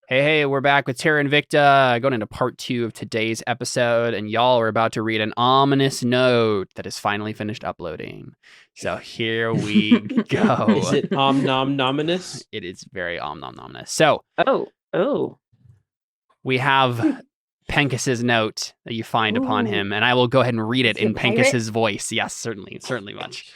Hey, we're back with Terra Invicta, going into part 2 of today's episode, and y'all are about to read an ominous note that is finally finished uploading. So here we go. Is it nom-nom-nominous? It is very ominous. So, Oh. we have Pencas's note that you find upon him, and I will go ahead and read it in Pencas's voice. Yes, certainly much.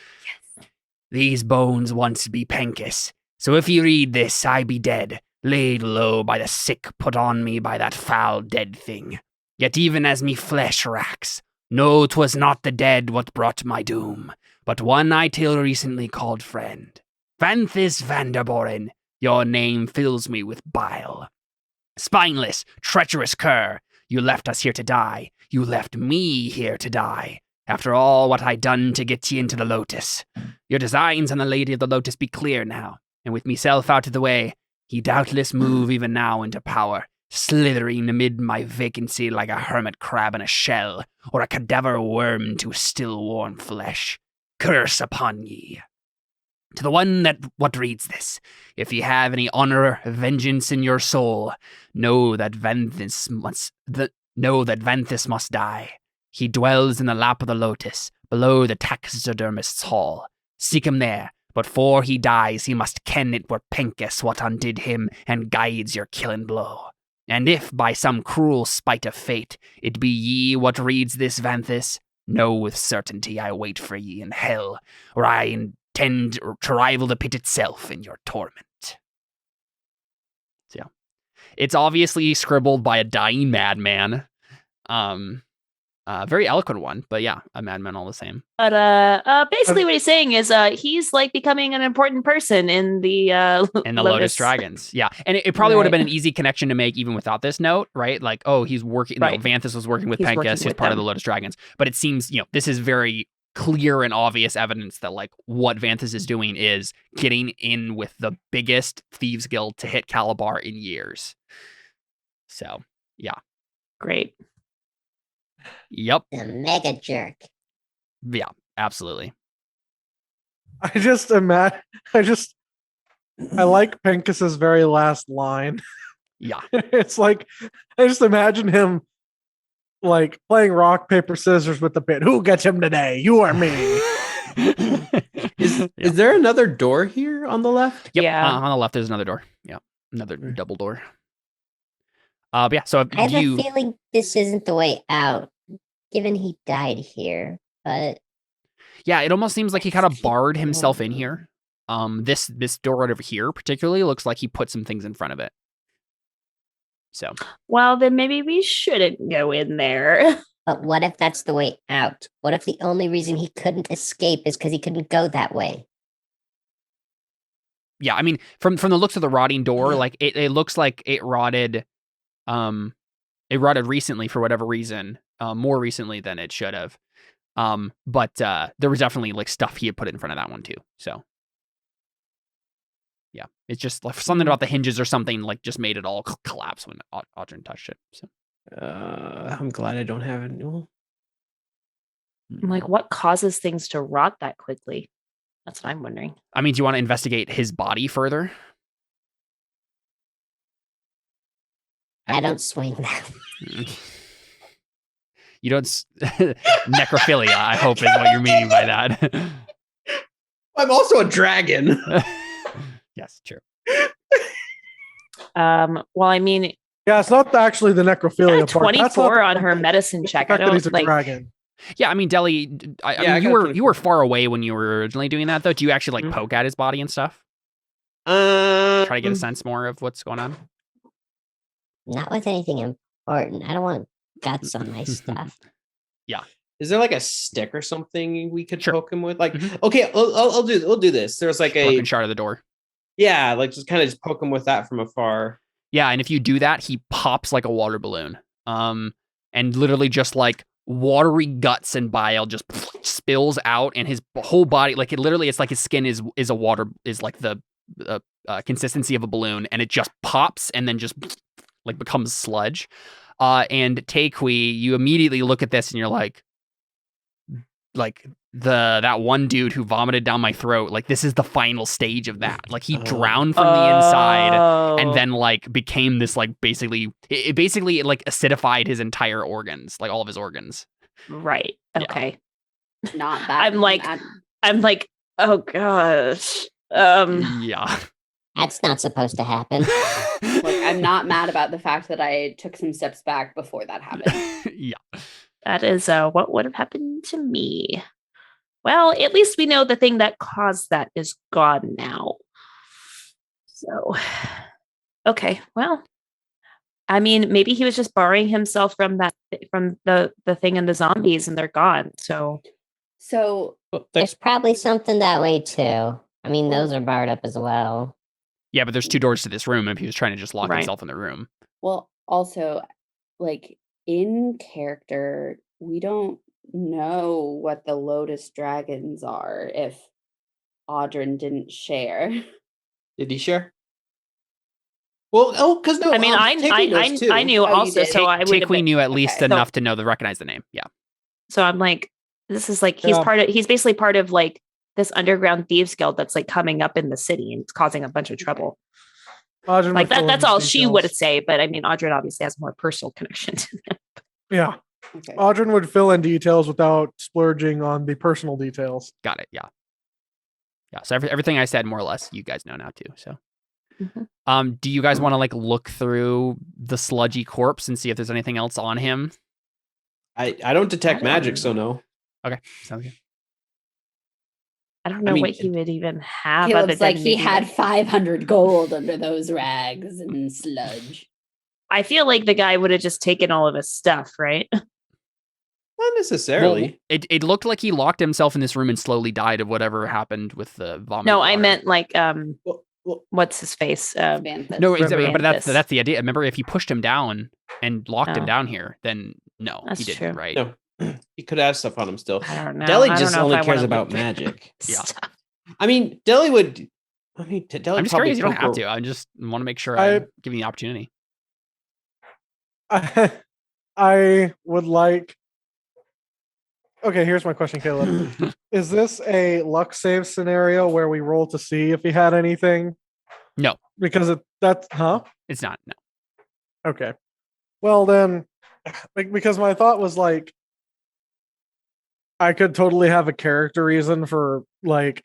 Yes. These bones once be Pencas, so if you read this, I be dead. Laid low by the sick put on me by that foul dead thing. Yet even as me flesh racks, no, 'twas not the dead what brought my doom, but one I till recently called friend. Vanthis Vanderboren, your name fills me with bile. Spineless, treacherous cur, you left us here to die. You left me here to die. After all what I done to get ye into the Lotus. Your designs on the Lady of the Lotus be clear now, and with meself out of the way, he doubtless move even now into power, slithering amid my vacancy like a hermit crab in a shell, or a cadaver worm to still warm flesh. Curse upon ye. To the one what reads this, if ye have any honor, vengeance in your soul, know that Vanthus must die. He dwells in the lap of the Lotus, below the Taxidermist's hall. Seek him there. But 'fore he dies, he must ken it were Pencas what undid him and guides your killing blow. And if, by some cruel spite of fate, it be ye what reads this Vanthus, know with certainty I wait for ye in hell, where I intend to rival the pit itself in your torment. So, yeah. It's obviously scribbled by a dying madman. Very eloquent one, but yeah, a madman all the same. But basically what he's saying is he's like becoming an important person in the Lotus Dragons. Yeah. And it probably would have been an easy connection to make even without this note, right? Like, oh, he's working, right. Vanthus was working with Pencas, who's part of the Lotus Dragons. But it seems, this is very clear and obvious evidence that like what Vanthus is doing is getting in with the biggest thieves guild to hit Calabar in years. So, yeah. Great. Yep. The mega jerk. Yeah, absolutely. I like Pencas's very last line. Yeah. It's like, I just imagine him like playing rock, paper, scissors with the pit. Who gets him today? You or me? Is there another door here on the left? Yep. Yeah. On the left, there's another door. Yeah. Another double door. But yeah, so I have a feeling this isn't the way out, given he died here, but yeah, it almost seems like he kind of barred himself in here. This door right over here particularly looks like he put some things in front of it. So, well, then maybe we shouldn't go in there. But what if that's the way out? What if the only reason he couldn't escape is because he couldn't go that way? Yeah, I mean, from the looks of the rotting door, like it looks like it rotted. It rotted recently for whatever reason, more recently than it should have. But there was definitely like stuff he had put in front of that one too. So yeah, it's just like something about the hinges or something like just made it all collapse when Audrey touched it. So I'm glad I don't have it. No. Like, what causes things to rot that quickly? That's what I'm wondering. I mean, do you want to investigate his body further? I don't swing that. You don't necrophilia, I hope is what you're meaning by that. I'm also a dragon. Yes, true. Well, I mean, yeah, it's not actually the necrophilia part. 24 on her medicine check. I don't he's a like dragon. Yeah, I mean, Deli, I mean, you were far away when you were originally doing that, though. Do you actually like poke at his body and stuff? Try to get a sense more of what's going on. Not with anything important. I don't want guts on my stuff. Yeah. Is there like a stick or something we could poke him with? Like, okay, we'll do this. There's like a shard of the door. Yeah, like just kind of just poke him with that from afar. Yeah, and if you do that, he pops like a water balloon. And literally just like watery guts and bile just spills out, and his whole body, like it's like his skin is like the consistency of a balloon, and it just pops and then just like becomes sludge. And Taekwee, you immediately look at this and you're like that one dude who vomited down my throat, like this is the final stage of that. Like he drowned from the inside, and then like became this like basically it basically like acidified his entire organs, like all of his organs. Right. Yeah. Okay. Not that. I'm like, oh gosh. Yeah. That's not supposed to happen. Look, I'm not mad about the fact that I took some steps back before that happened. Yeah. That is what would have happened to me. Well, at least we know the thing that caused that is gone now. So, okay. Well, I mean, maybe he was just borrowing himself from the thing and the zombies, and they're gone. So There's probably something that way too. I mean, those are barred up as well. Yeah, but there's 2 doors to this room if he was trying to just lock Right. himself in the room. well, also, like in character, we don't know what the Lotus Dragons are if Audrin didn't share. Did he share? Well, because no. I mean, Tiffany knows too. I knew Oh, you also, did? so I would have Tikwe been. knew at least okay. enough to recognize the name. Yeah. So I'm like, this is like he's Yeah. he's basically part of like this underground thieves guild that's like coming up in the city and it's causing a bunch of trouble. Audrin Like would fill in that's these all she details. would say, but I mean, Audrin obviously has more personal connection to them. Yeah. Okay. Audrin would fill in details without splurging on the personal details. Got it. Yeah. Yeah. So everything I said, more or less, you guys know now too. So, Mhm. do you guys want to like look through the sludgy corpse and see if there's anything else on him? I don't detect I don't magic, know. so no. Okay. Sounds good. I don't know mean, what he would even have. He other looks like than he maybe, had like- 500 gold under those rags and sludge. I feel like the guy would have just taken all of his stuff, right? Not necessarily. Well, it looked like he locked himself in this room and slowly died of whatever happened with the vomit. No, I meant like Well, what's his face? Vanthus. No, exactly, but Vanthus. that's the idea. Remember, if he pushed him down and locked him Oh. down here, then no, That's he didn't. true. Right? no, he could have stuff on him still. I don't know. Deli I don't just know if only I cares wanna about look through magic. Yeah. stuff. I mean, Deli would. I mean, Deli I'm just probably curious. You don't have poke to. I just want to make sure I- I'm giving you the opportunity. I would like. Okay, here's my question, Caleb. Is this a luck save scenario where we roll to see if he had anything? No. Because that's It's not. No. okay. Well then, because my thought was like, I could totally have a character reason for like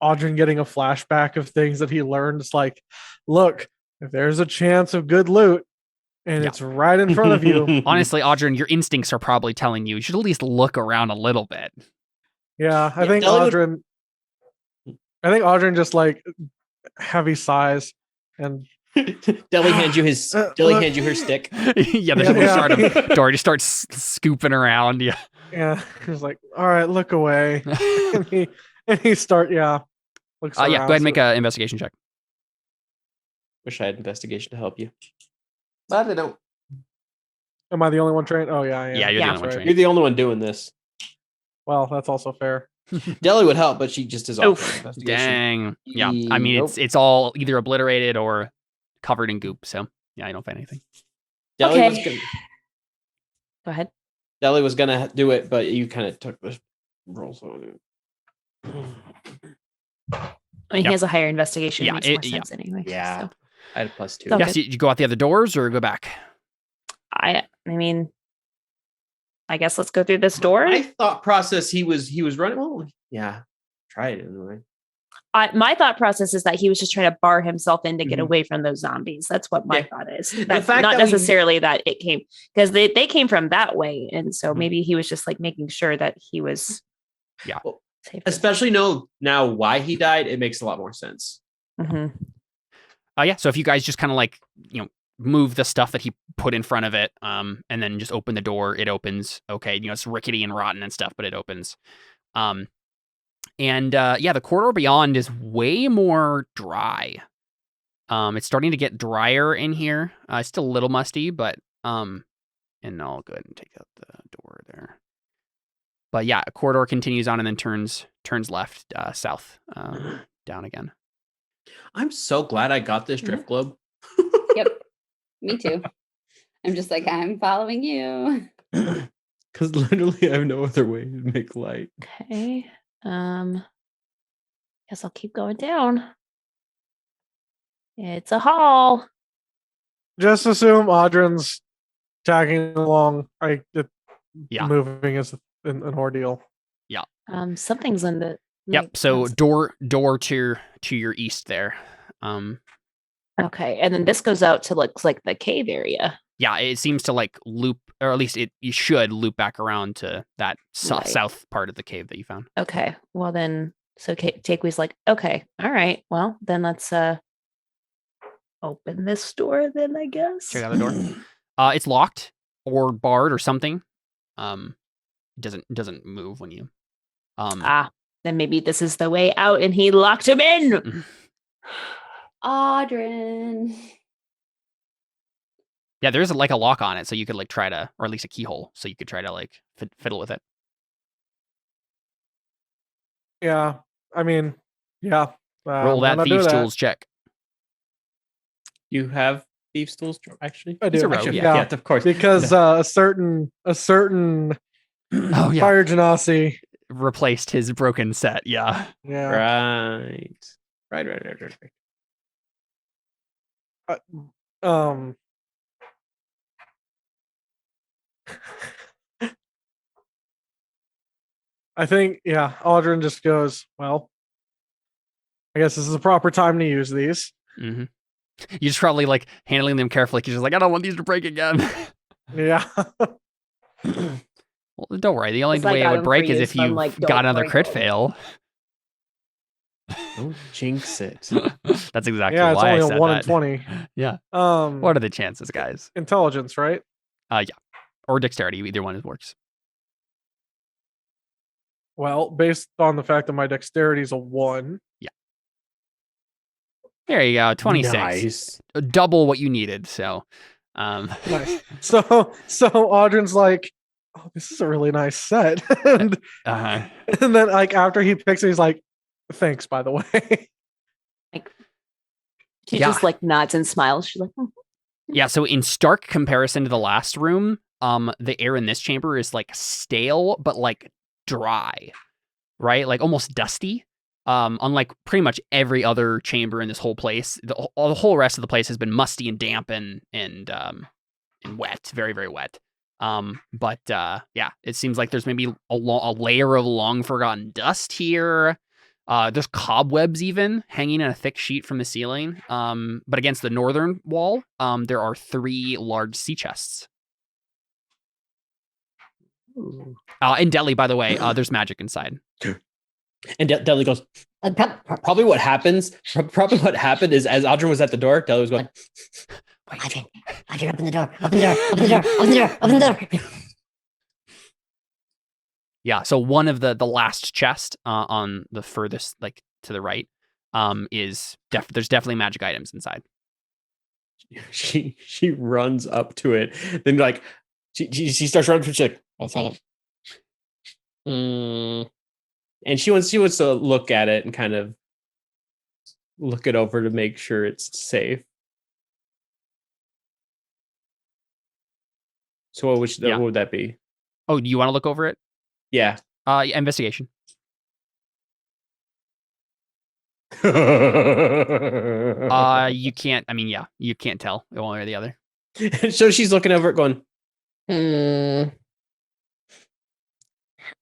Audrin getting a flashback of things that he learned. It's like, look, if there's a chance of good loot and Yeah. it's right in front of you. Honestly, Audrin, your instincts are probably telling you should at least look around a little bit. Yeah, I Yeah, think Deli would- Audrin just like heavy sighs and Deli hands you his. Deli hands you her stick. Yeah, there's Yeah. a start of Dory just starts scooping around. Yeah. yeah, he's like, all right, look away. and he looks Yeah, go around, ahead and make an investigation check. Wish I had investigation to help you, but I don't. Am I the only one trained? Oh yeah, I am. Yeah, you're the Yeah. only one Right. trained. You're the only one doing this. Well, that's also fair. Deli would help, but she just is Oof. off. Investigation. Dang. Yeah. I mean, Nope. it's all either obliterated or covered in goop. So yeah, I don't find anything. Deli Okay. was gonna, Go ahead. Deli was gonna do it, but you kind of took the rolls on it. I mean, Yep. he has a higher investigation. Yeah, Makes more yeah. sense anyway. Yeah. So I had a +2. Okay. Yes, you go out the other doors or go back. I mean, I guess let's go through this door. My thought process, he was running. Well, yeah, try it anyway. My thought process is that he was just trying to bar himself in to get Mhm. away from those zombies. That's what my Yeah. thought is. The That's fact not that we- necessarily that it came because they came from that way, and so Mhm. maybe he was just like making sure that he was. Yeah. Well, safe. Especially know now why he died. It makes a lot more sense. Mhm. Yeah. So if you guys just kind of like, move the stuff that he put in front of it, and then just open the door, it opens. Okay. It's rickety and rotten and stuff, but it opens. And the corridor beyond is way more dry. It's starting to get drier in here. It's still a little musty, but and I'll go ahead and take out the door there. But yeah, a corridor continues on and then turns left, south, down again. I'm so glad I got this drift globe. Yep. Me too. I'm just like, I'm following you. Because literally, I have no other way to make light. Okay. Guess I'll keep going down. It's a hall. Just assume Audrin's tagging along. Yeah. Moving is an ordeal. Something's in the. Yep. So door to your east there. Okay, and then this goes out to looks like the cave area. Yeah, it seems to like loop, or at least you should loop back around to that Right. south part of the cave that you found. Okay, well then, so Takewee's like, okay, all right, well then let's open this door then, I guess. Check out the door. It's locked or barred or something. Doesn't move when you. Then maybe this is the way out, and he locked him in. Audrin. Yeah, there's like a lock on it, so you could like try to, or at least a keyhole, so you could try to like fiddle with it. Yeah, I mean, yeah. Roll that thieves' tools check. You have thieves' tools, actually. I do. It's a rogue, Actually, yeah. yeah, of course. Because a certain Oh yeah, Fire Genasi. replaced his broken set. Yeah. Yeah. Right. I think, yeah, Audrin just goes, well, I guess this is the proper time to use these. Mm-hmm. You just probably like handling them carefully. You're just like, I don't want these to break again. Yeah. Well, don't worry. The only It's like way it got would them break for is you, if so I'm you like, got don't another break crit them. fail. Don't jinx it. That's exactly Yeah, it's why I only said a 1 in that. 20. Yeah. What What are the chances, guys? intelligence, right? Yeah. Or dexterity. Either one works. Well, based on the fact that my dexterity is a 1. There you go. 26. Nice. Double what you needed. So, Nice. So Audrin's like, oh, this is a really nice set. and then like after he picks it, he's like, thanks, by the way. She Yeah. just like nods and smiles. She's like, Yeah, so in stark comparison to the last room, the air in this chamber is like stale, but like dry, right? Like almost dusty. Unlike pretty much every other chamber in this whole place, the whole rest of the place has been musty and damp and wet, very, very wet. But yeah, it seems like there's maybe a layer of long forgotten dust here. There's cobwebs even hanging in a thick sheet from the ceiling. But against the northern wall, there are 3 large sea chests. In Delhi, by the way, there's magic inside. And Deli goes, probably what happened is as Audrin was at the door, Deli was going, Audrin, open the door, open the door. Yeah, so one of the last chest on the furthest, like to the right, is there's definitely magic items inside. She runs up to it, then like she starts running. She's like, Wait a second. and she wants to look at it and kind of look it over to make sure it's safe. So what would that be? Oh, do you want to look over it? Yeah. Investigation. You can't. I mean, yeah, you can't tell one way or the other. So she's looking over it, going,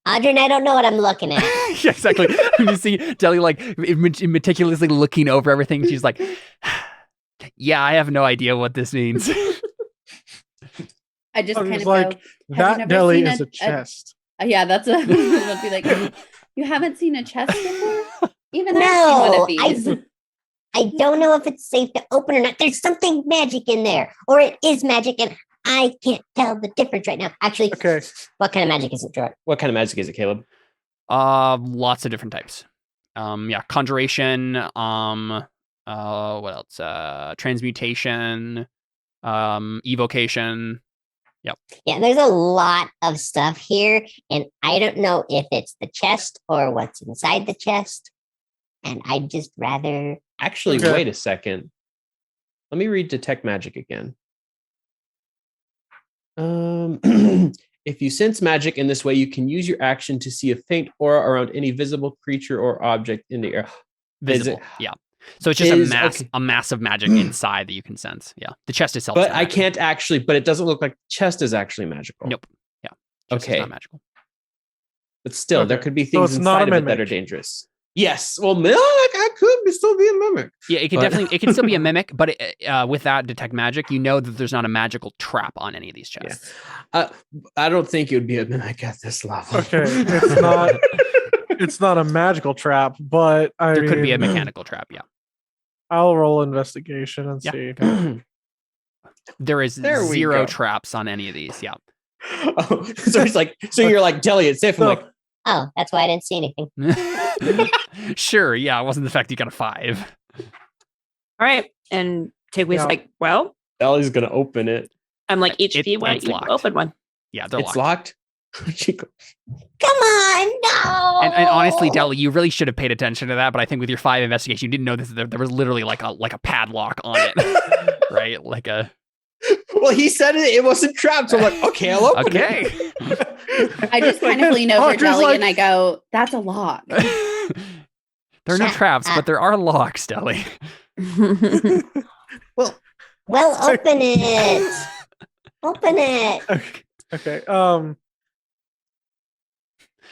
Audrin, I don't know what I'm looking at. Yeah, exactly. You see Deli like meticulously looking over everything. She's like, "Yeah, I have no idea what this means." I just I kind was of like, go, that never deli seen is a chest. yeah, that's a. I'll be like, you haven't seen a chest before? Even I've seen one No, of these. I don't know if it's safe to open or not. There's something magic in there, or it is magic, and I can't tell the difference right now. Actually, Okay. what kind of magic is it, George? what kind of magic is it, Caleb? Lots of different types. Yeah, conjuration. What else? Transmutation. Evocation. Yeah, there's a lot of stuff here, and I don't know if it's the chest or what's inside the chest. And I'd just rather. Actually, Okay. wait a second. Let me read Detect Magic again. If you sense magic in this way, you can use your action to see a faint aura around any visible creature or object in the air. Visible. Yeah. So it's just Is- a mass of magic inside that you can sense. Yeah, the chest itself. But I can't actually. But it doesn't look like the chest is actually magical. Nope. Yeah. Chest is Okay. not magical. But still, there Okay. could be So things it's not a inside of it that are mimic. dangerous. Yes. Well, I could still be a mimic. Yeah, it can But- definitely. It can still be a mimic, but with that detect magic, you know that there's not a magical trap on any of these chests. I don't think it would be a mimic at this level. Okay, it's not. It's not a magical trap, but There could be a mean, mechanical trap. Yeah, I'll roll investigation and Yeah. see. there is There we zero go. traps on any of these. Yeah. Oh, so it's like, so you're like, Deli, it's safe. I'm No. like, Oh, that's why I didn't see anything. Sure. Yeah, it wasn't the fact you got a 5. All right. And Tigway's Yeah. like, well, Deli's gonna open it. I'm like, each of It- you, why it's don't you locked. open one? Yeah, they're It's locked. locked. She goes, Come on, no. And honestly, Deli, you really should have paid attention to that. But I think with your 5 investigation, you didn't know this. There was literally like a padlock on it, right? Like a well, he said it wasn't trapped. So I'm like, okay, I'll open okay. it. I just kind of lean over Audrey's Deli like- and I go, "That's a lock." There are no Shut traps, up. but there are locks, Deli. Well, open it. Open it. Okay.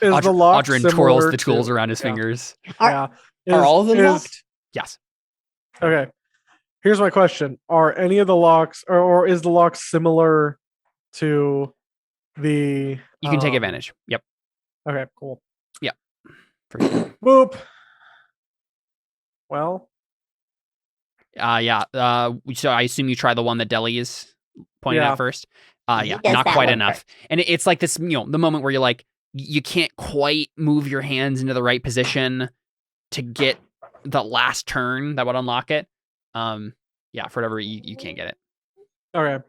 Is the lock Audrin similar twirls the to- tools around his yeah. fingers. Yeah. Are all of them locked? Yes. Okay. Here's my question: are any of the locks, or is the lock similar to the? You can take advantage. Yep. Okay. Cool. For sure. Boop. Well, Yeah. So I assume you try the one that Deli is pointing Yeah. at first. Yeah, Does not that quite one enough. And it's like this, the moment where you're like, you can't quite move your hands into the right position to get the last turn that would unlock it. Yeah, for whatever you can't get it. okay.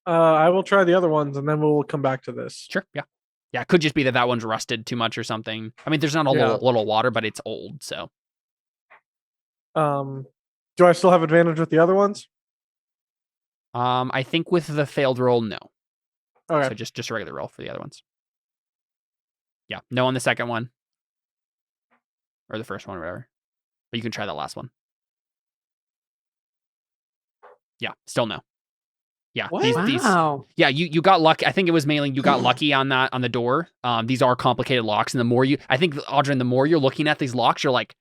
I will try the other ones, and then we'll come back to this. Sure. Yeah. Yeah. It could just be that one's rusted too much or something. I mean, there's not a Yeah. little water, but it's old. So Do I still have advantage with the other ones? I think with the failed roll, no. Okay. So just a regular roll for the other ones. Yeah. No on the second one. Or the first one or whatever. But you can try that last one. Yeah, still no. Yeah, What? these Wow. yeah, you got lucky. I think it was mainly you got lucky on the door. These are complicated locks, and I think Audrin, the more you're looking at these locks, you're like,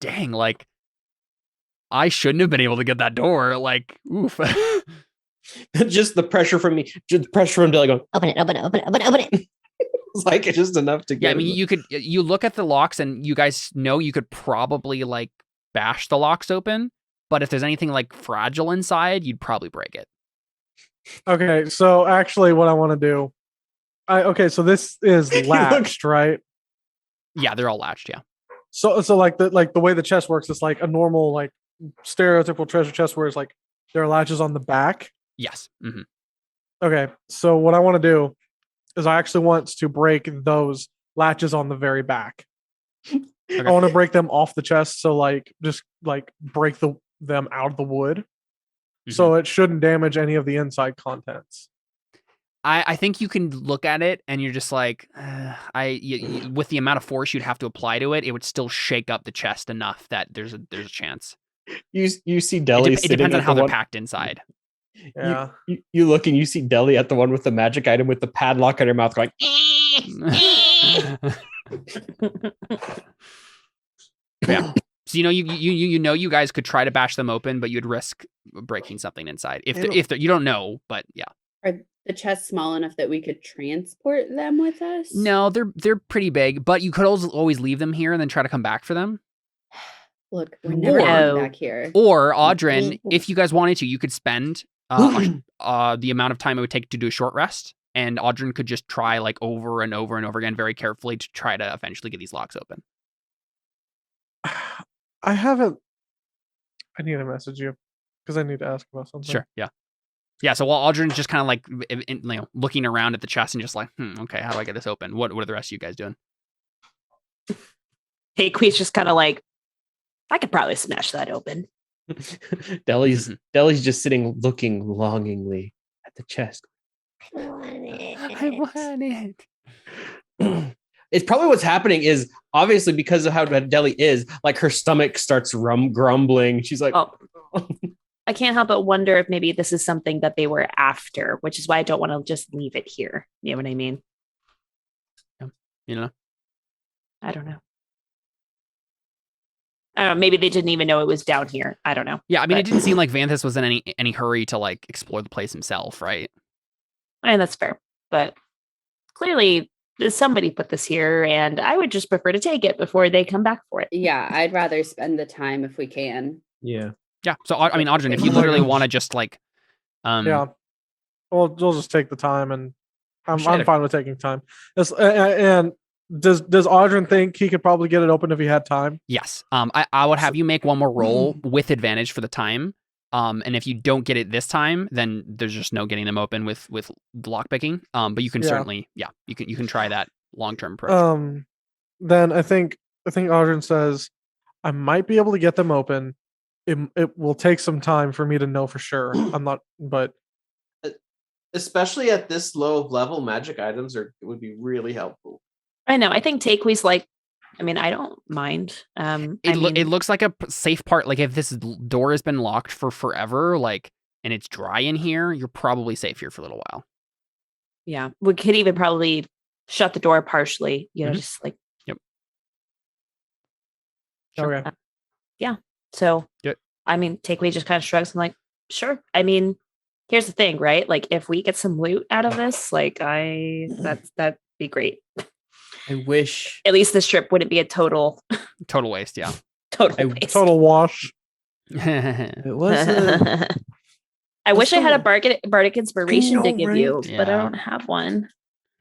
dang, like I shouldn't have been able to get that door. Like, oof. Just the pressure from me, just the pressure from Deli going, Open it. Open it. Open it. Open it. Open it. it's like it's just enough to get. Yeah, I mean, you look at the locks, and you guys know you could probably like bash the locks open, but if there's anything like fragile inside, you'd probably break it. Okay. So actually, what I want to do. So this is look- latched, right? Yeah, they're all latched. Yeah. So like the way the chest works, it's like a normal like stereotypical treasure chest where it's like there are latches on the back. Yes. Hmm. Okay, so what I want to do is I actually want to break those latches on the very back. Okay. I want to break them off the chest, so like just like break them out of the wood, so it shouldn't damage any of the inside contents. I think you can look at it and you're just like, with the amount of force you'd have to apply to it, it would still shake up the chest enough that there's a chance. You see Deli. It depends on how they're packed inside. Yeah. You look and you see Deli at the one with the magic item with the padlock on her mouth going. Yeah. So you guys could try to bash them open, but you'd risk breaking something inside. If you don't know, but yeah. Are the chests small enough that we could transport them with us? No, they're pretty big, but you could always leave them here and then try to come back for them. Look, we're never No. coming back here. Or Audrin, if you guys wanted to, you could spend the amount of time it would take to do a short rest, and Audrin could just try like over and over and over again very carefully to try to eventually get these locks open. I haven't. I need to message you because I need to ask about something. Sure. Yeah. Yeah. So while Audrin's just kind of like looking around at the chest and just like, okay, how do I get this open? What are the rest of you guys doing? Quee's just kind of like, I could probably smash that open. Deli's just sitting looking longingly at the chest. I want it. I want it. It's probably what's happening is obviously because of how Deli is, like her stomach starts grumbling. She's like, Oh. I can't help but wonder if maybe this is something that they were after, which is why I don't want to just leave it here. You know what I mean? You know? I don't know. I don't know. Maybe they didn't even know it was down here. I don't know. Yeah, I mean, But- it didn't seem like Vanthus was in any hurry to like explore the place himself, right? And that's fair. But clearly, somebody put this here, and I would just prefer to take it before they come back for it. Yeah, I'd rather spend the time if we can. yeah. Yeah. So I mean, Audrey, if you Oh my literally gosh. want to just like, Yeah. Well, we'll just take the time, and I'm Shit. fine with taking time. And does Audrey think he could probably get it open if he had time? yes. I would have you make one more roll with advantage for the time. And if you don't get it this time, then there's just no getting them open with lockpicking. But you can Yeah. certainly, you can try that long-term approach. Then I think Audrey says I might be able to get them open. It will take some time for me to know for sure. I'm not, but Especially at this low of level, magic items would be really helpful. I know. I think Takewe's like, I mean, I don't mind. It looks like a safe part. Like if this door has been locked for forever, like, and it's dry in here, you're probably safe here for a little while. Yeah, we could even probably shut the door partially. You know, Mhm. just like Sure. okay. so. Good. I mean, Takeway just kind of shrugs and like, sure. I mean, here's the thing, right? Like, if we get some loot out of this, like, that'd be great. I wish. At least this trip wouldn't be a total Total waste, yeah. waste. Total wash. It wasn't. I wish I had a also- bardic inspiration to know, give right? you, but I Yeah. don't have one.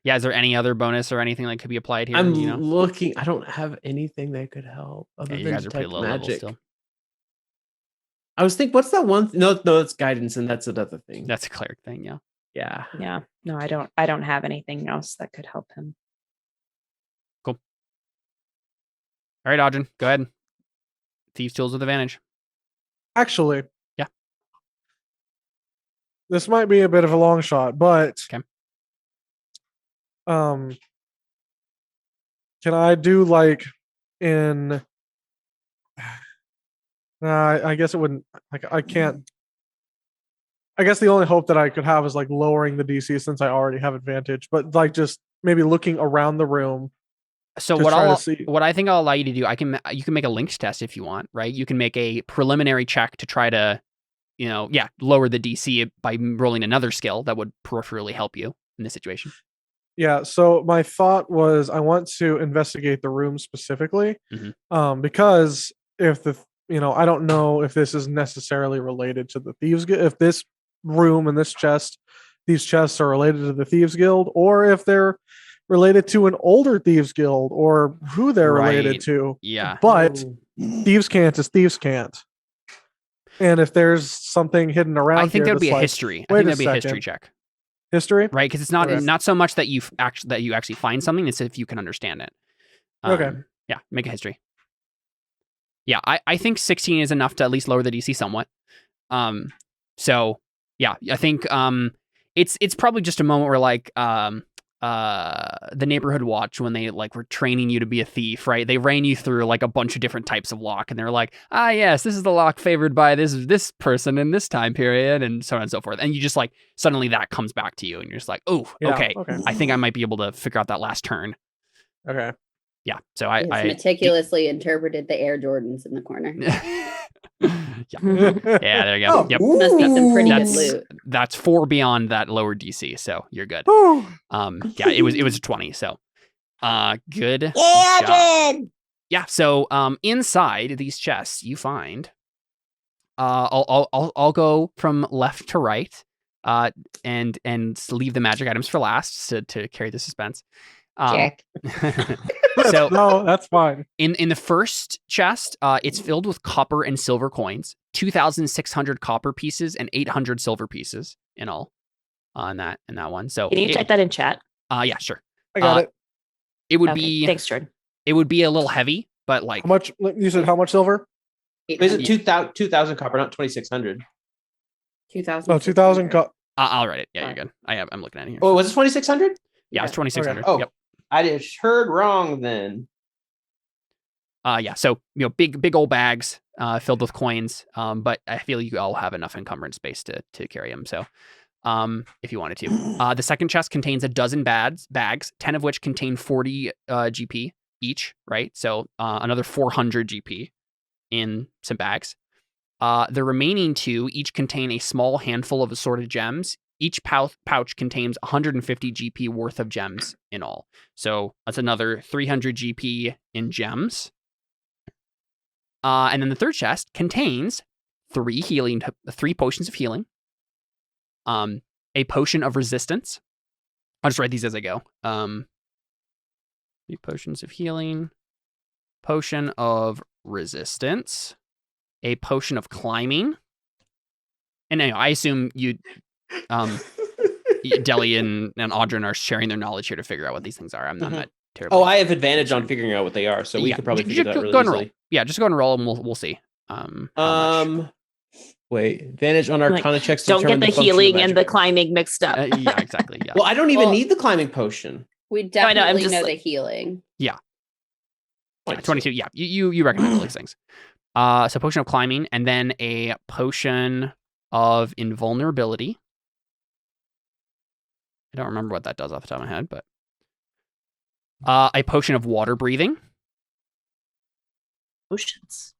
Yeah, is there any other bonus or anything that could be applied here? I'm you know? looking. I don't have anything that could help other Yeah, you than guys are pretty detect low level magic. still. I was thinking, what's that one? No, it's guidance, and that's another thing. That's a cleric thing, yeah. Yeah. Yeah. No, I don't have anything else that could help him. All right, Audrey, go ahead. Thieves' tools with advantage. Actually, Yeah. This might be a bit of a long shot, but Okay. Can I do like in? I guess it wouldn't. Like I can't. I guess the only hope that I could have is like lowering the DC since I already have advantage, but like just maybe looking around the room. So to what try to I'll see. what I think I'll allow you to do, you can make a links test if you want, right? You can make a preliminary check to try to, lower the DC by rolling another skill that would peripherally help you in this situation. Yeah. So my thought was I want to investigate the room specifically, because if I don't know if this is necessarily related to the Thieves Guild, if this room and these chests are related to the Thieves Guild, or if they're related to an older Thieves Guild, or who they're related Right. to. Yeah. But Thieves Can't is Thieves Can't. And if there's something hidden around I think here that would be that's a like, history. I wait think a that'd be a history second. check, History? right? Because it's not Okay. not so much that you actually find something; it's if you can understand it. Okay. Yeah, make a history. Yeah, I think 16 is enough to at least lower the DC somewhat. So yeah, I think it's probably just a moment where like the neighborhood watch, when they like were training you to be a thief, right? They ran you through like a bunch of different types of lock, and they're like, yes, this is the lock favored by this person in this time period, and so on and so forth. And you just like suddenly that comes back to you, and you're just like, oh, Yeah, okay, okay. I think I might be able to figure out that last turn. Okay. Yeah, so It's meticulously interpreted the Air Jordans in the corner. yeah. Yeah, there you go. Oh, Yep. Must be some pretty good That's loot. that's 4 beyond that lower DC, so you're good. Whew. Yeah, it was a 20, so good. Yeah, job. Audrey! Yeah, so inside these chests you find I'll go from left to right and leave the magic items for last to carry the suspense. Jerk. So No, that's fine. in the first chest, it's filled with copper and silver coins, 2,600 copper pieces and 800 silver pieces in all. In that one. So Can you type that in chat? yeah, sure. I got it. It would Okay, be thanks, Jordan. it would be a little heavy, but like How much? You said how much silver? Is it 2,000 copper, not 2,600? 2,000. No, 2,000. I'll write it. Yeah, you're good. I'm looking at it here. Oh, was it 2,600? Yeah, it's Yeah. 2,600. Oh. Yep. I just heard wrong then. Yeah, so big old bags filled with coins. But I feel you all have enough encumbrance space to carry them. So, if you wanted to, the second chest contains a dozen bags, 10 of which contain 40 GP each. Right, so another 400 GP in some bags. The remaining 2 each contain a small handful of assorted gems. Each pouch contains 150 GP worth of gems in all. So that's another 300 GP in gems. And then the third chest contains 3 potions of healing, a potion of resistance. I'll just write these as I go. 3 potions of healing, potion of resistance, a potion of climbing. And anyway, I assume Deli and Audryn are sharing their knowledge here to figure out what these things are. I'm not terrible. Oh, I have advantage on figuring out what they are, so we could probably figure that really go and roll. easily. Yeah, just go and roll, and we'll see. How much. Wait, advantage on Arcana checks. To Don't get determine the function of healing and the magic. climbing mixed up. Yeah, exactly. Yeah. Well, I don't even Well- need the climbing potion. We I know, definitely I'm just know like- the healing. Yeah, 22. Yeah, you recognize all these things. So potion of climbing, and then a potion of invulnerability. I don't remember what that does off the top of my head, but a potion of water breathing, Potions.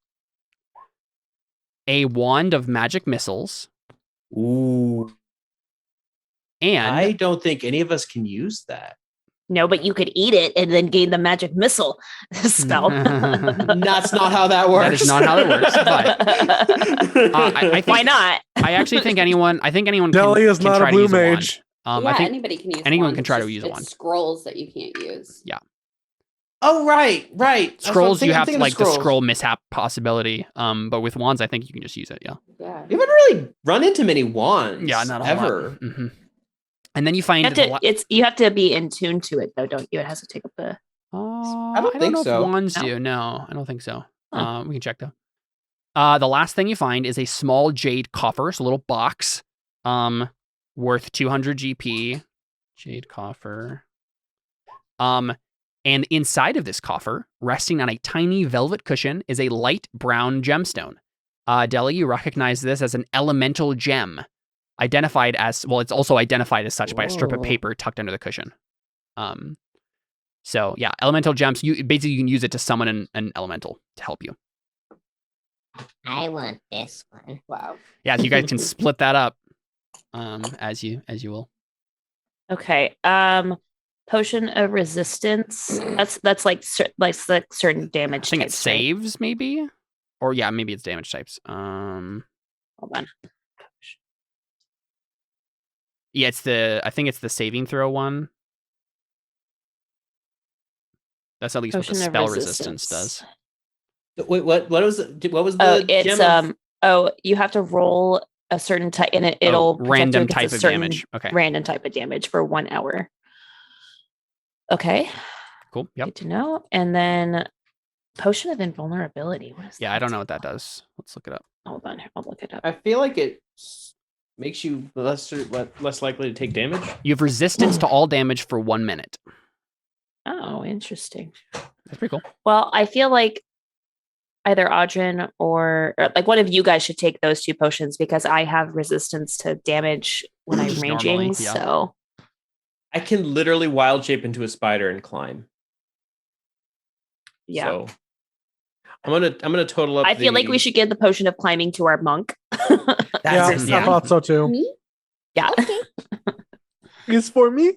a wand of magic missiles, Ooh, and I don't think any of us can use that. No, but you could eat it and then gain the magic missile spell. That's not how that works. that is not how it works. But I think, Why not? I actually think anyone. Deli is can not try a to blue use wand. mage. Yeah, I think anybody can use anyone wands. can try to It's use a just- wand. it's scrolls that you can't use. Oh, right. That's what Scrolls, you I'm have thinking of like the scrolls. scroll mishap possibility. But with wands, I think you can just use it. Yeah. Yeah. We haven't really run into many wands. Yeah, not a ever. lot. Mhm. And then you find You have to be in tune to it though, don't you? It has to take up the I don't think know so. If wands No? do. No, I don't think so. Huh. We can check though. The last thing you find is a small jade coffer, so a little box, worth 200 GP. Jade coffer. And inside of this coffer, resting on a tiny velvet cushion, is a light brown gemstone. Deli, you recognize this as an elemental gem, identified as it's also identified as such by a strip of Whoa. paper tucked under the cushion. So yeah, elemental gems. You can use it to summon an elemental to help you. I want this one. Wow. Yeah, you guys can split that up, as you will. Okay. Potion of resistance. That's like certain damage. I think it types, right? saves maybe, or yeah, maybe it's damage types. Hold on. Yeah, I think it's the saving throw one. That's at least what the Potion of spell resistance does. Wait, what was the Oh, it's gem of- you have to roll a certain type, and it'll protect you random against a type of certain damage. Okay, random type of damage for 1 hour. Okay, cool. Yep. good to know. And then potion of invulnerability. What is Yeah, I don't know what that does. Let's look it up. Hold on, I'll look it up. I feel like it makes you less likely to take damage. You have resistance to all damage for 1 minute. Oh, interesting. That's pretty cool. Well, I feel like either Audryn or like one of you guys should take those 2 potions because I have resistance to damage when I'm Just ranging. normally, yeah. So I can literally wild shape into a spider and climb. yeah, So I'm gonna total up. I feel like we should give the potion of climbing to our monk. Yeah, I yeah. thought so too. Me? Yeah. Okay. It's for me.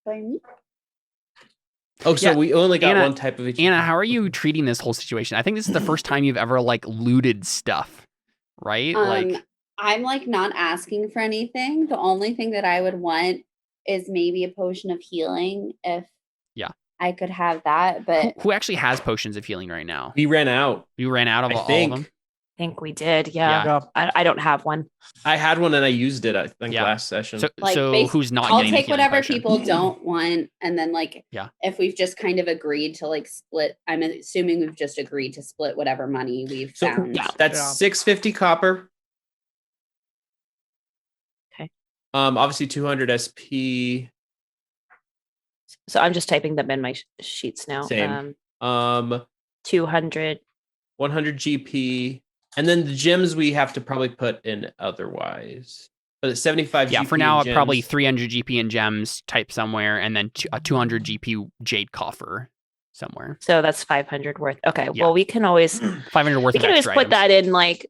By me? Oh, so Yeah. we only got Anna- one type of each. Anna, how are you treating this whole situation? I think this is the first time you've ever like looted stuff, right? I'm like not asking for anything. The only thing that I would want is maybe a potion of healing if I could have that. But who actually has potions of healing right now? We ran out. You ran out of I all of think. them. I think we did. Yeah. Yeah. I don't have one. I had one and I used it. I think Yeah. last session. So, like, who's not I'll getting a take healing whatever potion? people don't want, and then like Yeah. if we've just kind of agreed to like split. I'm assuming we've just agreed to split whatever money we've So found. that's Yeah. 650 copper. Okay. Obviously 200 SP. So I'm just typing them in my sheets now. Same. 200. 100 GP, and then the gems we have to probably put in otherwise. But it's 75 Yeah, GP for now, in probably gems. 300 GP in gems type somewhere, and then a 200 GP jade coffer somewhere. So that's 500 worth. Okay. Yeah. Well, we can always 500 worth we of can always extra put items. that in like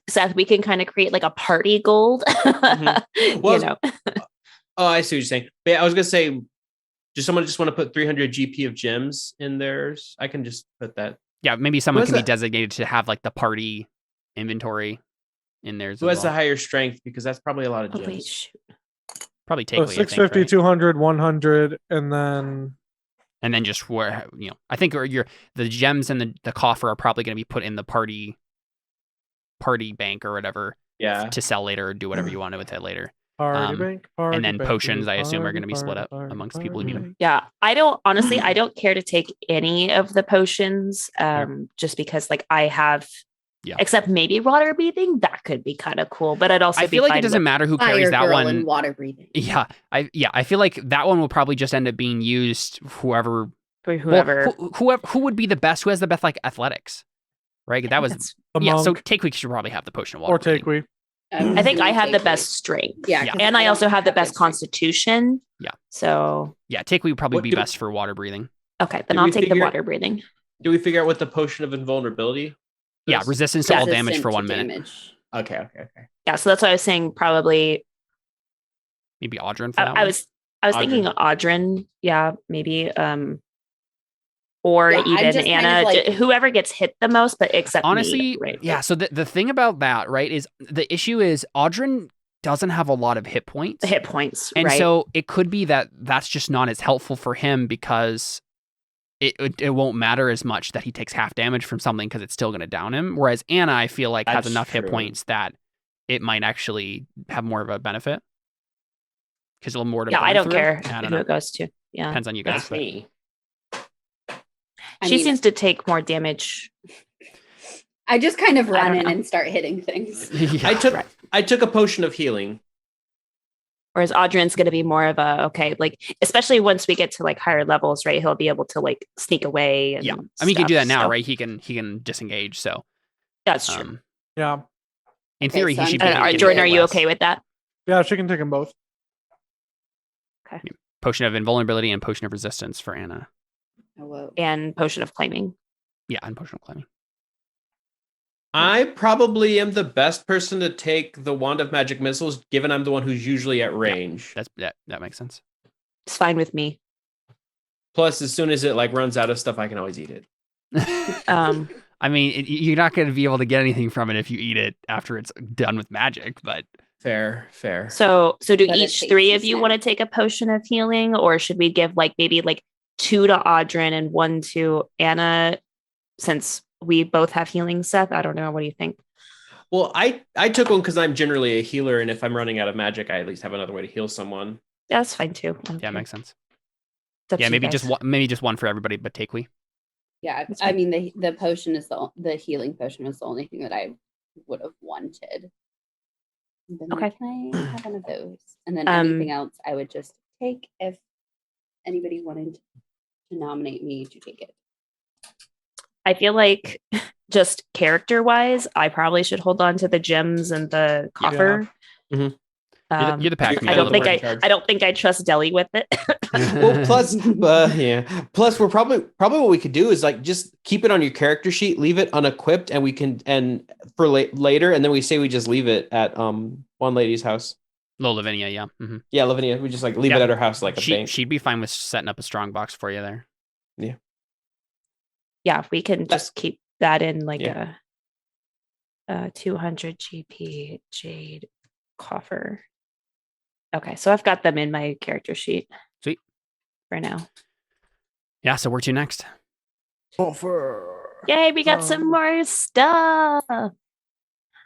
Seth. We can kind of create like a party gold. Well, You know. Oh, I see what you're saying. But yeah, I was gonna say, does someone just want to put 300 GP of gems in theirs? I can just put that. Yeah, maybe someone has can be that? designated to have like the party inventory in theirs. Who as has the well. higher strength? Because that's probably a lot of Oh, gems. wait, shoot. Probably take So away, I think, 650, right? 200, 100, and then And then just where I think the gems and the coffer are probably going to be put in the party bank or whatever Yeah. to sell later or do whatever you want with it later. party Um, bank, party and then bank, potions, I assume, are party, going to be split party, up party, amongst people who need party them. Yeah, I don't care to take any of the potions, Fair. just because like I have, Yeah. except maybe water breathing. That could be kind of cool, but I'd also I be feel like it fine doesn't with- matter who Fire carries that girl one. and water breathing. Yeah, I feel like that one will probably just end up being used whoever for whoever. who would be the best, who has the best like athletics, right? That was That's- The yeah. So monk take week should probably have the potion of water. or take breathing. we. I think I have the Take best it. strength. Yeah, Yeah. 'cause And I also don't have the best good strength. constitution. Yeah. So Yeah, take week would probably What be do- best for water breathing. okay, Did then I'll we take the figure- water breathing. Do we figure out what the potion of invulnerability? Yeah, is? resistance to all Resistant damage for to 1 minute. damage. Okay. Yeah, so that's why I was saying probably. Maybe Audrun for that I one. was thinking Audrun. Yeah, maybe. Or Yeah, I'm even just kind Anna, of like- whoever gets hit the most, but except me, Honestly, right? yeah. So the thing about that, right, is the issue is Audrun doesn't have a lot of hit points. The hit points, And right? so it could be that that's just not as helpful for him because it won't matter as much that he takes half damage from something because it's still going to down him. Whereas Anna, I feel like, has That's enough hit true. points that it might actually have more of a benefit. Because a little more to Yeah, I burn don't through. care I don't who know. it goes to. Yeah, Depends on you guys. That's me. I she mean, seems to take more damage. I just kind of I run don't in know. and start hitting things. Yeah. I took a potion of healing. Whereas Audrun's going to be more of a, okay, like, especially once we get to like higher levels, right? He'll be able to like sneak away. And Yeah. I mean, he can do stuff, that now, so right? He can disengage. So That's true. Yeah, in Okay, theory, so he I'm should gonna be able to give Jordan, it are you less. okay with that? yeah, she can take them both. potion of invulnerability and potion of resistance for Anna. Oh, whoa. And potion of claiming. Yeah, and potion of climbing. I probably am the best person to take the wand of magic missiles, given I'm the one who's usually at range. That makes sense. It's fine with me. Plus, as soon as it like runs out of stuff, I can always eat it. I mean, you're not going to be able to get anything from it if you eat it after it's done with magic, but Fair. So do But it each tastes three the of you same. want to take a potion of healing, or should we give like maybe like 2 to Audrun and 1 to Anna, since we both have healing, Seth? I don't know. What do you think? Well, I took one because I'm generally a healer, and if I'm running out of magic, I at least have another way to heal someone. Yeah, that's fine too. yeah, makes sense. It's up to Yeah, you maybe guys. just one for everybody, but take we. Yeah, That's I fine. mean the potion is the healing potion was the only thing that I would have wanted. And then Okay. can I have one of those? And then Um, anything else I would just take if anybody wanted to nominate me to take it. I feel like just character wise, I probably should hold on to the gems and the coffer. Mhm. You're the pack. I don't think in charge. I don't think I trust Deli with it. Well, plus, plus we're probably what we could do is like just keep it on your character sheet, leave it unequipped, and we can for later, and then we say we just leave it at one lady's house. Little Lavinia, yeah. Mm-hmm. Yeah, Lavinia, we just like leave Yeah. it at her house like a bank. She'd be fine with setting up a strong box for you there. Yeah, we can just keep that in like Yeah. a 200 GP jade coffer. Okay, so I've got them in my character sheet. Sweet. For now. Yeah, so where to next? Yay, we got some more stuff. You're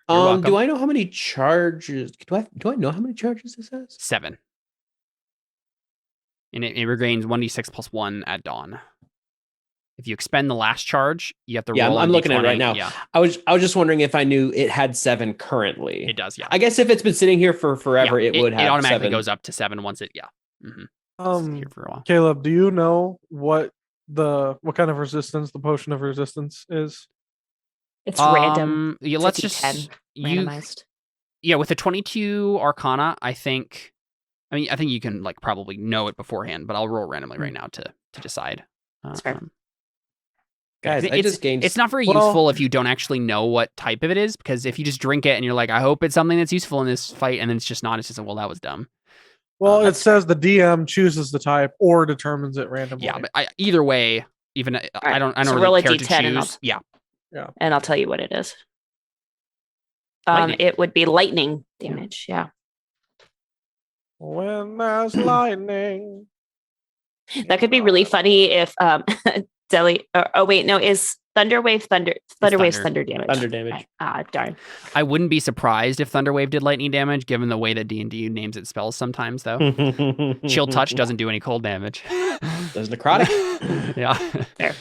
Do welcome. I know how many charges? Do I know how many charges this has? 7. And it regains 1d6 plus 1 at dawn. If you expend the last charge, you have to Yeah, roll. I'm a looking at it D20. right now. Yeah, I was just wondering if I knew it had 7 currently. it does. Yeah, I guess if it's been sitting here for forever, Yeah, it would have. It automatically 7. goes up to 7 once it. Yeah. Mm-hmm. here for a while. Caleb, do you know what kind of resistance the potion of resistance is? It's random. Yeah, It's let's a just D10 randomized. Yeah, with the 22 Arcana, I think you can like probably know it beforehand, but I'll roll randomly right now to decide. That's fair. Guys, I just gained. It's not very useful if you don't actually know what type of it is, because if you just drink it and you're like, I hope it's something that's useful in this fight, and then it's just not, it's just, well, that was dumb. Well, it says the DM chooses the type or determines it randomly. Yeah, but either way, even I don't so really roll a care to D10 and choose. Yeah. And I'll tell you what it is. Lightning. It would be lightning damage. Yeah. When there's lightning. That could be really funny if Deli. Oh wait, no, is Thunderwave Thunderwave's thunder damage? Thunder damage. Darn. I wouldn't be surprised if Thunderwave did lightning damage, given the way that D&D names its spells sometimes, though. Chill Touch doesn't do any cold damage. Does necrotic. Yeah. Fair.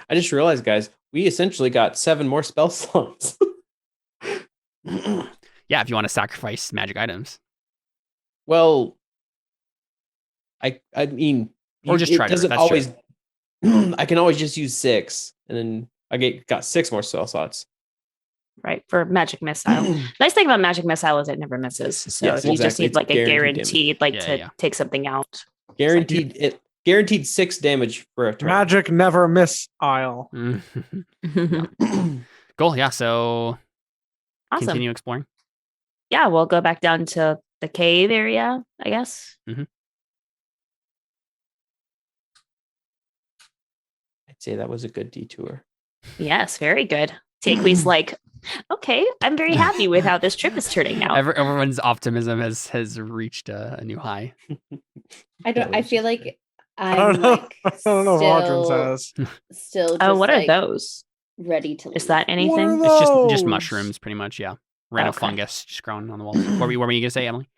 I just realized, guys, we essentially got 7 more spell slots. Yeah, if you want to sacrifice magic items. Well, I mean, Or just try to. doesn't That's always. true. I can always just use 6, and then I got 6 more spell slots. Right, for magic missile. Nice thing about magic missile is it never misses. So Yes, you just exactly. need It's like a guaranteed guaranteed take something out. Guaranteed 6 damage for a turn. Magic never miss aisle. Cool. Yeah. So Awesome. continue exploring. Yeah, we'll go back down to the cave area, I guess. I'd say that was a good detour. Yes, very good. Takewee's like, okay, I'm very happy with how this trip is turning out. Everyone's optimism has reached a new high. I feel like I don't I'm know. like I don't know what Audrey still, says. still just Oh, what like, are those? ready to leave. Is that What anything? are It's just those? mushrooms, pretty much. Yeah. Random Okay. fungus just growing on the walls. What were you gonna say, Emily?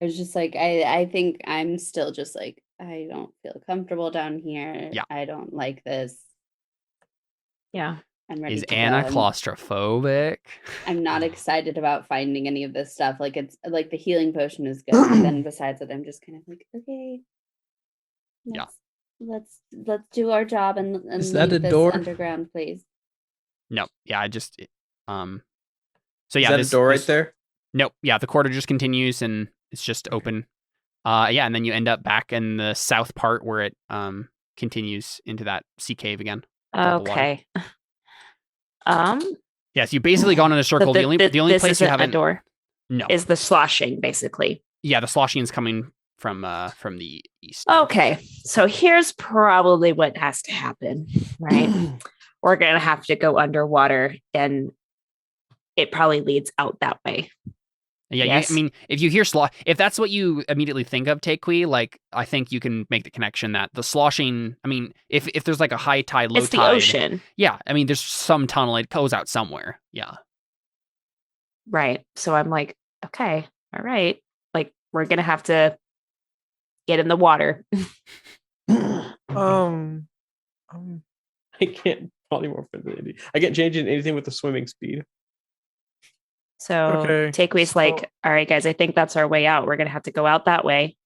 I was just like, I think I'm still just like, I don't feel comfortable down here. Yeah. I don't like this. Yeah. I'm ready Is to Anna go. claustrophobic? I'm not excited about finding any of this stuff. Like it's like the healing potion is good, but then besides that, I'm just kind of like, okay. Yeah. Let's do our job and Is that leave a this door? underground, please. No. Yeah. So Is yeah, that this a door right this- there? Nope. Yeah, the corridor just continues and it's just open. Yeah, and then you end up back in the south part where it continues into that sea cave again. above the water. Okay. Yes, you basically gone in a circle. The only this place you isn't a haven't door no. is the sloshing, basically. Yeah, the sloshing is coming from the east. Okay, so here's probably what has to happen, right? We're gonna have to go underwater, and it probably leads out that way. Yeah, Yes. I mean, if you hear if that's what you immediately think of, Takewee, like I think you can make the connection that the sloshing. I mean, if there's like a high tide, low It's the tide, ocean, yeah. I mean, there's some tunnel. It goes out somewhere. Yeah. right? So I'm like, okay, all right, like we're gonna have to get in the water. I can't polymorph. I can't change anything with the swimming speed. So Okay, Takeaway's so- like, all right, guys, I think that's our way out. We're gonna have to go out that way.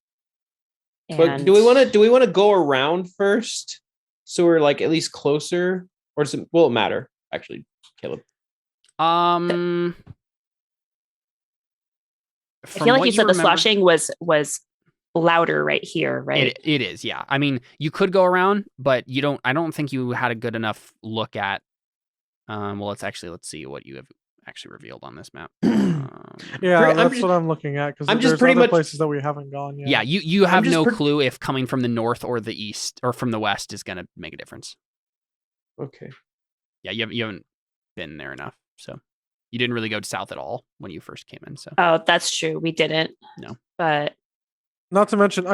But do we want to go around first, so we're like at least closer, or does it, will it matter? Actually, Caleb. I From feel like what you said the remember- sloshing was louder right here, right? It is, yeah. I mean, you could go around, but you don't. I don't think you had a good enough look at. Well, let's see what you have actually revealed on this map. Yeah, I'm that's just- what I'm looking at because I'm just there's pretty other much- places that we haven't gone yet. Yeah, you have just no clue if coming from the north or the east or from the west is going to make a difference. Okay. Yeah, you haven't been there enough, so you didn't really go south at all when you first came in. So Oh, that's true. We didn't. No. But Not to mention,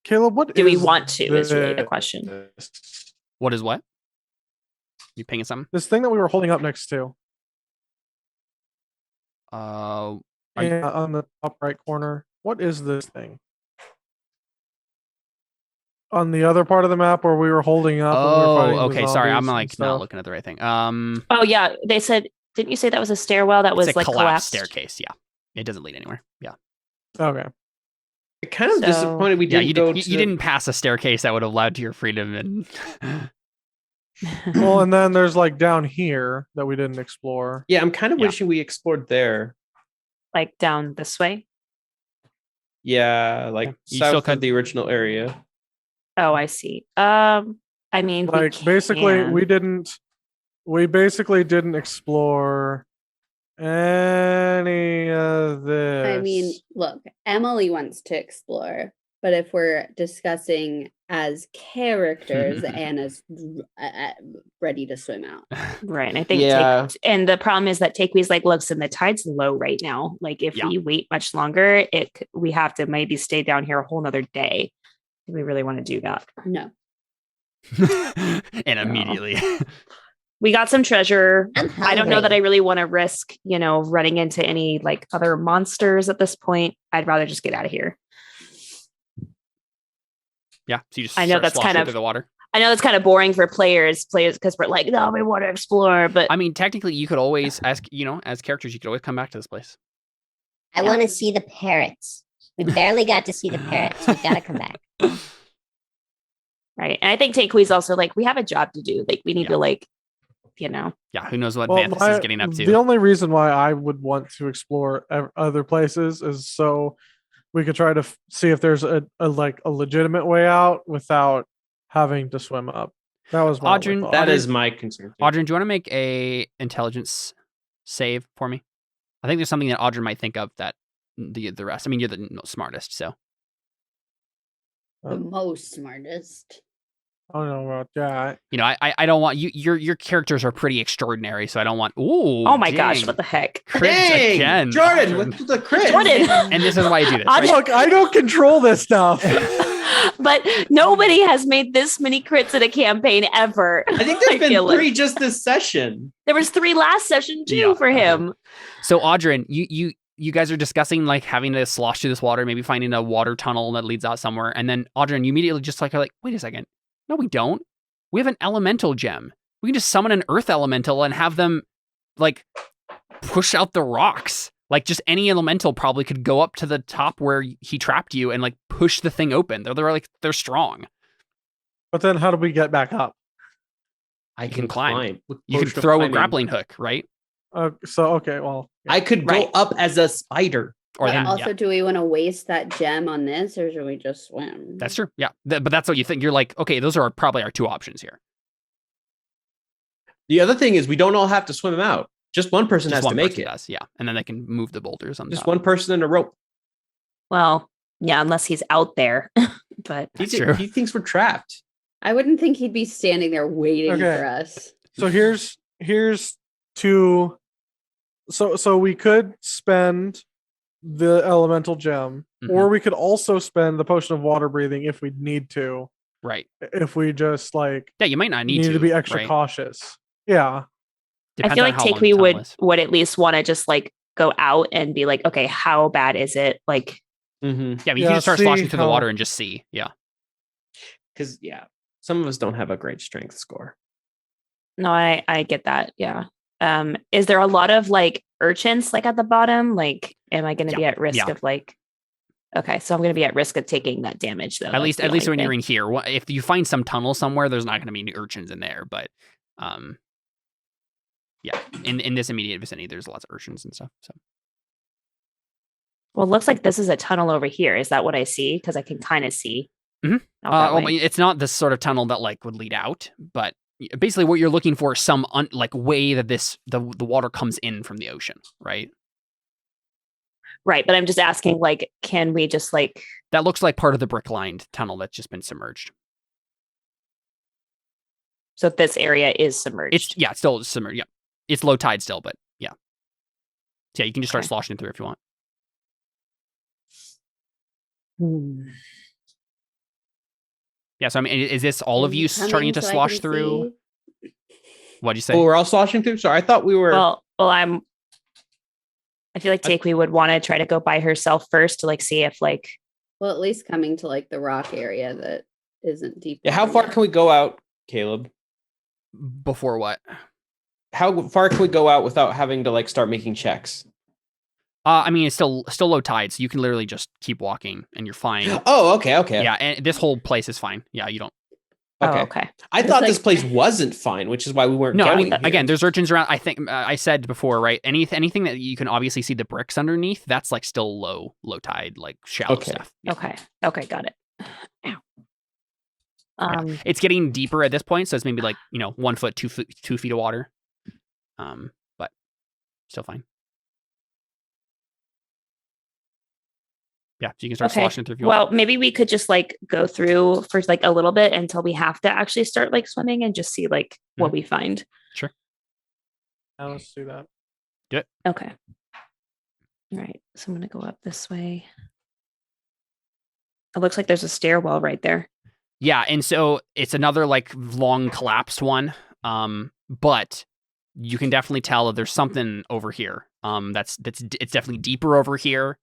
Caleb, what do we is want to is really the this? question. what is what? You pinging something? This thing that we were holding up next to, Are you- yeah, on the top right corner. What is this thing? On the other part of the map where we were holding up. when we were fighting the okay. Sorry, I'm zombies and like not stuff. looking at the right thing. Oh yeah, they said. Didn't you say that was a stairwell that was it's a like collapsed collapsed? staircase. Yeah, it doesn't lead anywhere. Yeah. Okay. Kind of So- disappointed we Yeah, didn't go to. you didn't pass a staircase that would have allowed to your freedom and Well, and then there's like down here that we didn't explore. Yeah, I'm kind of Yeah. wishing we explored there. Like down this way. Yeah, like You still south could- of the original area. Oh, I see. I mean, we Like basically, can. we basically didn't explore any of this. I mean, look, Emily wants to explore, but if we're discussing as characters, Anna's ready to swim out. Right. I think Yeah. and the problem is that Takewe's like, listen, the tide's low right now. Like if Yeah. we wait much longer, we have to maybe stay down here a whole nother day. Do we really want to do that? No. and immediately. We got some treasure. I'm I don't know that I hungry. really want to risk, running into any like other monsters at this point. I'd rather just get out of here. Yeah, so you just I know start that's sloshing kind of- through the water. I know it's kind of boring for players because we're like, no, we want to explore, but I mean, technically, you could always ask, as characters, you could always come back to this place. I want to see the parrots. We barely got to see the parrots. We gotta come back. right. And I think Takewe's also like, we have a job to do. Like we need Yeah. to Yeah, who knows what Well, Vanthus is getting up the to? only reason why I would want to explore other places is so we could try to see if there's a legitimate way out without having to swim up. That was my only Audrey, thought. That is my concern. too. Audrey, do you want to make a intelligence save for me? I think there's something that Audrey might think of that the rest. I mean, you're the smartest, so The most smartest. I don't know about that. I don't want you. Your characters are pretty extraordinary, so I don't want. Ooh, oh my gosh, dang. what the heck? Crits Dang, again, Jordan Audrey. with the crit. Jordan. And this is why I do this. Audrey- right? Look, I don't control this stuff. But nobody has made this many crits in a campaign ever. I think there's been feel like. 3 just this session. There was 3 last session too Yeah. for him. So, Audrey, you guys are discussing like having to slosh through this water, maybe finding a water tunnel that leads out somewhere, and then Audrey, you immediately just are like, wait a second, no, we don't. We have an elemental gem. We can just summon an earth elemental and have them like push out the rocks. Like just any elemental probably could go up to the top where he trapped you and like push the thing open. They're strong. But then how do we get back up? I can climb. with You could potion of throw a climbing. grappling hook, right? Okay, well, I could Right. go up as a spider. Or But then, also, do we want to waste that gem on this, or should we just swim? that's true. Yeah, but that's what you think. You're like, okay, those are probably our 2 options here. The other thing is we don't all have to swim out. Just one person Just has one to make person it. does, yeah, and then they can move the boulders on Just top. one person in a rope. Well, yeah, unless he's out there. But That's true. He thinks we're trapped. I wouldn't think he'd be standing there waiting Okay. for us. so here's 2. So we could spend the elemental gem, Mhm. or we could also spend the potion of water breathing if we need to. Right. If we just like Yeah, you might not need need to be extra right? cautious. Yeah. Depends I feel on like how long the Takwe tunnel is. would at least want to just like go out and be like, okay, how bad is it? Like, Mm-hmm. Yeah, you Yeah, can just start see sloshing through the how- water and just see. Yeah. Because some of us don't have a great strength score. no, I get that. Yeah. Is there a lot of like urchins like at the bottom? Like, am I going to be at risk yeah. of like? Okay, so I'm going to be at risk of taking that damage though. At least when you're in here. If you find some tunnel somewhere, there's not going to be any urchins in there. But, yeah, in this immediate vicinity, there's lots of urchins and stuff. So Well, it looks like this is a tunnel over here. Is that what I see? Because I can kind of see. Mhm. out that well, way. it's not this sort of tunnel that like would lead out, but basically what you're looking for is some way that the water comes in from the ocean, right? Right, but I'm just asking, like, can we just like? That looks like part of the brick-lined tunnel that's just been submerged. So this area is submerged. It's still submerged. Yeah, it's low tide still, but yeah. So yeah, you can just start Okay. sloshing through if you want. Yeah, so I mean, is this all of you starting to slosh through? What'd you say? Oh, we're all sloshing through? Sorry, I thought we were. Well, I feel like Takwe would want to try to go by herself first to like see if like. Well, at least coming to like the rock area that isn't deep. How far can we go out, Caleb? Before what? How far can we go out without having to like start making checks? I mean, it's still low tide, so you can literally just keep walking and you're fine. Oh, okay. Yeah, and this whole place is fine. Yeah, you don't. Okay. Oh, okay. I It's thought like- this place wasn't fine, which is why we weren't No, I going mean, here. again, there's urchins around. I think I said before, right? Anything that you can obviously see the bricks underneath, that's like still low tide, like shallow Okay. stuff. Yeah. Okay, got it. Ow. It's getting deeper at this point, so it's maybe like 1 foot, 2 feet of water. But still fine. Yeah, so you can start Okay. sloshing through if you want. Well, maybe we could just like go through for like a little bit until we have to actually start like swimming and just see like what we find. Sure. Now let's do that. Okay. All right. So I'm gonna go up this way. It looks like there's a stairwell right there. Yeah, and so it's another like long collapsed one. But you can definitely tell that there's something over here. It's definitely deeper over here.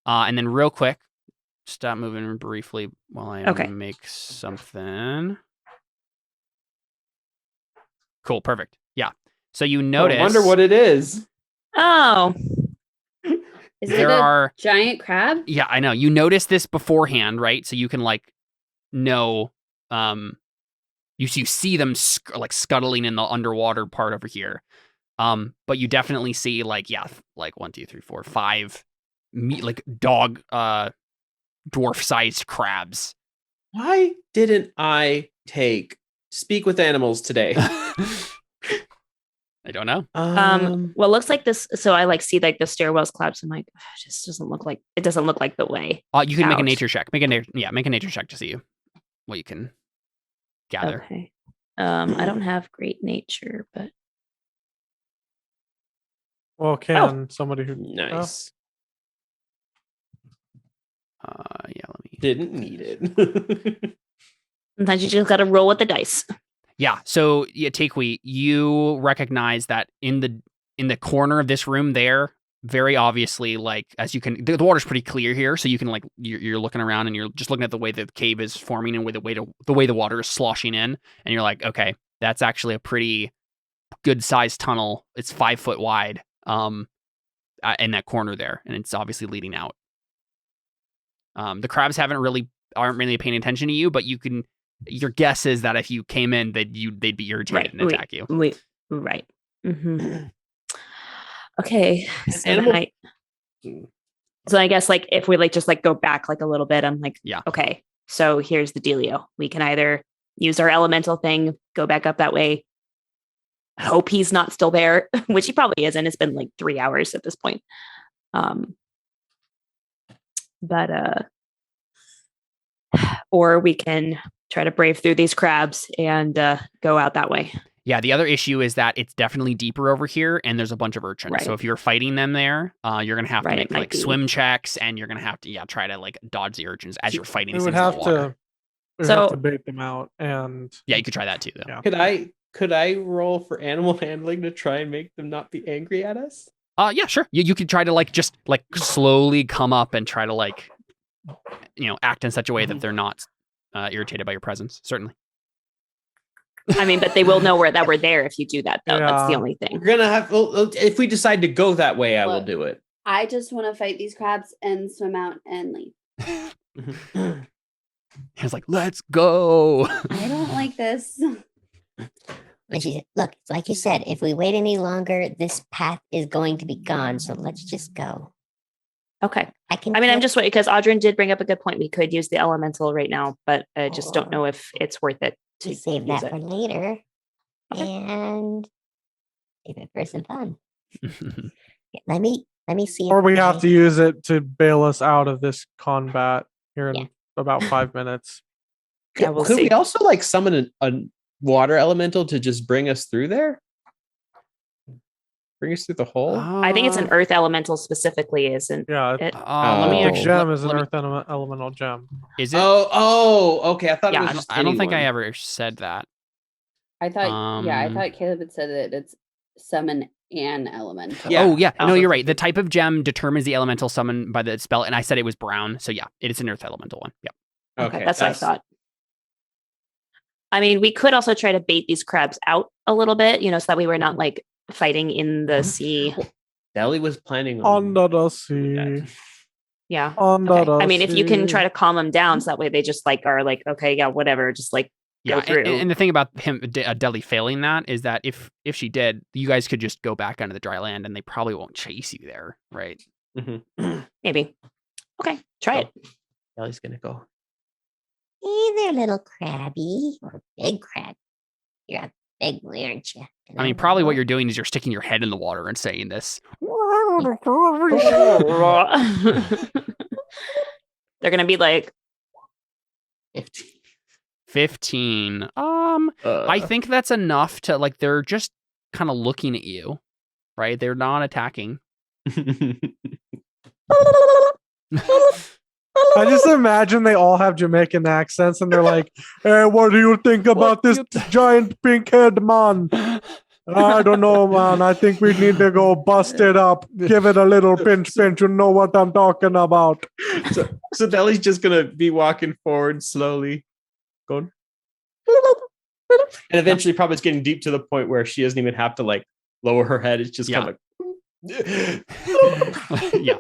And then real quick, stop moving briefly while I make something. Cool, perfect. Yeah. So you notice. I wonder what it is. Oh, Is it there a are. giant crab? Yeah, I know. You notice this beforehand, right? So you can like know. You see them scuttling in the underwater part over here. But you definitely see like 1, 2, 3, 4, 5 like dog dwarf-sized crabs. Why didn't I speak with animals today? I don't know. well, it looks like this. So I like see like the stairwells collapse. I'm like, it just doesn't look like the way. You can make a out. nature check. Make a nature check to see what you can gather. Okay. I don't have great nature, but Well, can somebody who Nice. Yeah, let me. Didn't need it. sometimes you just got to roll with the dice. Yeah. So Takui, you recognize that in the corner of this room there, very obviously, like as you can, the water's pretty clear here, so you can like you're looking around and you're just looking at the way the cave is forming and the way the water is sloshing in, and you're like, okay, that's actually a pretty good sized tunnel. It's 5 foot wide, in that corner there, and it's obviously leading out. The crabs aren't really paying attention to you, but your guess is that if you came in, they'd be irritated and attack you. Right. Mm-hmm. Okay. So I guess like if we like just like go back like a little bit, I'm like, Yeah. Okay, so here's the dealio. We can either use our elemental thing, go back up that way, hope he's not still there, which he probably isn't. It's been like 3 hours at this point. Or we can try to brave through these crabs and go out that way. Yeah, the other issue is that it's definitely deeper over here, and there's a bunch of urchins. Right. So if you're fighting them there, you're gonna have to Right, make it might like be. swim checks, and you're gonna have to try to like dodge the urchins as you're fighting we these would things in have the water. to bait them out, and Yeah, you could try that too, though. Yeah. Could I roll for animal handling to try and make them not be angry at us? Yeah, sure. You could try to like just like slowly come up and try to like act in such a way that they're not irritated by your presence. Certainly. I mean, but they will know that we're there if you do that, though. That's the Yeah. only thing. We're gonna have. Well, if we decide to go that way, I will Look. do it. I just want to fight these crabs and swim out and leave. It's like, let's go. I don't like this. And she said, look, it's like you said, if we wait any longer, this path is going to be gone. So let's just go. Okay. I'm I'm just waiting because Audryn did bring up a good point. We could use the elemental right now, but I just don't know if it's worth it to save use that it. for later Okay. and save it for some fun. Let me see. or if we I- have to use it to bail us out of this combat here in Yeah. about 5 minutes. Yeah, we'll Could see. we also like summon a water elemental to just bring us through there? Bring us through the hole? I think it's an earth elemental specifically, isn't Yeah, it? Let me Oh. the actually. gem is an let me- earth elemental gem. Is it? Okay. I thought Yeah, it was I just. don't think I anyone. ever said that. I thought, I Um, thought Caleb had said that it's summon an elemental. Yeah. Oh yeah, no, Oh. you're right. The type of gem determines the elemental summoned by the spell, and I said it was brown, so yeah, it is an earth elemental one. Yeah. Okay, that's what I thought. I mean, we could also try to bait these crabs out a little bit, so that way we're not like fighting in the sea. Deli was planning on Under the that. sea. Yeah. Under Okay. the I mean, if you can sea. try to calm them down, so that way they just like are like, okay, yeah, whatever, just like Yeah, go through. and the thing about Deli failing that is that if she did, you guys could just go back onto the dry land, and they probably won't chase you there, right? Maybe. Okay, try it. Deli's gonna go. Hey there, little crabby. Or big crab. You're a big one, aren't you? I mean, probably what you're doing is you're sticking your head in the water and saying this. They're gonna be like, 15. I think that's enough to like. They're just kind of looking at you, right? They're not attacking. I just imagine they all have Jamaican accents and they're like, hey, what do you think about this giant pink head man? I don't know, man. I think we need to go bust it up. Give it a little pinch. You know what I'm talking about. So Deli's just gonna be walking forward slowly, going, and eventually probably it's getting deep to the point where she doesn't even have to like lower her head. It's just kind of like, Yeah.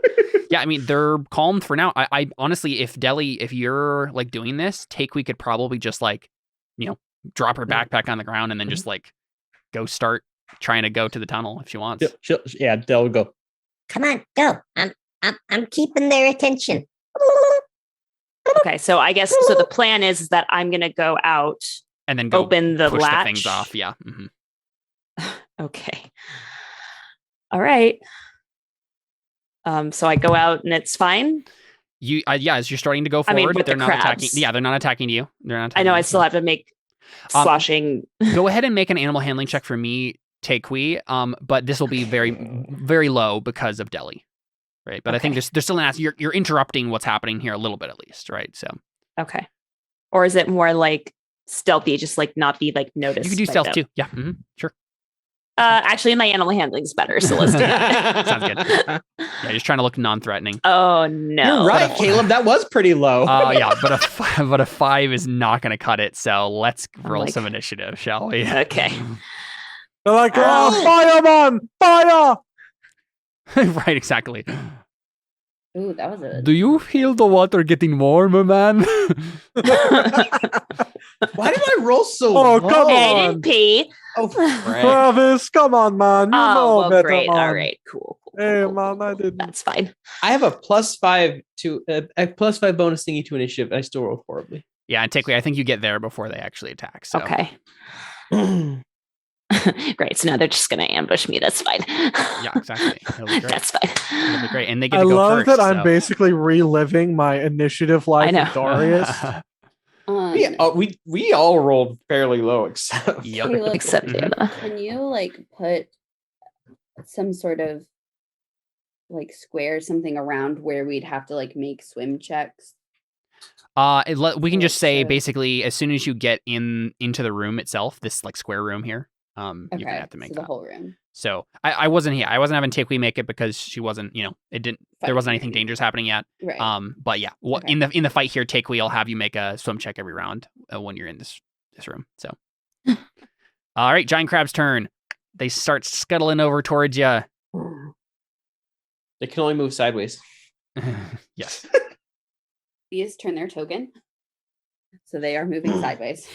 I mean, they're calm for now. I honestly, if you're like doing this, we could probably just like, drop her backpack on the ground and then just like go start trying to go to the tunnel if she wants. Yeah, Del would go. Come on, go. I'm keeping their attention. okay, so I guess so. The plan is that I'm gonna go out And then go open the push latch. the things off. Yeah. Mhm. Okay. All right. So I go out and it's fine. You, as you're starting to go I mean, forward, with the they're not attacking. crabs. Yeah, they're not attacking you. They're not. I Attacking know you. I still have to make sloshing. Go ahead and make an animal handling check for me, Takui. But this will be very, very low because of Deli, right? But I think there's still an ask. You're interrupting what's happening here a little bit at least, right? So Okay. Or is it more like stealthy, just like not be like noticed? you can do by stealth them? too. Yeah, sure. Actually, my animal handling is better, so let's do that. Sounds good. Yeah, just trying to look non-threatening. Oh no! You're right, Caleb. That was pretty low. Yeah, but a 5 is not going to cut it. So let's roll like- some initiative, shall we? Okay. They're like, oh, fireman, fire! Right, exactly. Ooh, that was a. Do you feel the water getting warmer, man? Why did I roll so Oh, low? come Hey, I on. didn't pee. Oh, frick. Travis, come on, man. You know Oh, well, better, great. man. All right, cool. Hey, cool, man, I didn't. That's fine. I have a +5 to a +5 bonus thingy to initiative. And I still roll horribly. Yeah, and Takui, I think you get there before they actually attack. So. Okay. Great. So now they're just going to ambush me. That's fine. Yeah, exactly. It'll be great. That's fine. It'll be great. And they get I to go love first. that I'm so. basically reliving my initiative life I know. with Darius. We all rolled fairly low, except Yep. Caleb, Except Anna. can you like put some sort of like square something around where we'd have to like make swim checks? We can just say So- basically as soon as you get into the room itself, this like square room here, you're gonna have to make so that. the whole room. So I wasn't here. I wasn't having Takui make it because she wasn't, it didn't. There wasn't anything dangerous happening yet. Right. But yeah, Okay. in the fight here, Takui will have you make a swim check every round when you're in this room. So, all right, giant crab's turn. They start scuttling over towards you. they can only move sideways. Yes. These turn their token, so they are moving sideways.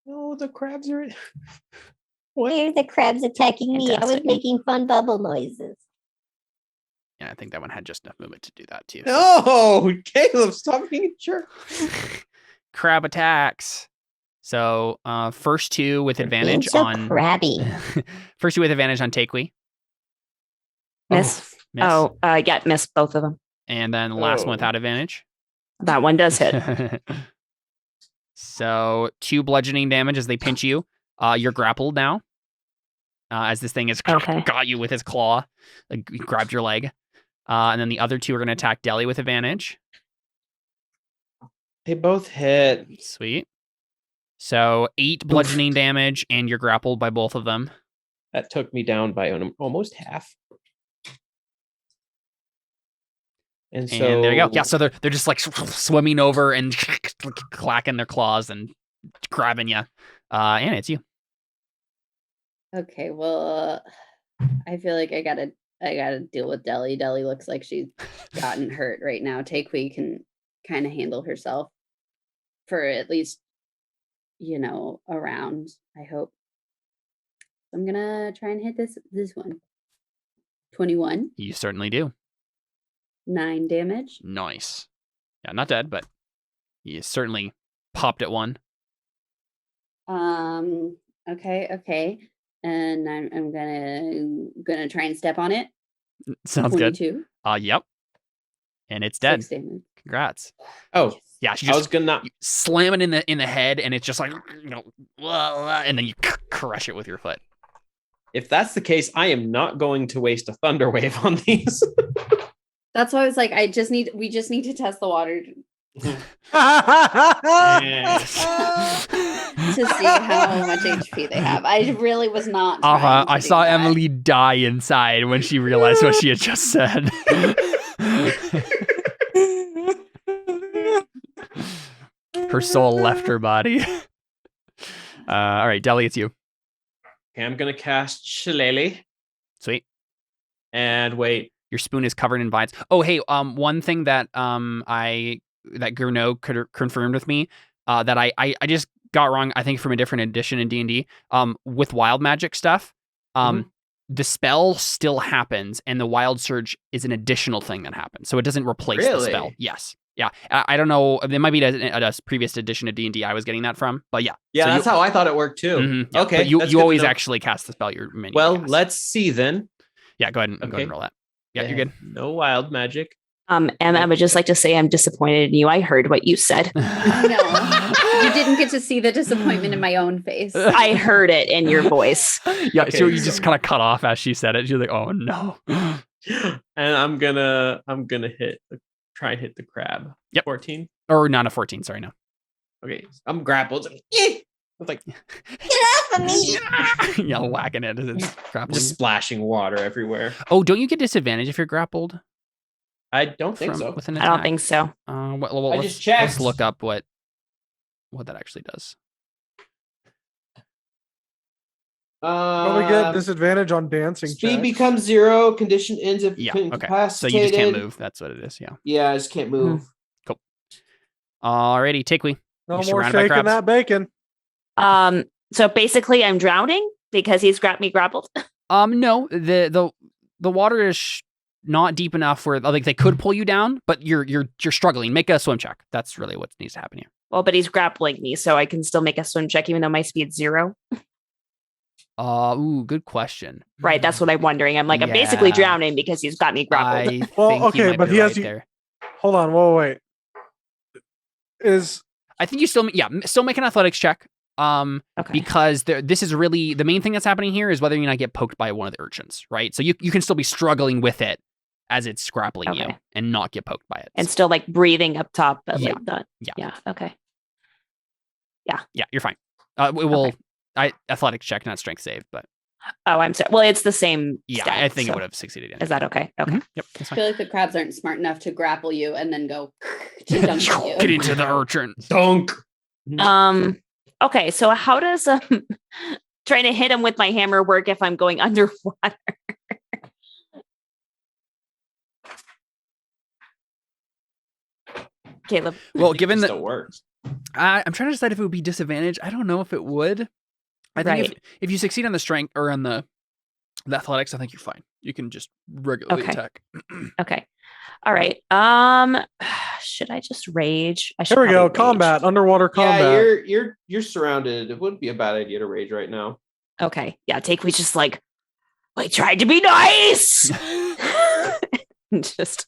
No, the crabs are. Why are the crabs attacking me? I was Fantastic. making fun bubble noises. Yeah, I think that one had just enough movement to do that too. No, Caleb, stop being a jerk. Crab attacks. So first two with Being advantage so on crabby. first two with advantage on Takui. Miss. Miss. Oh, yeah, miss both of them. And then the last one Oh. without advantage. That one does hit. So 2 bludgeoning damage as they pinch you. You're grappled now. As this thing has Okay. got you with his claw. Like, he grabbed your leg. And then the other 2 are going to attack Deli with advantage. They both hit. Sweet. So 8 bludgeoning damage, and you're grappled by both of them. That took me down by almost half. And so And there you go. Yeah, so they're just like swimming over and clacking their claws and grabbing you. Anna, it's you. Okay, well, I feel like I gotta deal with Deli. Deli looks like she's gotten hurt right now. Takewee can kind of handle herself for at least, a round, I hope. I'm gonna try and hit this one. 21, You certainly do. 9 damage. Nice. Yeah, not dead, but you certainly popped at one. Okay. And I'm gonna try and step on it. Sounds good. 22. Yep. And it's dead. 6 damage. Congrats. Oh, Yeah, she I was just gonna. slam it in the head, and it's just like, and then you crush it with your foot. If that's the case, I am not going to waste a thunder wave on these. That's why I was like, we just need to test the water to see how much HP they have. I really was not. trying to I do saw that. Emily die inside when she realized what she had just said. Her soul left her body. All right, Deli, it's you. Okay, I'm gonna cast Shillelagh Sweet. and wait. Your spoon is covered in vines. Oh, hey, one thing that that Gurno confirmed with me that I just got wrong. I think from a different edition in D&D. With wild magic stuff, the spell still happens, and the wild surge is an additional thing that happens, so it doesn't replace the spell. Really? Yes. Yeah, I don't know. It might be a previous edition of D&D I was getting that from, but yeah. Yeah, So that's how I thought it worked too. Mhm, yeah. Okay, But you that's good to always know. actually cast the spell you're meant Well, to cast. let's see then. Yeah, go ahead and Okay. roll that. Yeah, you're good. No wild magic. Emma, I would just like to say I'm disappointed in you. I heard what you said. I know. You didn't get to see the disappointment in my own face. I heard it in your voice. Yeah, Okay, so you so- just kind of cut off as she said it. She's like, "Oh no." And I'm gonna try and hit the crab. Yep. 14. Or not a 14, sorry, no. Okay, I'm grappled. It's like Get off of me! Yeah, whacking it as it's grappling. just splashing water everywhere. Oh, don't you get disadvantage if you're grappled? I don't think from- so. with an I don't attack? think so. Well, I let's, just checked. let's look up what that actually does. Probably get disadvantage on dancing. Speed checks. becomes 0. Condition ends if Yeah, okay. So incapacitated. you just can't move. That's what it is, yeah. Yeah, I just can't move. Alrighty, Takewee. No You're more surrounded by shaking crabs. that bacon. So basically I'm drowning because he's grappled. No, the water is not deep enough where like they could pull you down, but you're struggling. Make a swim check. That's really what needs to happen here. Well, but he's grappling me, so I can still make a swim check even though my speed's 0. Good question. Right, that's what I'm wondering. I'm basically Yeah. drowning because he's got me grappled. I Well, think okay, you might but be he right has you- there. Hold on, whoa, wait. I think you still make an athletics check. Okay. Because this is really the main thing that's happening here is whether or not get poked by one of the urchins, right? So you can still be struggling with it as it's grappling you Okay. and not get poked by it. And still like breathing up top, but Yeah. like that. Yeah. Yeah. Okay. Yeah, you're fine. It will Okay. athletics check, not strength save, but Oh, I'm sorry. Well, it's the same. yeah, stat, I think so- it would have succeeded. Is that okay? Okay. Mhm. Yep, that's I fine. feel like the crabs aren't smart enough to grapple you and then go to dunk you. Get into the urchin. Dunk. Okay. So how does trying to hit him with my hammer work if I'm going underwater? Caleb. Well, It given just that still works. I'm trying to decide if it would be disadvantage. I don't know if it would. I think Right. if you succeed on the strength or on the athletics, I think you're fine. You can just regularly Okay. attack. Okay. All right. Should I just rage? I should Here we go. probably rage. Combat, underwater combat. Yeah, you're surrounded. It wouldn't be a bad idea to rage right now. Okay. Yeah. Takewee's just like, I tried to be nice. And just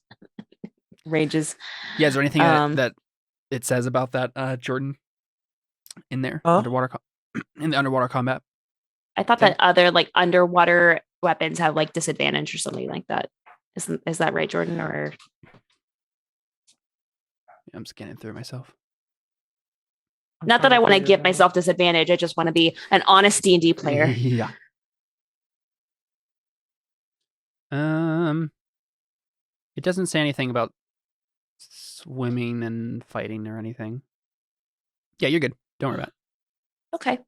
rages. Yeah, is there anything Um, that it says about that, Jordan, in there? Huh? In the underwater combat? I thought that other like underwater weapons have like disadvantage or something like that. Is that right, Jordan? Or I'm scanning through myself. not that I want to give myself disadvantage. I just want to be an honest D&D player. Yeah. It doesn't say anything about swimming and fighting or anything. Yeah, you're good. Don't worry about it. Okay.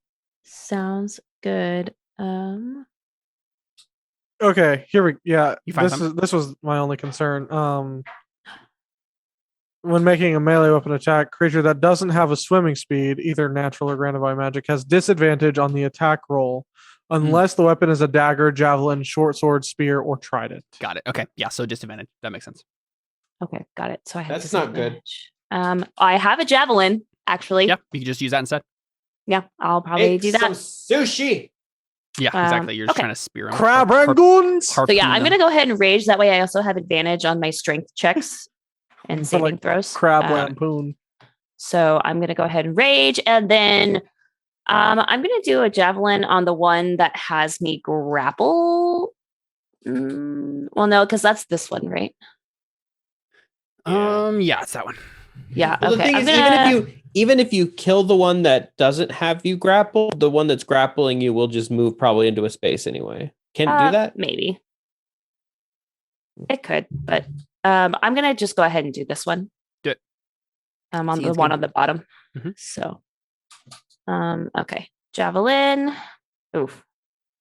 Sounds good. Okay, here we yeah. You find This was my only concern. When making a melee weapon attack, creature that doesn't have a swimming speed, either natural or granted by magic, has disadvantage on the attack roll unless the weapon is a dagger, javelin, short sword, spear, or trident. Got it. Okay. Yeah. So disadvantage. That makes sense. Okay, got it. So I have That's not good. disadvantage. I have a javelin, actually. Yep. You can just use that instead. Yeah, I'll probably Make do that. some sushi. Yeah. Exactly. You're just okay. trying to spear him. Crab rangoons. So yeah, I'm gonna go ahead and rage. That way, I also have advantage on my strength checks and So, saving like, throws. Crab lampoon. So I'm gonna go ahead and rage, and then I'm gonna do a javelin on the one that has me grapple. Well, no, because that's this one, right? Yeah, it's that one. Yeah. Well, okay. the thing is, even if you kill the one that doesn't have you grapple, the one that's grappling you will just move probably into a space anyway. Can't do that? Maybe it could, but I'm gonna just go ahead and do this one. Do it. On the Seems one good. on the bottom. Mhm. So, okay, javelin. Oof.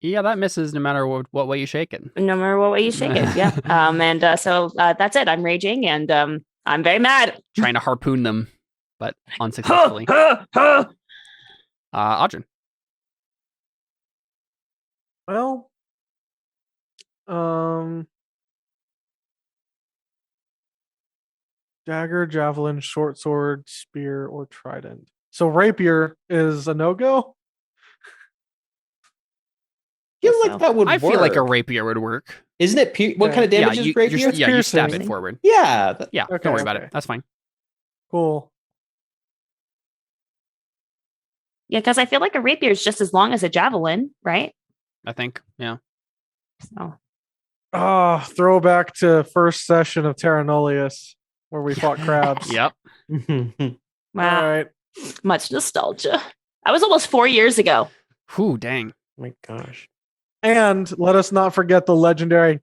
Yeah, that misses no matter what way you shake it. No matter what way you shake it. Yeah. So that's it. I'm raging and I'm very mad. Trying to harpoon them, but unsuccessfully. Audrey. Well, dagger, javelin, short sword, spear, or trident. So rapier is a no-go. I feel So, like that would I feel like a work. rapier would work. Isn't it? What Okay. kind of damage is rapier? You stab it piercing. forward. Yeah. Yeah, Okay, don't worry about okay. it. That's fine. Cool. yeah, because I feel like a rapier is just as long as a javelin, right? I think. Yeah. So Throwback to first session of Terra Nullius where we fought crabs. Yep. wow, All right. much nostalgia. That was almost 4 years ago. Whew, dang. My gosh. And let us not forget the legendary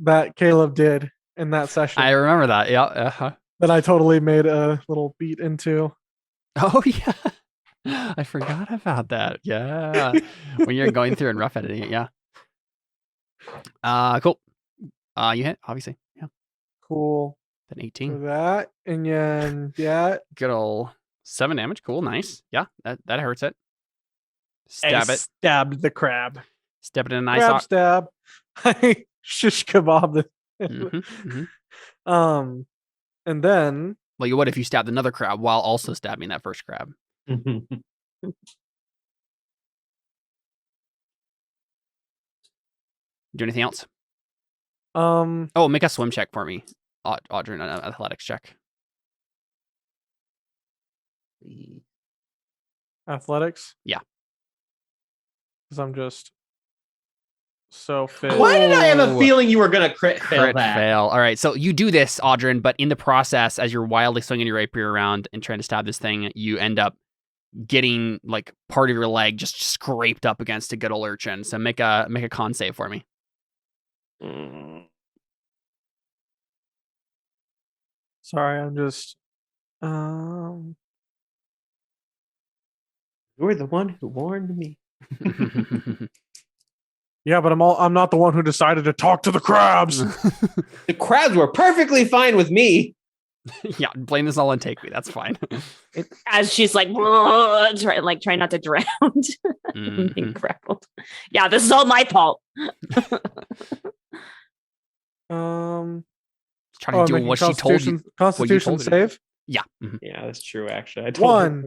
that Caleb did in that session I remember that. Yeah. Uh-huh. that I totally made a little beat into. Oh yeah. I forgot about that. Yeah. When you're going through and rough editing it, yeah. Cool. You hit, obviously. Yeah. Cool. Then For 18. that. And then, yeah. Good old 7 damage. Cool, nice. Yeah, that hurts it. I Stab it. stabbed the crab. Stab it in a nice Crab stab. I shish kebab. And then Well, you would if you stabbed another crab while also stabbing that first crab. Do anything else? Oh, make a swim check for me, Audrey, an athletics check. athletics. Yeah. Because I'm just so fit. Why did I have a Oh. feeling you were gonna crit fail Crit that? fail. All right, so you do this, Audrey, but in the process, as you're wildly swinging your rapier around and trying to stab this thing, you end up getting like part of your leg just scraped up against a good old urchin. So make a con save for me. Sorry, I'm just You were the one who warned me. yeah, but I'm not the one who decided to talk to the crabs. The crabs were perfectly fine with me. Yeah, blame this all on Take Me. That's fine. As she's like, trying not to drown. Being Mhm. grappled. Yeah, this is all my fault. Trying to do making what she told you. Constitution told her to do. save. Yeah. Mhm. Yeah, that's true. Actually, I told her. 1.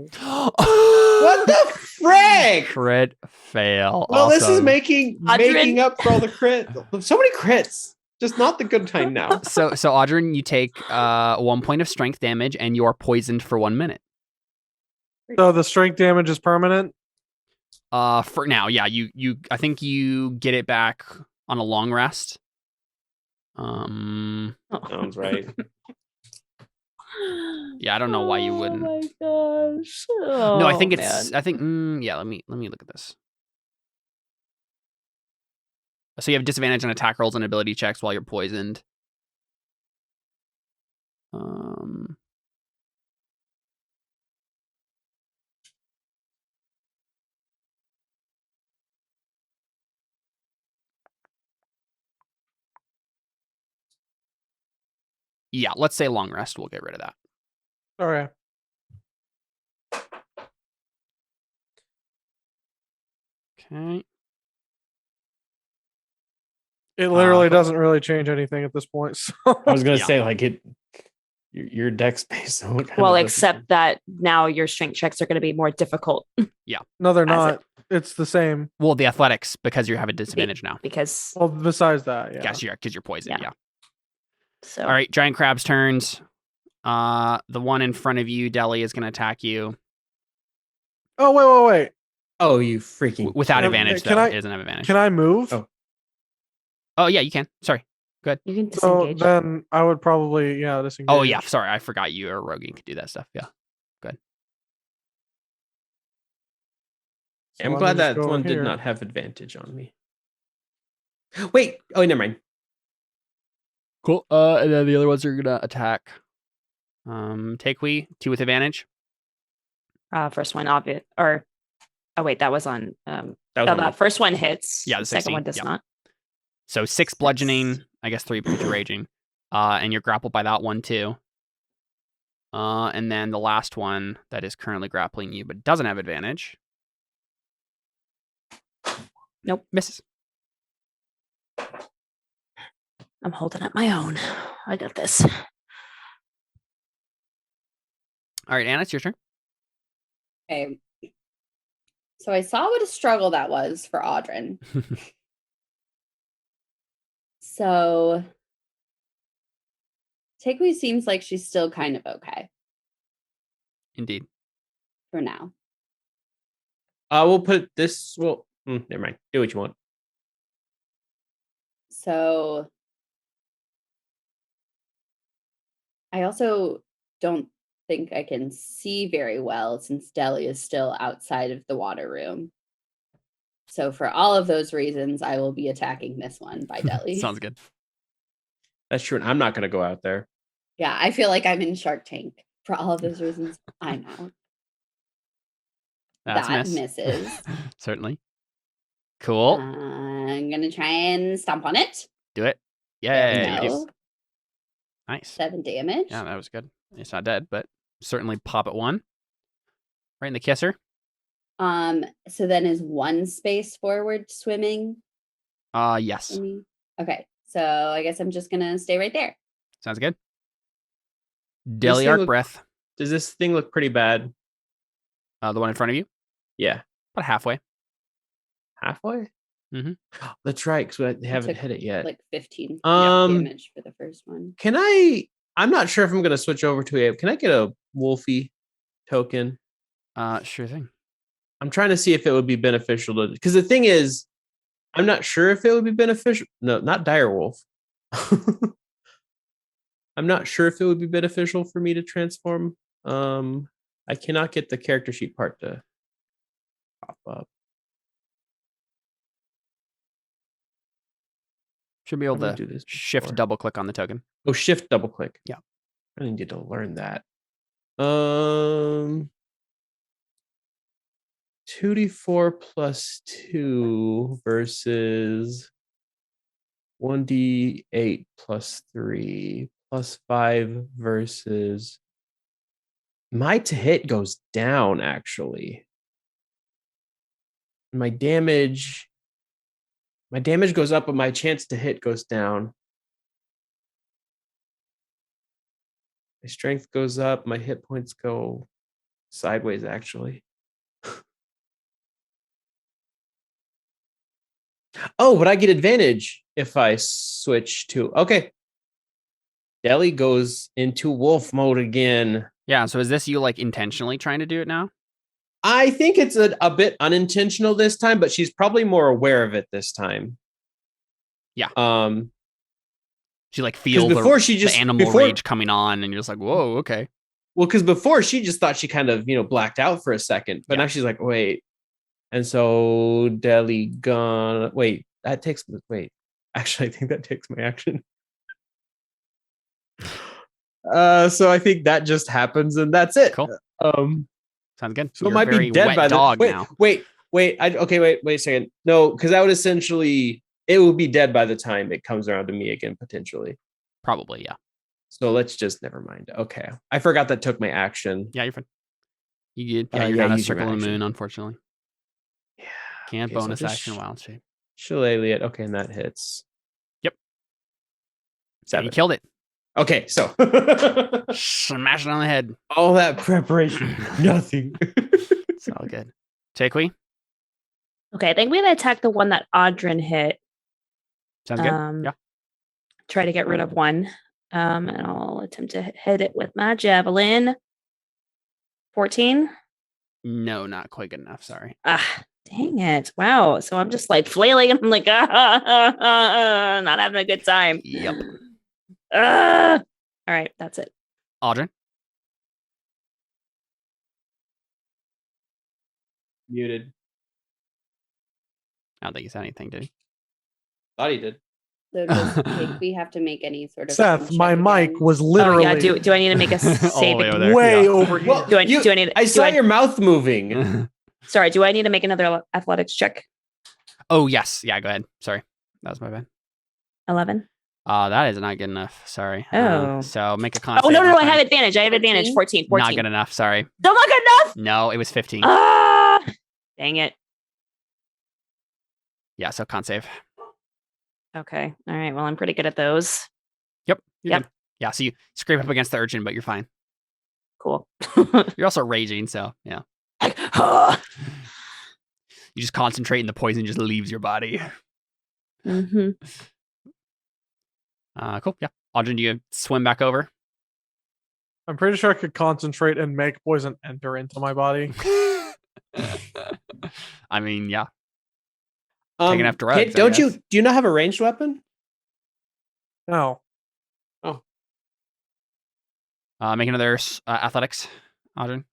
What the frick? Crit fail. Well, this is Awesome. making up for all the crit. So many crits. Just not the good kind now. So Audrey, you take 1 point of strength damage and you're poisoned for 1 minute. So the strength damage is permanent. For now, yeah. You I think you get it back on a long rest. Sounds right. Yeah, I don't know why you wouldn't. Oh my gosh. No, I think it's. man. I think. Yeah. Let me look at this. So you have disadvantage on attack rolls and ability checks while you're poisoned. Yeah, let's say long rest. We'll get rid of that. Okay. Okay. It literally Cool. doesn't really change anything at this point. So. I was gonna Yeah. say like it. Your dex base. So it kind Well, of doesn't except change. that now your strength checks are going to be more difficult No, they're As not. It's the same. Well, the athletics, because you have a disadvantage now. because Well, besides that, yeah. Yes, because you're poisoned. Yeah. Yeah. so All right, giant crab's turns. The one in front of you, Deli, is going to attack you Oh, wait. Oh, you freaking without Can- advantage. can Though I- it doesn't have advantage. Can I move? Oh. Yeah, you can. Sorry. you can So disengage. then I would probably, disengage. Oh yeah, sorry. I forgot you or Rogan could do that stuff. Yeah. So I'm let glad me just that go one did here. not have advantage on me. Wait. Oh, never mind. Cool. And then the other ones are gonna attack. Takewee, 2 with advantage. First one obvious, or wait, that was on. That was So on me. that first one hits. Yeah, the the second 16, one does yeah. not. So 6 bludgeoning, I guess 3 because you're raging. And you're grappled by that one too. And then the last one that is currently grappling you but doesn't have advantage. Nope. Misses. I'm holding up my own. I got this. All right, Anna, it's your turn. Okay. So I saw what a struggle that was for Audrin. So Takewee seems like she's still kind of okay Indeed. for now. We'll put this. Well, never mind. Do what you want. So I also don't think I can see very well since Deli is still outside of the water room. So for all of those reasons, I will be attacking this one by Deli. Sounds good. That's true. And I'm not going to go out there. Yeah, I feel like I'm in Shark Tank. For all of those reasons, I'm out. That's That miss. misses. Certainly. Cool. I'm gonna try and stomp on it. Do it. There we Yeah, you do. go. Nice. 7 damage. Yeah, that was good. It's not dead, but certainly pop at 1. Right in the kisser. So then is 1 space forward swimming Yes. for me? Okay, so I guess I'm just gonna stay right there. Sounds good. thing Deli arc look- breath. Does this thing look pretty bad? The one in front of you. Yeah. About halfway. Halfway? Mhm. That's right, because we haven't took, hit it yet. Like 15 Um, damage for the first one. I'm not sure if I'm going to switch over to a. Can I get a Wolfie token? Sure thing. I'm trying to see if it would be beneficial to. Because the thing is, I'm not sure if it would be beneficial. No, not Direwolf. I'm not sure if it would be beneficial for me to transform. I cannot get the character sheet part to pop up. Should be How able do I to do this shift before? double click on the token. Oh, shift double click. Yeah. I need to learn that. 2d4 plus 2 versus 1d8 plus 3 plus 5 versus my to hit goes down actually. My damage goes up, but my chance to hit goes down. My strength goes up, my hit points go sideways actually. Oh, but I get advantage if I switch to okay. Deli goes into wolf mode again. Yeah. So is this you like intentionally trying to do it now? I think it's a bit unintentional this time, but she's probably more aware of it this time. Yeah. Um, She like feel before the, she just the animal before- rage coming on, and you're just like, whoa, okay. well, because before she just thought she kind of blacked out for a second, but Yeah. now she's like, wait. And so Deli gone. Wait, that takes. Wait, actually, I think that takes my action. So I think that just happens, and that's it. Cool. Sounds good. So You're it might a very be dead wet by dog the now. wait. Wait a second. No, because that would essentially it would be dead by the time it comes around to me again, potentially. Probably, yeah. So let's just never mind. Okay. I forgot that took my action. Yeah, you're fine. You get, yeah, Uh, you're yeah, not a use your circle of the action. moon, unfortunately. Yeah. Can't Okay, so bonus just action wild shape. Shillelagh it. Okay, and that hits. Yep. And 7. you killed it. Okay, so Smash it on the head. all that preparation, nothing. It's all good. Takui, Okay, I think we're gonna attack the one that Audrin hit. sounds good. Yeah. Try to get rid of one. And I'll attempt to hit it with my javelin. 14. No, not quite good enough. Sorry. Dang it. Wow. So I'm just like flailing and I'm like, not having a good time. Yep. All right, that's it. Audrin. Muted. I don't think he said anything, did he? Thought he did. So does we have to make any sort of Seth, check my mic again? was Oh, literally yeah. Do I need to make a All the save? way over there. way Yeah. over here. Well, Do I need I do saw I- your mouth moving. Sorry, do I need to make another athletics check? Oh, yes. Yeah, go ahead. Sorry. That was my bad. 11. That is not good enough. Sorry. Oh. So make a con. Oh, save no, this I time. have advantage. I have advantage. 14. Not good enough. Sorry. Still not good enough? No, it was 15. Dang it. Yeah, so con save. Okay. All right. Well, I'm pretty good at those. Yep. You're Yep. good. Yeah, so you scrape up against the urchin, but you're fine. Cool. You're also raging, so yeah. mm-hmm. You just concentrate and the poison just leaves your body. Cool. Yeah. Audrin, do you swim back over? I'm pretty sure I could concentrate and make poison enter into my body. I mean, yeah. Taking after drugs, Kit, I don't you? guess. Do you not have a ranged weapon? No. Make another athletics, Audrin.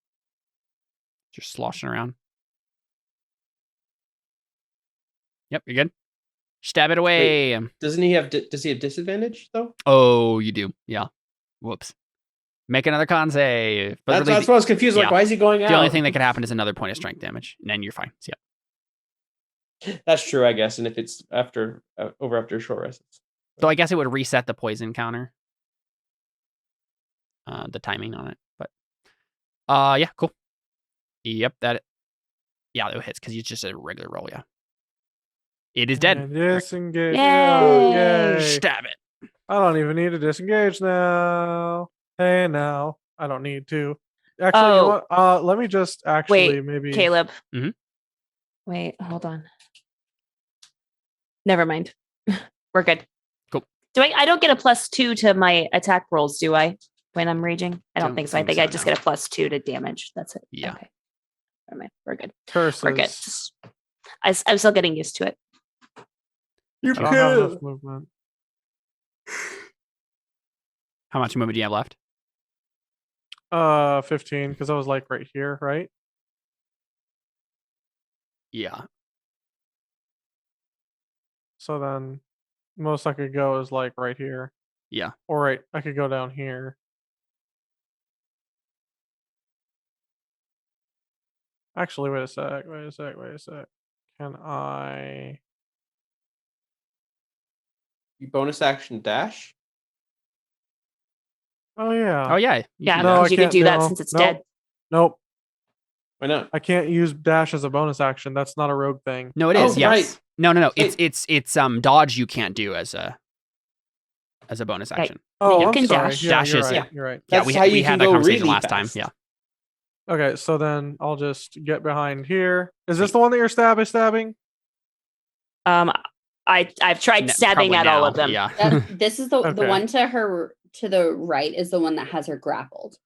Just sloshing around. Yep, you're good. Stab it away. Doesn't he have? Does he have disadvantage though? Oh, you do. Yeah. Whoops. Make another con save. But That's, really, that's why I was confused. Like, yeah. why is he going out? the only thing that could happen is another point of strength damage, and then you're fine. So, yeah. That's true, I guess. And if it's after after a short rest, So I guess it would reset the poison counter. The timing on it, but yeah, cool. Yep, that hits because it's just a regular roll. Yeah, it is dead. And disengage. Yay. Oh, yay. Stab it. I don't even need to disengage now. Hey, now. I don't need to. Actually, you know what? Let me just actually maybe. Caleb. Mhm. Wait, hold on. Never mind. We're good. Cool. I don't get a +2 to my attack rolls, do I? When I'm raging? I don't think so. I think I just get a +2 to damage. That's it. Yeah. Okay. Never mind. We're good. Curses. We're good. Just, I'm still getting used to it. You I don't don't have have enough movement. How much movement do you have left? 15, because I was like right here, right? Yeah. So then most I could go is like right here. Yeah. Or right, I could go down here. Actually, wait a sec. Can I? you bonus action dash. Oh yeah. Oh yeah. Yeah, No, I because you can can't- do that no, since it's nope. dead. Nope. Why not? I can't use dash as a bonus action. That's not a rogue thing. No, it Oh, is. Yes. right. No. Wait. It's dodge you can't do as a bonus Okay. action. Oh, you I'm can sorry. dash. Yeah, Dash you're is- right. yeah. You're right. Yeah, That's we how you we can had that go conversation really last time. fast. Yeah. Okay, so then I'll just get behind here. Is this the one that you're stabbing? I've tried stabbing Probably at all now, of them. Yeah. This is the Okay. one to the right is the one that has her grappled.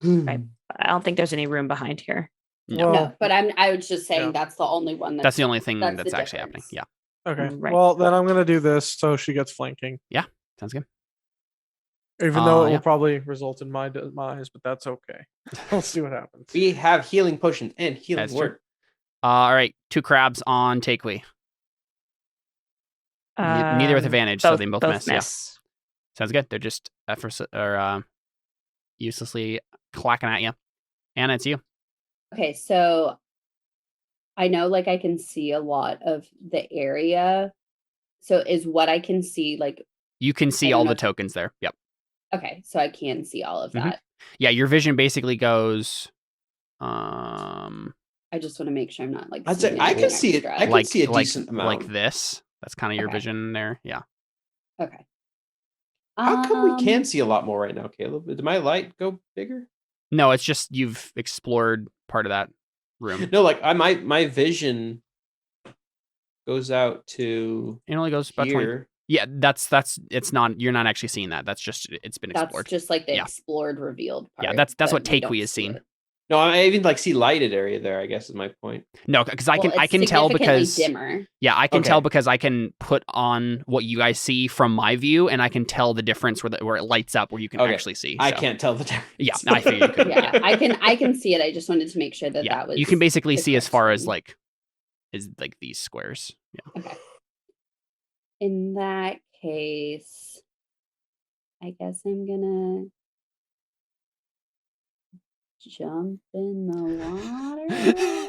Right. I don't think there's any room behind here. No. No, but I was just saying Yeah. that's the only one That's the only thing that's that's the actually happening. difference. Yeah. Okay. Right. Well, then I'm gonna do this so she gets flanking, Sounds good. even though it yeah. will probably result in my demise, but that's okay. We'll see what happens. We have healing potions and healing That's true. word. All right. 2 crabs on Takeway. Neither with advantage, so they both miss. Yeah. Sounds good. They're just uselessly clacking at you. Anna, it's you. Okay, so I know like I can see a lot of the area. So is what I can see like You can I see don't all know the if- tokens there. Yep. Okay, so I can see all of Mhm. that. Yeah, your vision basically goes I just want to make sure I'm not like. I'd say seeing I can anything see it. extra. I can see a decent amount. like this. That's kind of your Okay. vision there. Yeah. Okay. How come we can see a lot more right now, Caleb? Did my light go bigger? No, it's just you've explored part of that room. No, like my vision goes out to It only goes about 20. here. Yeah, that's it's not, you're not actually seeing that. That's just, it's been That's explored. just like the Yeah. explored, revealed part. Yeah, that's but what we don't Takewee has see seen. it. No, I even like see lighted area there, I guess is my point. No, because I Well, can it's tell significantly because dimmer. yeah, I can Okay. tell because I can put on what you guys see from my view, and I can tell the difference where it lights up, where you can Okay. actually see. I so. can't tell the difference. Yeah, I figured you could. Yeah, I can see it. I just wanted to make sure that Yeah, that was. you can basically the see as correct far as thing. like these squares. Yeah. Okay. In that case, I guess I'm gonna jump in the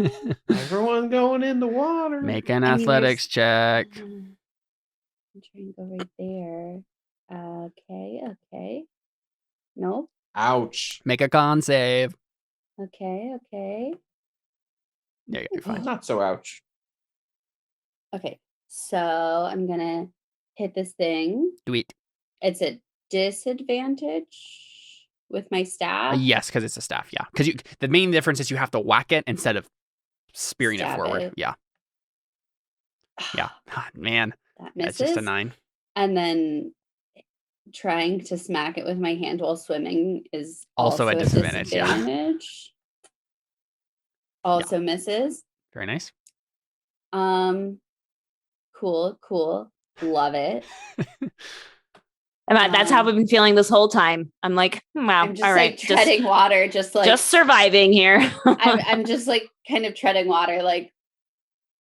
water. Everyone going in the water. Make an I mean, athletics check. I'm trying to go right there. Okay. Nope. Ouch. Make a con save. Okay. Yeah, you're fine. Not so ouch. Okay. So I'm gonna hit this thing. Do it. It's a disadvantage with my staff. Yes, because it's a staff. Yeah, because the main difference is you have to whack it instead of spearing it Stab forward. it. Yeah. Man, That that's misses. just a 9. And then trying to smack it with my hand while swimming is Also a disadvantage, yeah. disadvantage. Also misses. Very nice. Cool. Love it. That's how I've been feeling this whole time. I'm like, wow, I'm just all right, like treading water, just surviving here. I'm just like kind of treading water, like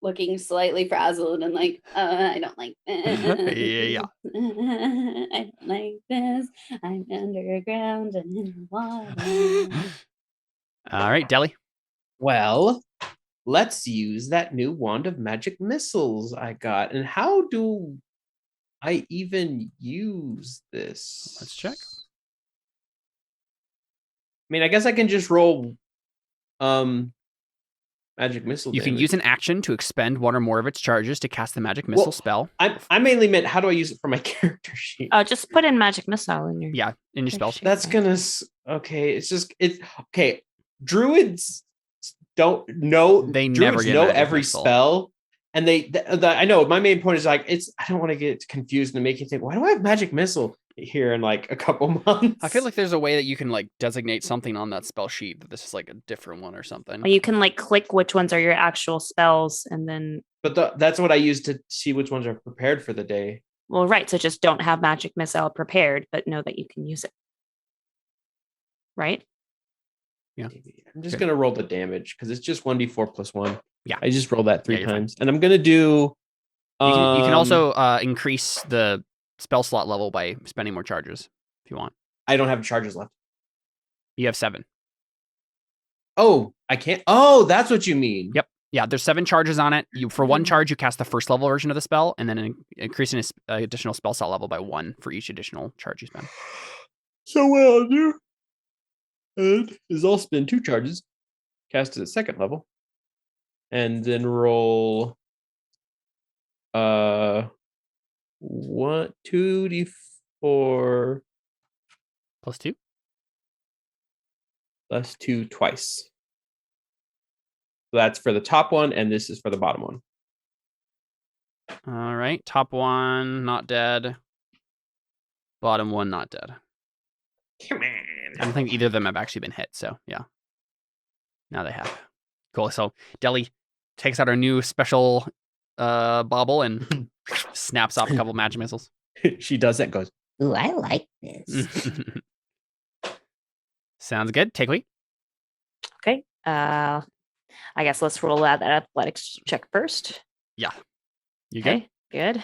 looking slightly frazzled and like, I don't like this. Yeah. I don't like this. I'm underground and in the water. All right, Deli. Well, let's use that new wand of magic missiles I got. And how do I even use this? Let's check. I mean, I guess I can just roll magic missile. You can damage. use an action to expend one or more of its charges to cast the magic missile Well, spell. I mainly meant how do I use it for my character sheet? Just put in magic missile in your. Yeah, in your spells. That's gonna okay. It's okay. Druids don't know. They Druids never get know magic every missile. spell, and I know my main point is like I don't want to get confused and make you think, why do I have magic missile here in like a couple months? I feel like there's a way that you can like designate something on that spell sheet that this is like a different one or something. Well, you can like click which ones are your actual spells, and then. But that's what I use to see which ones are prepared for the day. Well, right. So just don't have magic missile prepared, but know that you can use it. Right. Yeah. I'm just Okay. gonna roll the damage because it's just 1d4 plus 1. Yeah. I just rolled that 3 you're fine. times, and I'm gonna do. You can also increase the spell slot level by spending more charges if you want. I don't have charges left. You have 7. Oh, I can't. Oh, that's what you mean. Yep. Yeah, there's 7 charges on it. For one charge, you cast the first level version of the spell, and then increasing its additional spell slot level by 1 for each additional charge you spend. So what I'll do is I'll spend 2 charges, cast it at 2nd level, and then roll 2d4 Plus 2. plus 2 twice. So that's for the top one, and this is for the bottom one. All right. Top one, not dead. Bottom one, not dead. Come on. I don't think either of them have actually been hit, so yeah. Now they have. Cool. So Deli takes out our new special bauble and snaps off a couple magic missiles. She does that, goes, Ooh, I like this. Sounds good. Take away. Okay. I guess let's roll that athletics check first. Yeah. You good? Okay. Good.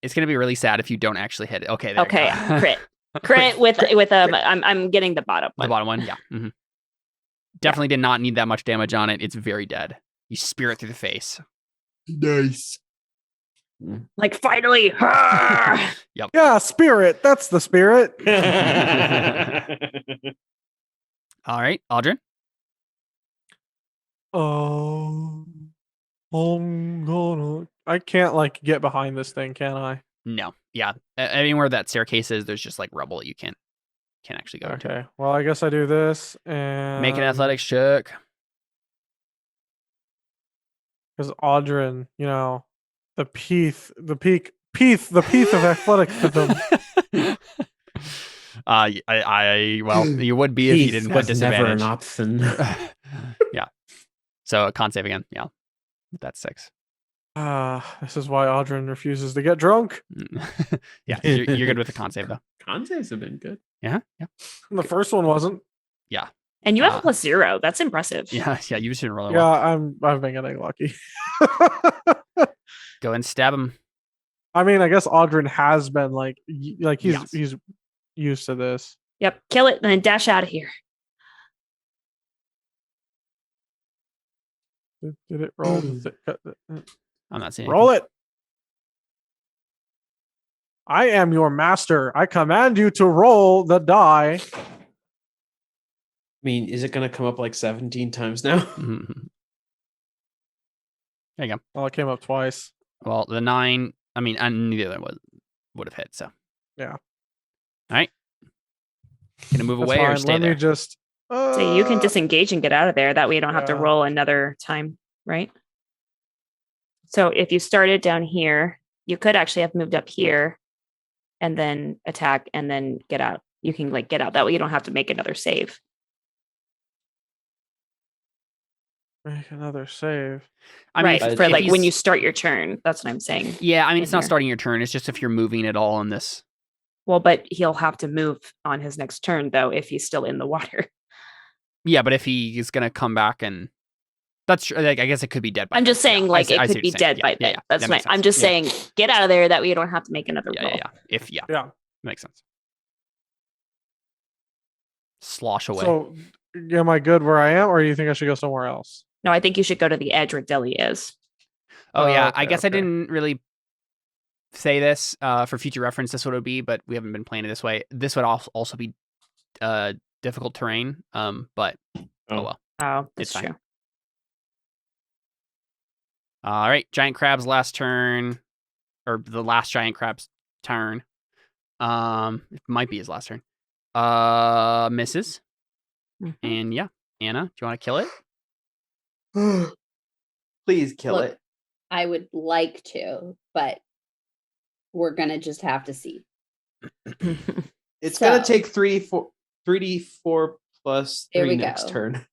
It's gonna be really sad if you don't actually hit it. Okay. There Okay. You go. Crit with I'm getting the bottom The one. bottom one. Yeah. Mhm. Definitely did not need that much damage on it. It's very dead. You spear it through the face. nice. Like, finally. Ah! Yeah, spirit. That's the spirit. All right, Aldrin. I'm gonna. I can't like get behind this thing, can I? No. Yeah. Anywhere that staircase is, there's just like rubble. You can't actually go into. Okay. Well, I guess I do this and Make an athletics check. because Audrin, you know, the peeth of athletics to them. Well, you would be if you didn't put was never an disadvantage. option. Yeah. So a con save again. Yeah. That's 6. This is why Audrin refuses to get drunk. Yeah. You're good with the con save though. Con saves have been good. Yeah. Yeah. The first one wasn't. And you have a +0. That's impressive. Yeah. Yeah. You should roll it. Yeah, I've been getting lucky. Go and stab him. I mean, I guess Audrin has been like he's used to this. Yep. Kill it and then dash out of here. Did it roll? I'm not seeing. Roll it. I am your master. I command you to roll the die. I mean, is it going to come up like 17 times now? Mhm. There you go. Well, it came up twice. Well, the 9. I mean, and neither of them would have hit. So. Yeah. All right. Gonna move That's away or fine. stay Let there? me just. So you can disengage and get out of there. That way you don't have to Yeah. roll another time, right? So if you started down here, you could actually have moved up here and then attack and then get out. You can like get out. That way you don't have to make another save. Make another save. I mean, right. if- For if like when he's- you start your turn. That's what I'm saying. Yeah, I mean, it's not here. starting your turn. It's just if you're moving at all in this. Well, but he'll have to move on his next turn though if he's still in the water. Yeah, but if he is gonna come back and that's true. Like, I guess it could be dead. By I'm just then. saying, Yeah, I like see- I it see could what be you're saying. dead by Yeah, then. yeah, That's that my. makes I'm sense. just Yeah. saying, get out of there. That way you don't have to make another Yeah, roll. yeah, yeah. If Yeah. makes sense. Slosh away. So, am I good where I am, or do you think I should go somewhere else? No, I think you should go to the edge where Deli is. Oh yeah, I okay, guess I okay. didn't really say this for future reference. This would be, but we haven't been playing it this way. This would also be difficult terrain. But oh well. Oh, It's that's fine. true. All right, giant crab's last turn, or the last giant crab's turn. It might be his last turn. Misses, Mhm. and yeah, Anna, do you want to kill it? Please kill Look, it. I would like to, but we're gonna just have to see. It's going to So- take 3d4 plus Here 3 we next go. turn.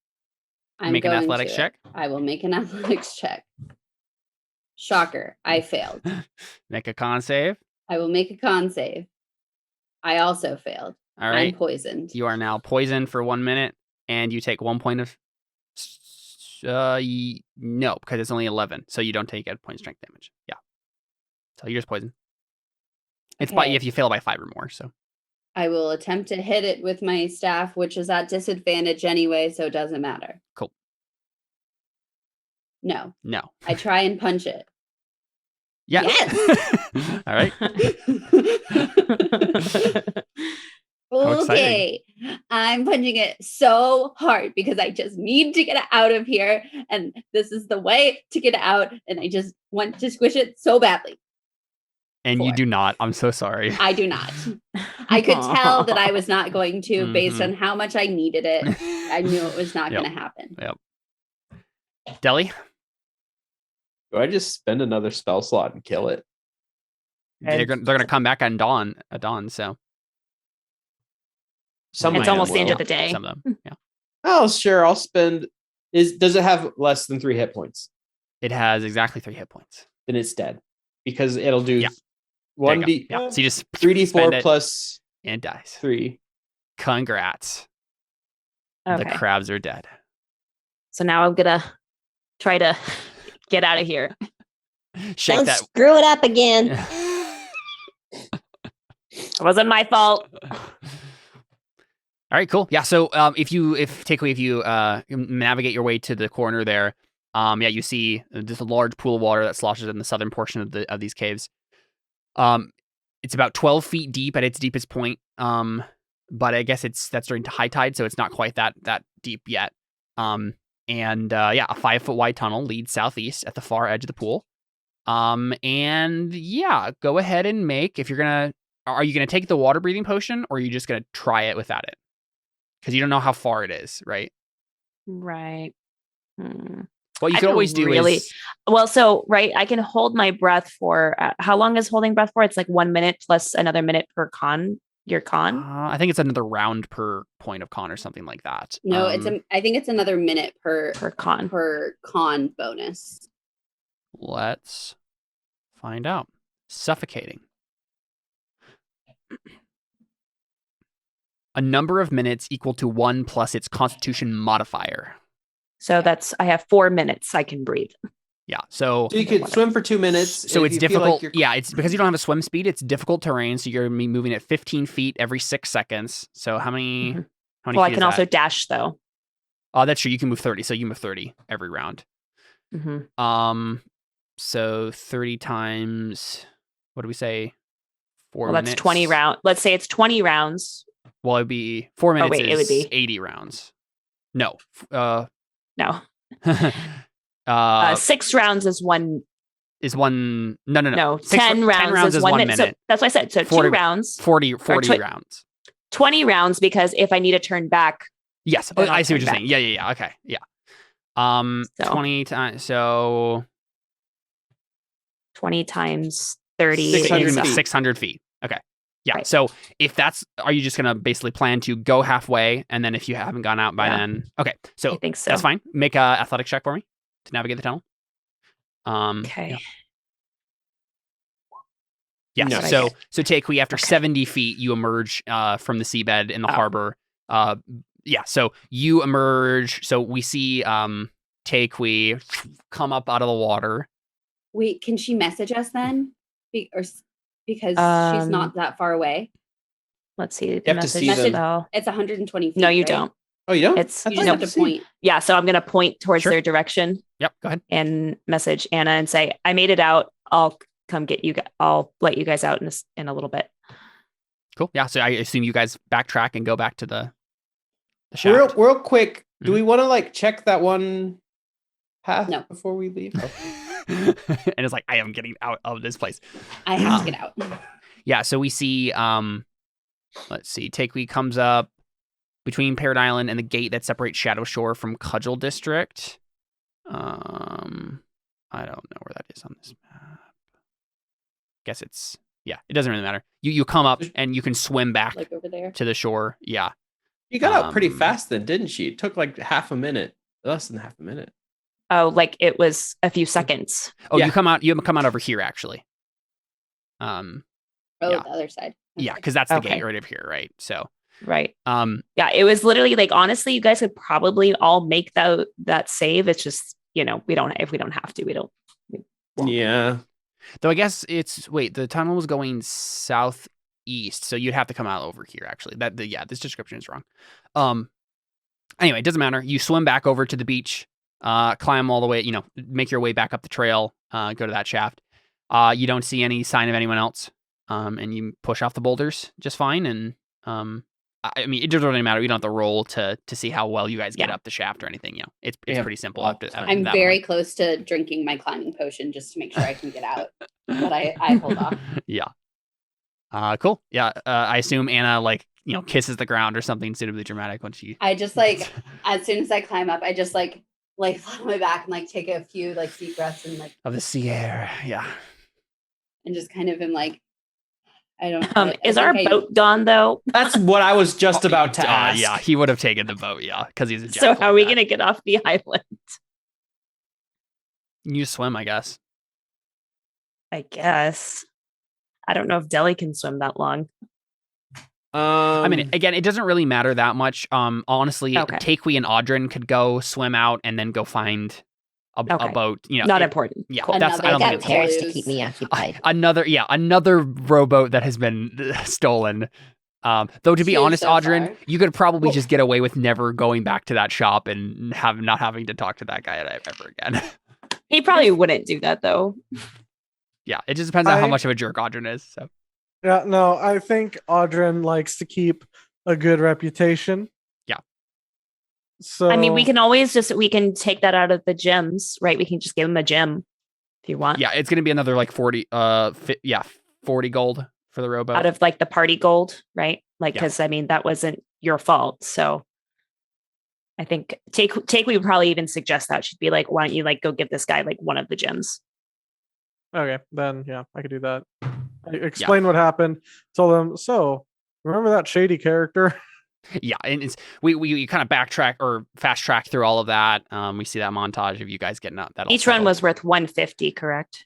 I'm Make an going athletics to. check. I will make an athletics check. Shocker, I failed. Make a con save. I will make a con save. I also failed. All I'm right, poisoned. you are now poisoned for 1 minute, and you take 1 point of. No, because it's only 11, so you don't take a point of strength damage. Yeah, so you're just poisoned. It's by Okay. if you fail by 5 or more. So I will attempt to hit it with my staff, which is at disadvantage anyway, so it doesn't matter. Cool. No, no. I try and punch it. Yeah. Yes! All right. How exciting. Okay, I'm punching it so hard because I just need to get it out of here, and this is the way to get it out, and I just want to squish it so badly. And you 4. do not. I'm so sorry. I do not. I could tell that I was not going to based Mhm. on how much I needed it. I knew it was not Yep. going to happen. Deli. Do I just spend another spell slot and kill it? They're gonna come back at dawn. So Some It's of them almost the end will. of the day. some of them. Yeah. Oh, sure. I'll spend. Does it have less than 3 hit points? It has exactly 3 hit points. Then it's dead because it'll do Yeah. There you 1d go. Yeah. So you just 3d4 spend it plus and it dies. 3. Congrats. The Okay. crabs are dead. So now I'm gonna try to get out of here. Shake Don't that. screw it up again. It wasn't my fault. All right, cool. Yeah. So if you navigate your way to the corner there, Yeah, you see just a large pool of water that sloshes in the southern portion of these caves. It's about 12 feet deep at its deepest point. But I guess that's during high tide, so it's not quite that deep yet. And a 5-foot wide tunnel leads southeast at the far edge of the pool. And yeah, go ahead and make, are you gonna take the water breathing potion, or are you just gonna try it without it? Because you don't know how far it is, right? Right. What you I can don't always do really- is Well, so, right, I can hold my breath for, how long is holding breath for? It's like 1 minute plus another minute per your con. I think it's another round per point of con or something like that. No, I think it's another minute per con. bonus. Let's find out. Suffocating. A number of minutes equal to 1 plus its constitution modifier. So I have 4 minutes I can breathe. Yeah, so you could swim for 2 minutes. So if it's you feel difficult. like Yeah, it's because you don't have a swim speed. It's difficult terrain, so you're gonna be moving at 15 feet every 6 seconds. So how many? Mm-hmm. How many? Well, I feet can is also that? dash though. Oh, that's true. You can move 30. So you move 30 every round. Mm-hmm. So 30 times. What do we say? 4 Well, minutes. that's 20 rounds. Let's say it's 20 rounds. Well, it'd be 4 minutes. wait, it would be 80 rounds. No. No. 6 6 rounds is one. Is one. No. No, 10 10 rounds is 1 minute. So that's what I said. So 40 2 rounds. 40 rounds. 20 rounds, because if I need to turn back. Yes, then I I'll see what turn you're saying. Yeah. Okay, yeah. 20 times. So 20 times 30 600 is feet. 600 feet. Okay. Yeah. Right. So are you just gonna basically plan to go halfway, and then if you haven't gone out by then, okay. So I think so. that's fine. Make a athletic check for me to navigate the tunnel. Okay. Yes. Nice. So Takui, after Okay. 70 feet, you emerge from the seabed in the Oh. harbor. So you emerge. So we see Takui come up out of the water. Wait, can she message us then? Because she's Um, not that far away. Let's see. have to see them. spell. It's 120 feet. No, you right? don't. Oh, you don't? It's I You thought just no have to see. point. Yeah, so I'm going to point towards Sure. their direction Yep. Go ahead. and message Anna and say, I made it out. I'll come get you. I'll let you guys out in a little bit. Cool. Yeah. So I assume you guys backtrack and go back to the shaft. Real quick, do Mhm. we want to check that one path No. before we leave? And it's like, I am getting out of this place. I have to get out. Yeah, so we see, let's see, Takui comes up between Parrot Island and the gate that separates Shadow Shore from Cudgel District. I don't know where that is on this map. Guess it doesn't really matter. You come up and you can swim back Like over there. to the shore. Yeah. You got out pretty Um, fast then, didn't she? It took half a minute. Less than half a minute. Oh, like it was a few seconds. Oh, Yeah. you come out over here, actually. Oh, Yeah. the other side. Yeah, Okay. because that's the Okay. gate right up here, right? So, Right. um, Yeah, it was literally honestly, you guys could probably all make that save. It's just, if we don't have to, we don't. won't. Yeah. though I guess the tunnel was going southeast, so you'd have to come out over here, actually. This description is wrong. Anyway, it doesn't matter. You swim back over to the beach, climb all the way, make your way back up the trail, go to that shaft. You don't see any sign of anyone else. And you push off the boulders just fine. And I mean, it doesn't really matter. You don't have to roll to see how well you guys get Yeah. up the shaft or anything. It's Yeah. pretty simple. Well, After I'm that very point. close to drinking my climbing potion just to make sure I can get out. But I hold off. Yeah. Cool. Yeah. I assume Anna kisses the ground or something suitably dramatic when she. I just as soon as I climb up, I just lay flat on my back and take a few deep breaths and Of the sea air. Yeah. and just kind of am I don't. Is our boat gone though? That's what I was just about to ask. Yeah, he would have taken the boat. Yeah, because he's a jack. So how are we going to get off the island? You swim, I guess. I guess. I don't know if Deli can swim that long. I mean, again, it doesn't really matter that much. Honestly, Okay. Takui and Audrin could go swim out and then go find a Okay. boat. Not important. Yeah, Cool. that's I I don't got think it's parrots to lose. keep me occupied. another rowboat that has been stolen. Though to be Two honest, so Audrin, far. you could probably just get away with never going back to that shop and not having to talk to that guy ever again. He probably wouldn't do that though. Yeah, it just depends on how I- much of a jerk Audrin is. So Yeah, no, I think Audrin likes to keep a good reputation. Yeah. So I mean, we can take that out of the gems, right? We can just give him a gem if you want. yeah, it's gonna be another like 40 40 gold for the rowboat. Out of like the party gold, right? Like, Yeah. because I mean, that wasn't your fault. So I think take we would probably even suggest that. She'd be like, why don't you like go give this guy like one of the gems? okay, then yeah, I could do that. I explain what happened. Tell them. So remember that shady character? Yeah, and it's we kind of backtrack or fast track through all of that. We see that montage of you guys getting that. All Each run settled. was worth 150, correct?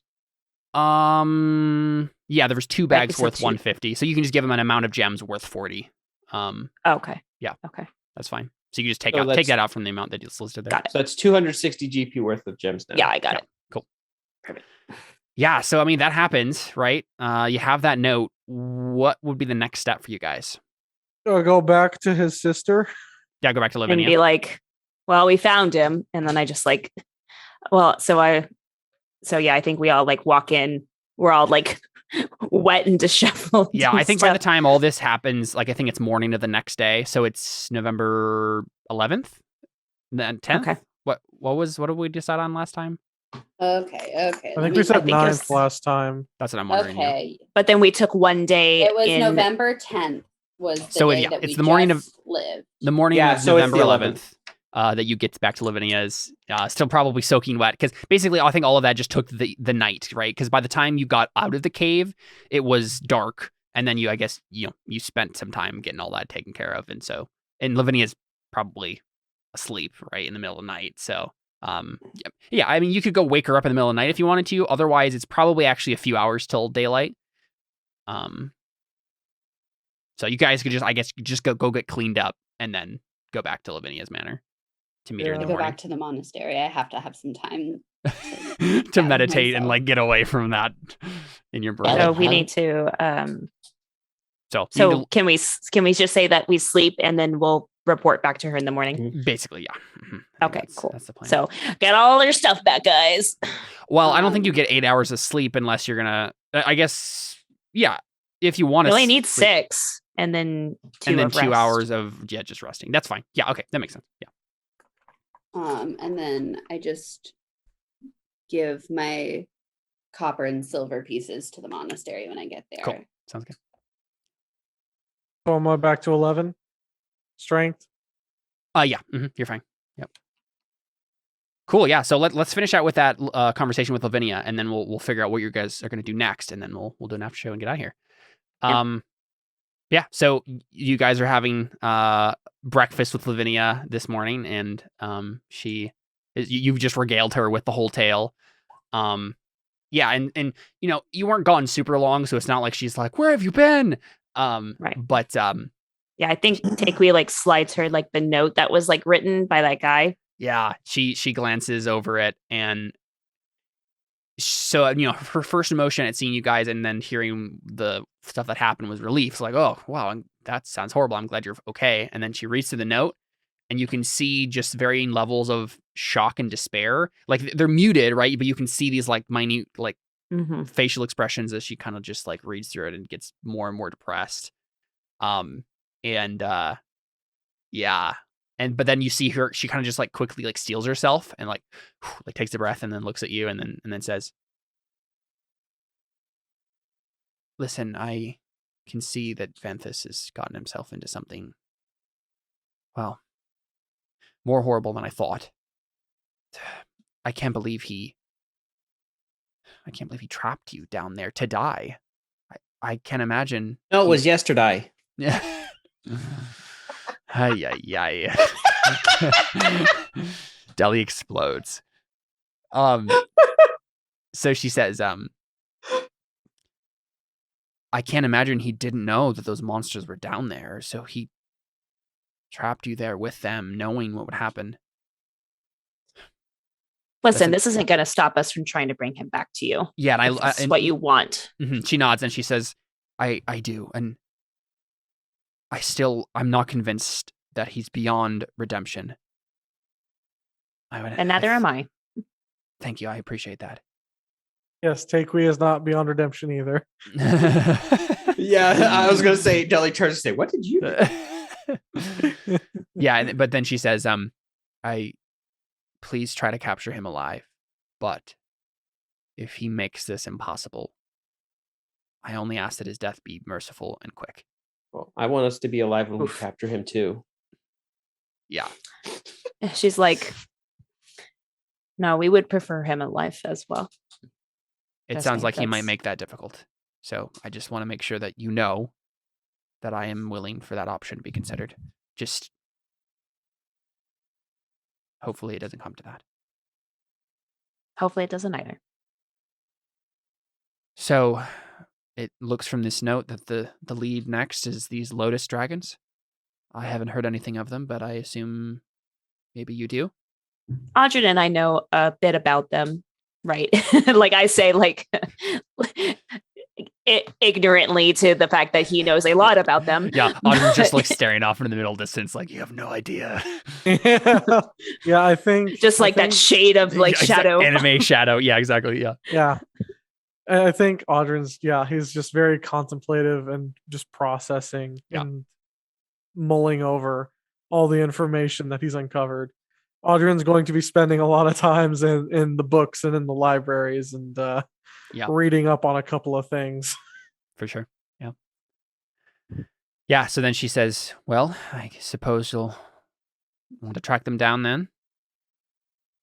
Yeah, there was 2 Right, bags you said worth 2. 150, so you can just give them an amount of gems worth 40. Okay. Yeah. Okay. That's fine. So you can just take So take that's- that out from the amount that is listed there. Got it. So that's 260 GP worth of gems now. Yeah, I got Yeah. it. Cool. Perfect. Yeah, so I mean that happens, right? You have that note. What would be the next step for you guys? Go back to his sister. Yeah, go back to And Lavinia. be like, well, we found him. And then I just like, so yeah, I think we all like walk in. We're all like wet and disheveled. Yeah, and I think by the stuff. time all this happens, like I think it's morning of the next day, so it's November 11th, then 10th. Okay. What did we decide on last time? Okay. I let think me- we said think it 9th was- last time. That's what I'm wondering. yeah. Okay. But then we took one day. It was in, November 10th was the So, day yeah, that it's we the morning of- just lived. The morning Yeah, of so it's November the 11th. That you get back to Lavinia is still probably soaking wet because basically I think all of that just took the night, right? Because by the time you got out of the cave, it was dark, and then you spent some time getting all that taken care of, and Lavinia's probably asleep right in the middle of the night. So yeah, I mean you could go wake her up in the middle of the night if you wanted to. Otherwise, it's probably actually a few hours till daylight. So you guys could just go get cleaned up and then go back to Lavinia's manor to meet her in Yeah. the Go morning back to the monastery. I have to have some time. to gather meditate and myself. like get away from that in your brain. So we Hell. need to. So, you So need can we just say that we sleep and then we'll report back to her in the morning? to- basically, yeah. Mhm. I think Okay, cool. That's the plan. So get all your stuff back, guys. well, I don't think you Um, get 8 hours of sleep unless you're gonna. I guess, yeah. If you want We to, only need 6, and then 2 and then of 2 rest. hours of just resting. That's fine. Yeah, okay, that makes sense. Yeah. And then I just give my copper and silver pieces to the monastery when I get there. Cool. Sounds good. So am I back to 11? Strength. Yeah, you're fine. Yep. Cool. Yeah. So let's finish out with that conversation with Lavinia, and then we'll figure out what you guys are going to do next, and then we'll do an after show and get out of here. Yeah. So you guys are having breakfast with Lavinia this morning, and you've just regaled her with the whole tale. Yeah, and you weren't gone super long, so it's not like she's like, "Where have you been?" Right. But Yeah, I think Takewee like slides her like the note that was like written by that guy. yeah, she glances over it, and so her first emotion at seeing you guys and then hearing the stuff that happened was relief. It's like, oh wow, that sounds horrible. I'm glad you're okay. And then she reads through the note, and you can see just varying levels of shock and despair. Like they're muted, right? But you can see these like minute like Mm-hmm. facial expressions as she kind of just like reads through it and gets more and more depressed. Yeah. But then you see her, she kind of just like quickly like steals herself and like takes a breath and then looks at you and then says, "Listen, I can see that Vanthus has gotten himself into something, well, more horrible than I thought. I can't believe he trapped you down there to die. I can't imagine." No, it was yesterday. Yeah. Ay, ay, ay. Deli explodes. So she says, I can't imagine he didn't know that those monsters were down there, so he trapped you there with them, knowing what would happen. Listen, this isn't going to stop us from trying to bring him back to you. Yeah, and If this is what you want. She nods and she says, I do, and I'm not convinced that he's beyond redemption. And neither am I. Thank you. I appreciate that. Yes, Takui is not beyond redemption either. Yeah, I was gonna say. Deli turns to say, "What did you do?" Yeah, but then she says, I please try to capture him alive, but if he makes this impossible, I only ask that his death be merciful and quick." Well, I want us to be alive when we Oof. capture him too. Yeah. She's like, no, we would prefer him alive as well. It Just sounds think like he might that's- make that difficult. So I just want to make sure that you know that I am willing for that option to be considered. Just hopefully it doesn't come to that. Hopefully it doesn't either. So it looks from this note that the lead next is these Lotus Dragons. I haven't heard anything of them, but I assume maybe you do. Audrey and I know a bit about them, right? Like I say, like ignorantly to the fact that he knows a lot about them. Yeah, Audrey just like staring off into the middle distance, like you have no idea. Yeah, I think Just like that shade of like Yeah, shadow. anime shadow. Yeah, exactly. Yeah. Yeah. And I think Audrin's, he's just very contemplative and just processing Yeah. and mulling over all the information that he's uncovered. Audrin's going to be spending a lot of times in the books and in the libraries and Yeah. reading up on a couple of things. For sure. Yeah. Yeah. So then she says, well, I suppose you'll want to track them down then.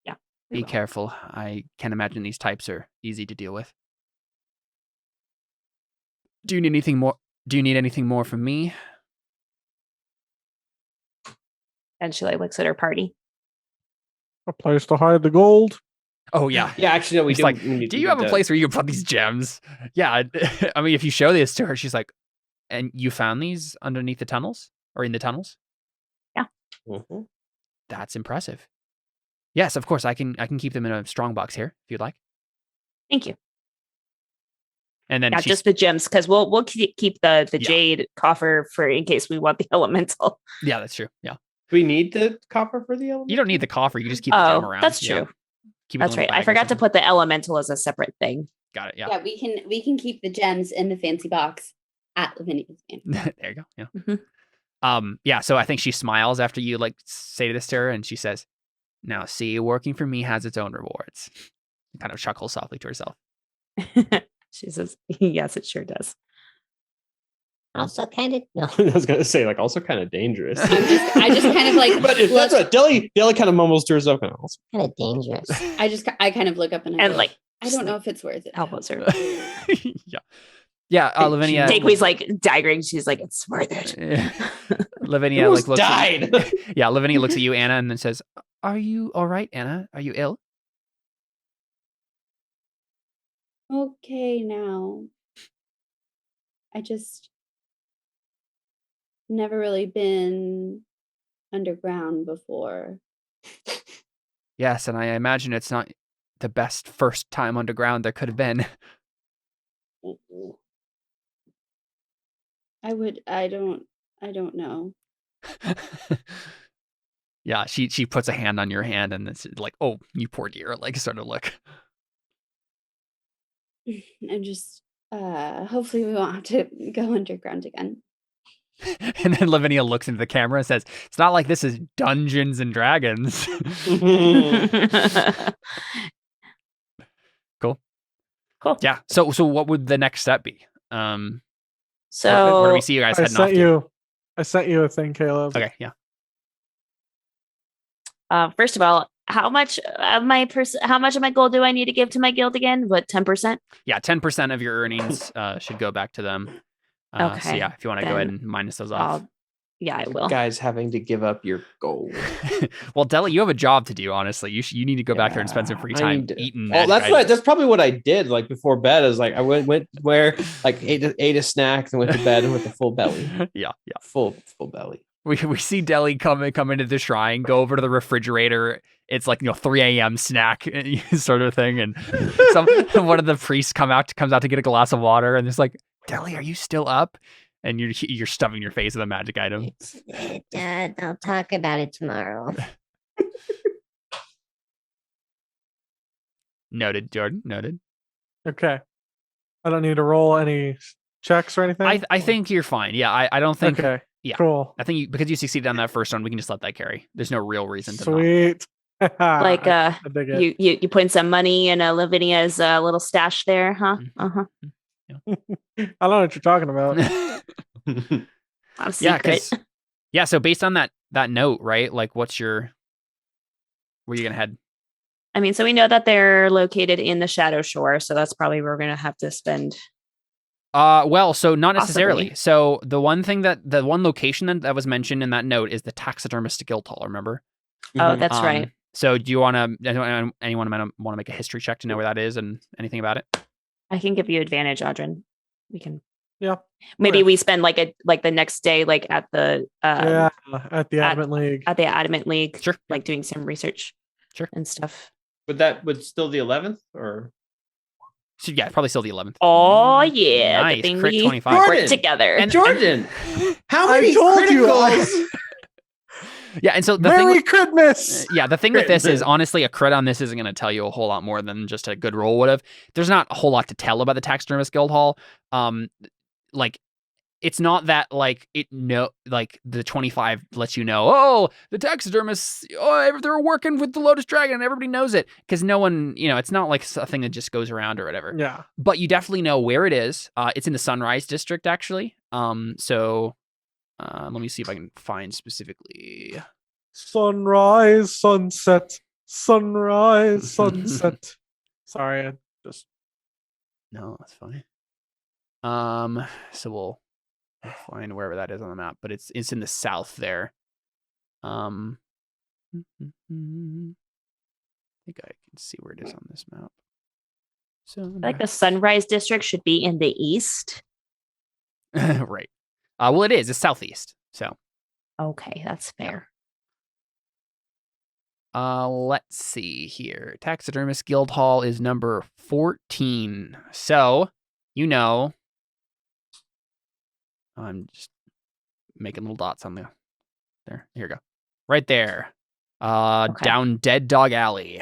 Yeah. Be careful. I can't imagine these types are easy to deal with. Do you need anything more? Do you need anything more from me? And she like looks at her party. A place to hide the gold. Oh yeah. Yeah, actually, no, we It's do. like, we need do to you get have a that. place where you can put these gems? Yeah. I mean, if you show this to her, she's like, and you found these underneath the tunnels or in the tunnels? Mhm. That's impressive. Yes, of course. I can keep them in a strong box here if you'd like. Thank you. And then Yeah, she's, just the gems, because we'll keep the Yeah. jade coffer for in case we want the elemental. yeah, that's true. Yeah. Do we need the copper for the element? You don't need the coffer. You just keep the gem Oh, around. that's Yeah. true. Keep it in a That's little right. bag I or forgot to something. put the elemental as a separate thing. Got it. Yeah. Yeah, we can keep the gems in the fancy box at Lavinia's game. There you go. Yeah. Mhm. Yeah. So I think she smiles after you like say this to her, and she says, "Now, see, working for me has its own rewards." Kind of chuckles softly to herself. She says, yes, it sure does. Also, kind of no. I was gonna say, like, also kind of dangerous. I just kind of like But if that's what Deli kind of mumbles to herself. Kind of also. Kind of dangerous. I kind of look up and I And go, like I don't know if it's worth it. elbows her. Yeah. Yeah. Lavinia. Takeaway's like daggering. She's like, it's worth it. Lavinia Almost like looks died. Yeah, Lavinia looks at you, Anna, and then says, "Are you all right, Anna? Are you ill?" Okay, now. I just never really been underground before. Yes, and I imagine it's not the best first time underground there could have been. I don't know. Yeah, she puts a hand on your hand, and it's like, "Oh, you poor dear," like sort of look. I'm just hopefully we won't have to go underground again. And then Lavinia looks into the camera and says, "It's not like this is Dungeons and Dragons." Cool. Yeah. So what would the next step be? Where do So we see you guys I heading off sent to? I sent you a thing, Caleb. Okay. Yeah. first of all, how much of my gold do I need to give to my guild again? What, 10%? Yeah. 10% of your earnings should go back to them. So Okay, yeah, if you want to go ahead then and minus those off. Yeah, I will. Guys having to give up your gold. Well, Deli, you have a job to do. Honestly, you need to go back there and spend some free I time need to- eating. Oh, magic that's probably what I did. Like before bed, I was like, I went where like ate a snack, and went to bed with a full belly, items. Yeah. full belly. We see Deli come into the shrine, go over to the refrigerator. It's like 3 a.m. snack sort of thing, and one of the priests comes out to get a glass of water, and it's like, "Deli, are you still up?" and you're stuffing your face with a magic item. I'll talk about it tomorrow. Noted, Jordan. Noted. Okay. I don't need to roll any checks or anything. I think you're fine. Yeah, I don't think. Okay. Yeah. Cool. I think because you succeeded on that first one, we can just let that carry. There's no real reason to not. Sweet. Like I dig it. you put in some money in Lavinia's little stash there, huh? Mhm. I don't know what you're talking about. Not a Yeah, secret. yeah. So based on that note, right? Like, where you gonna head? I mean, so we know that they're located in the Shadow Shore, so that's probably where we're gonna have to spend. Well, so not necessarily. Possibly. So the one location that was mentioned in that note is the Taxidermist Guild Hall. Remember? Oh, that's right. So do you want to? Anyone want to make a history check to know where that is and anything about it? I can give you advantage, Audrin. We can. Yeah. Maybe Okay. we spend like the next day, like at the Yeah, at the Adamant League. at the Adamant League, Sure. like doing some research, Sure. and stuff. Would still the 11th or So yeah, probably still the 11th. Oh yeah, Nice. the thing Crit we 25. work Jordan! together. And- Jordan? How I many told you, criticals? Yeah, and so the Merry thing. Christmas. Yeah, the thing with this is Crit. honestly a crit on this isn't going to tell you a whole lot more than just a good roll would have. There's not a whole lot to tell about the Taxidermist Guild Hall. Like it's not that like the 25 lets you know, oh, the taxidermists, they're working with the Lotus Dragon, everybody knows it, because no one, it's not like a thing that just goes around or whatever. Yeah. But you definitely know where it is. It's in the Sunrise District actually. So let me see if I can find specifically. Sunrise, sunset, sunrise, sunset. Sorry, I just No, that's fine. So we'll find wherever that is on the map, but it's in the south there. I think I can see where it is on this map. So I feel like the Sunrise District should be in the east. right. Well, it is. It's southeast. So Okay, that's fair. let's see here. Taxidermist Guild Hall is number 14. So I'm just making little dots on there. Here you go. Right there. Okay. Down Dead Dog Alley.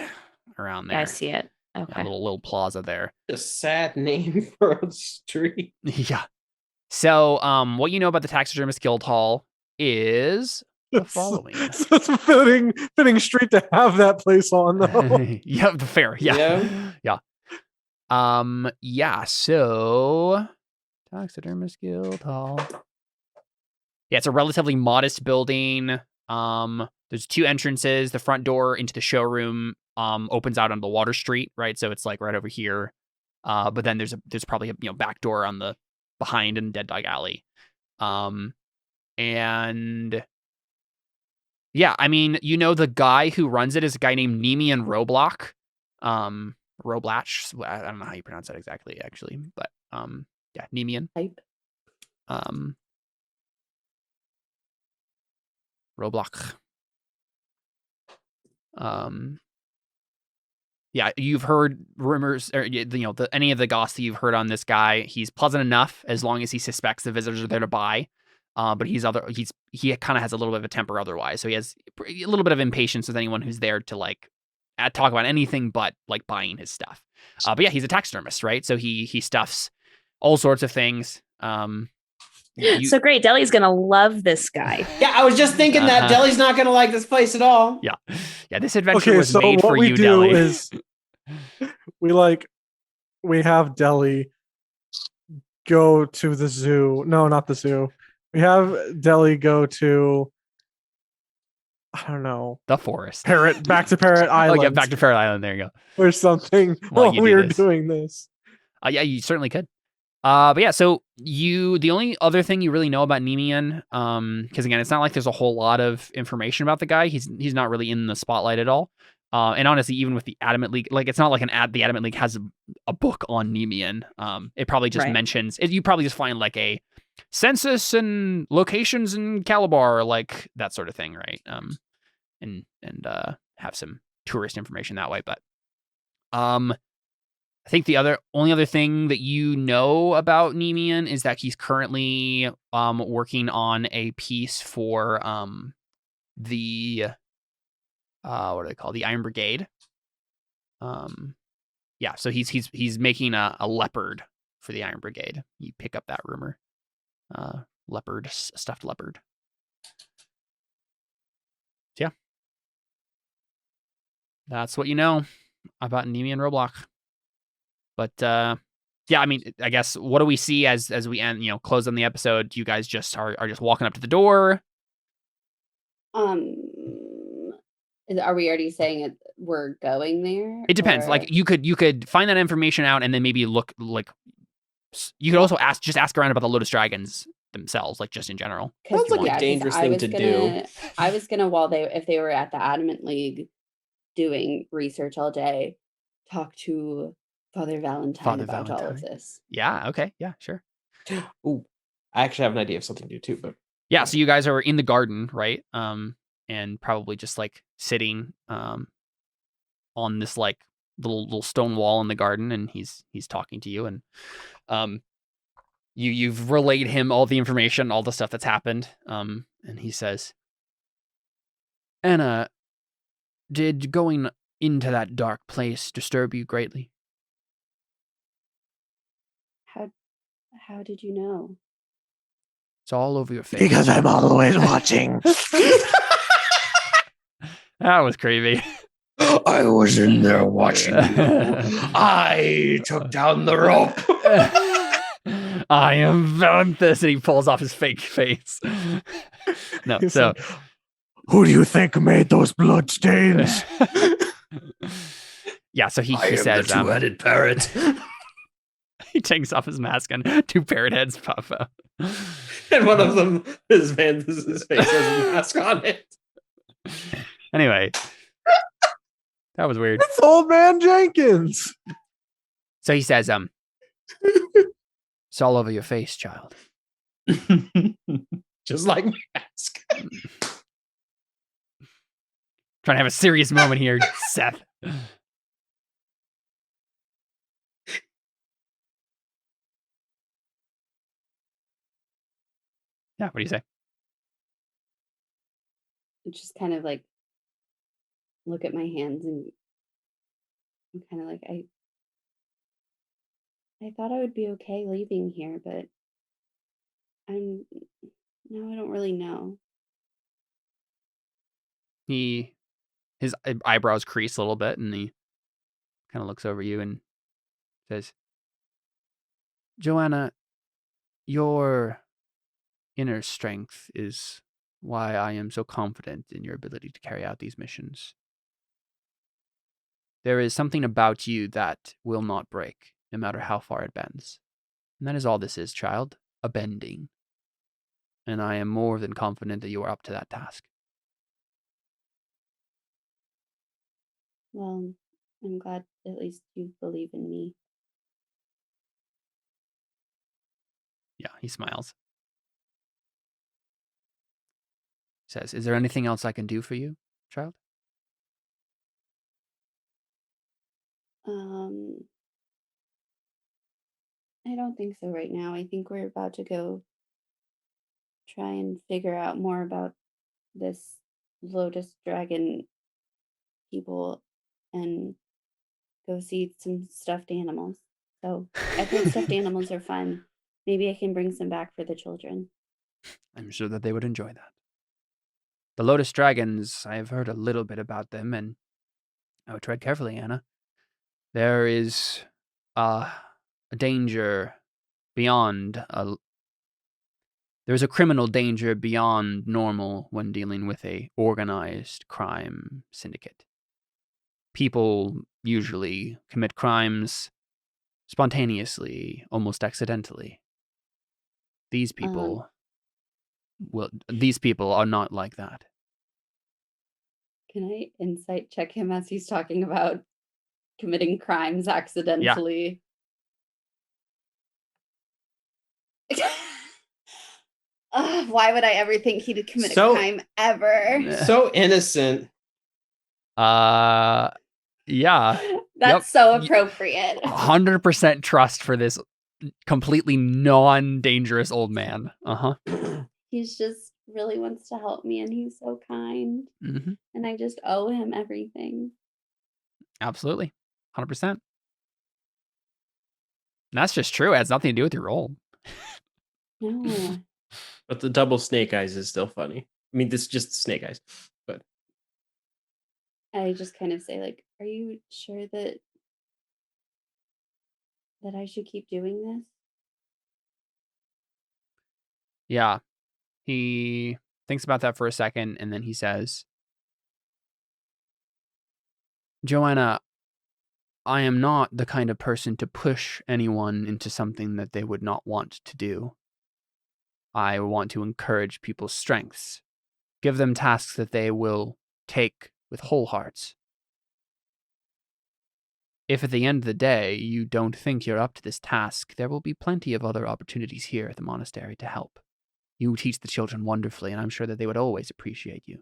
Around there. Yeah, I see it. Yeah, Okay. little plaza there. A sad name for a street. Yeah. So, what you know about the Taxidermist Guild Hall is the following. It's a fitting street to have that place on though. Yeah, fair. Yeah. Yeah. So Taxidermist Guild Hall. Yeah, it's a relatively modest building. There's two entrances. The front door into the showroom opens out onto Water Street, right? So it's like right over here. But then there's probably a back door on the behind in Dead Dog Alley. And yeah, I mean, the guy who runs it is a guy named Nemean Robloch. Roblach. I don't know how you pronounce that exactly, actually, but yeah, Nemean. Type. Robloch. Yeah, you've heard rumors, or any of the gossip you've heard on this guy. He's pleasant enough as long as he suspects the visitors are there to buy. But he kind of has a little bit of a temper otherwise. So he has a little bit of impatience with anyone who's there to like talk about anything but like buying his stuff. But yeah, he's a taxidermist, right? So he stuffs all sorts of things. So great. Deli's gonna love this guy. Yeah, I was just thinking that Deli's not gonna like this place at all. Yeah. This adventure was made for you, what we do Deli. is we have Deli go to the zoo. No, not the zoo. We have Deli go to, I don't know, The forest. back to Parrot Island. Oh yeah, back to Parrot Island. There you go. or something While while you we do were this. doing this. Yeah, you certainly could. But yeah, so the only other thing you really know about Nemean, because again, it's not like there's a whole lot of information about the guy. He's not really in the spotlight at all. And honestly, even with the Adamant League, like it's not like the Adamant League has a book on Nemean. It probably just mentions it. You probably just find like a census and locations in Calabar, like that sort of thing, right? And have some tourist information that way. But I think the only other thing that you know about Nemean is that he's currently working on a piece for the what are they called? The Iron Brigade. Yeah, so he's making a leopard for the Iron Brigade. You pick up that rumor. Leopard, stuffed leopard. So yeah. That's what you know about Nemean Roblox. But yeah, I mean, I guess what do we see as we end, close on the episode? You guys just are just walking up to the door. Are we already saying it? We're going there. It depends. or- Like you could find that information out and then maybe look like you could also ask around about the Lotus Dragons themselves, like just in general. 'cause, Sounds like a 'cause dangerous I thing was to do. I was gonna, if they were at the Adamant League doing research all day, talk to Father Valentine Father about all of Valentine. this. Yeah. Okay. Yeah. Sure. Ooh, I actually have an idea of something to do too, but Yeah. So you guys are in the garden, right? And probably just like sitting on this like little stone wall in the garden, and he's talking to you, and you've relayed him all the information, all the stuff that's happened, and he says, Anna, did going into that dark place disturb you greatly? How did you know? It's all over your face. Because I'm always watching. That was creepy. I was in there watching you. I took down the rope. I am Valenthus, and he pulls off his fake face. No, He so said, who do you think made those blood stains? yeah, so he I am says the two-headed parrot. he takes off his mask and two parrot heads pop out. And one of them is Vanthus's face has a mask on it. Anyway, that was weird. It's old man Jenkins. So he says, it's all over your face, child. Just like my mask. Trying to have a serious moment here, Seth. Yeah, what do you say? Just kind of like look at my hands, and I'm kind of like, I thought I would be okay leaving here, but I don't really know. His eyebrows crease a little bit, and he kind of looks over you and says, Joanna, your inner strength is why I am so confident in your ability to carry out these missions. There is something about you that will not break, no matter how far it bends. And that is all this is, child, a bending. And I am more than confident that you are up to that task. Well, I'm glad at least you believe in me. Yeah, he smiles. Says, is there anything else I can do for you, child? I don't think so right now. I think we're about to go try and figure out more about this Lotus Dragon people and go see some stuffed animals. So I've heard stuffed animals are fun. Maybe I can bring some back for the children. I'm sure that they would enjoy that. The Lotus Dragons, I have heard a little bit about them, and I would tread carefully, Anna. There is a danger beyond there's a criminal danger beyond normal when dealing with a organized crime syndicate. People usually commit crimes spontaneously, almost accidentally. These people are not like that. Can I insight check him as he's talking about committing crimes accidentally? Why would I ever think he'd commit a crime ever? So innocent. Yeah. That's so appropriate. 100% trust for this completely non-dangerous old man. He's just really wants to help me, and he's so kind. Mm-hmm. And I just owe him everything. Absolutely. 100%. And that's just true. It has nothing to do with your role. No. But the double snake eyes is still funny. I mean, this is just snake eyes. But I just kind of say, like, are you sure that I should keep doing this? Yeah. He thinks about that for a second, and then he says, Joanna, I am not the kind of person to push anyone into something that they would not want to do. I want to encourage people's strengths, give them tasks that they will take with whole hearts. If at the end of the day you don't think you're up to this task, there will be plenty of other opportunities here at the monastery to help. You teach the children wonderfully, and I'm sure that they would always appreciate you.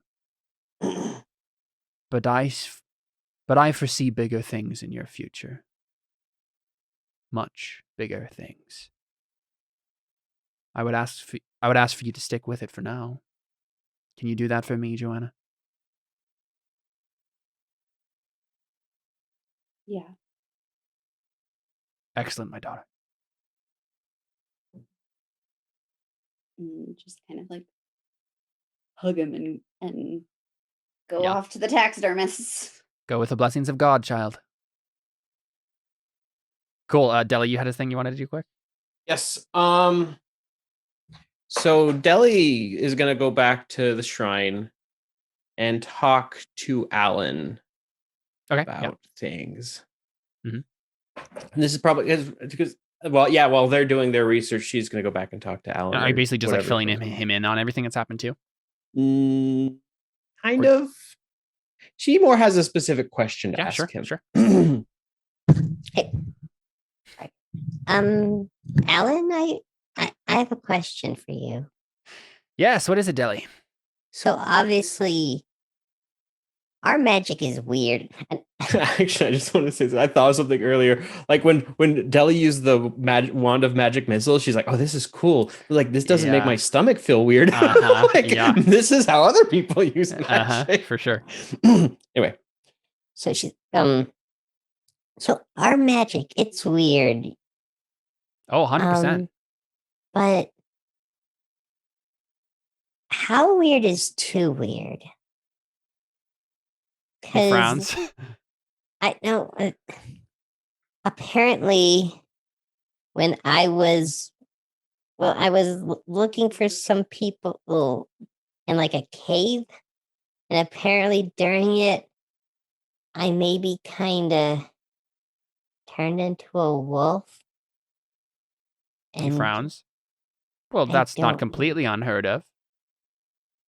But I foresee bigger things in your future. Much bigger things. I would ask for you to stick with it for now. Can you do that for me, Joanna? Yeah. Excellent, my daughter. And just kind of like hug him and go Yeah. off to the taxidermist. Go with the blessings of God, child. Cool. Deli, you had a thing you wanted to do quick? yes. So Deli is gonna go back to the shrine and talk to Alan Okay. about things. Mhm. And this is probably because while they're doing their research, she's gonna go back and talk to Alan. Are you or basically just like whatever. filling him in on everything that's happened too? Kind Or- of. She more has a specific question to Yeah, ask sure, him. sure. Alan, I have a question for you. Yes, what is it, Deli? So obviously, our magic is weird. Actually, I just want to say that I thought of something earlier. Like when Deli used the wand of magic missile, she's like, "Oh, this is cool. Like this doesn't make Yeah. my stomach feel weird. Uh-huh, Like, yeah. this is how other people use magic." For sure. Anyway, So she's so our magic, it's weird. Oh, 100%. But how weird is too weird? He frowns. I know. Apparently, when I was looking for some people in like a cave, and apparently during it, I maybe kind of turned into a wolf. He And frowns. Well, I that's not don't- completely unheard of.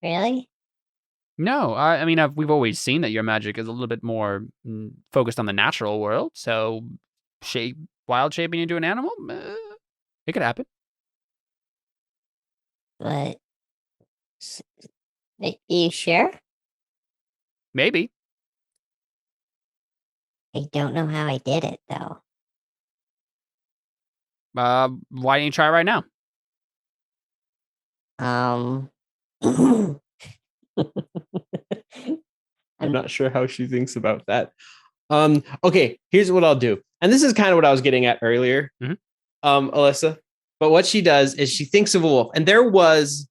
Really? No, I mean, we've always seen that your magic is a little bit more focused on the natural world. So, wild shaping into an animal, it could happen. But are you sure? Maybe. I don't know how I did it though. Why don't you try right now? I'm not sure how she thinks about that. Okay, here's what I'll do. And this is kind of what I was getting at earlier, Mhm. Alyssa. But what she does is she thinks of a wolf. And there was,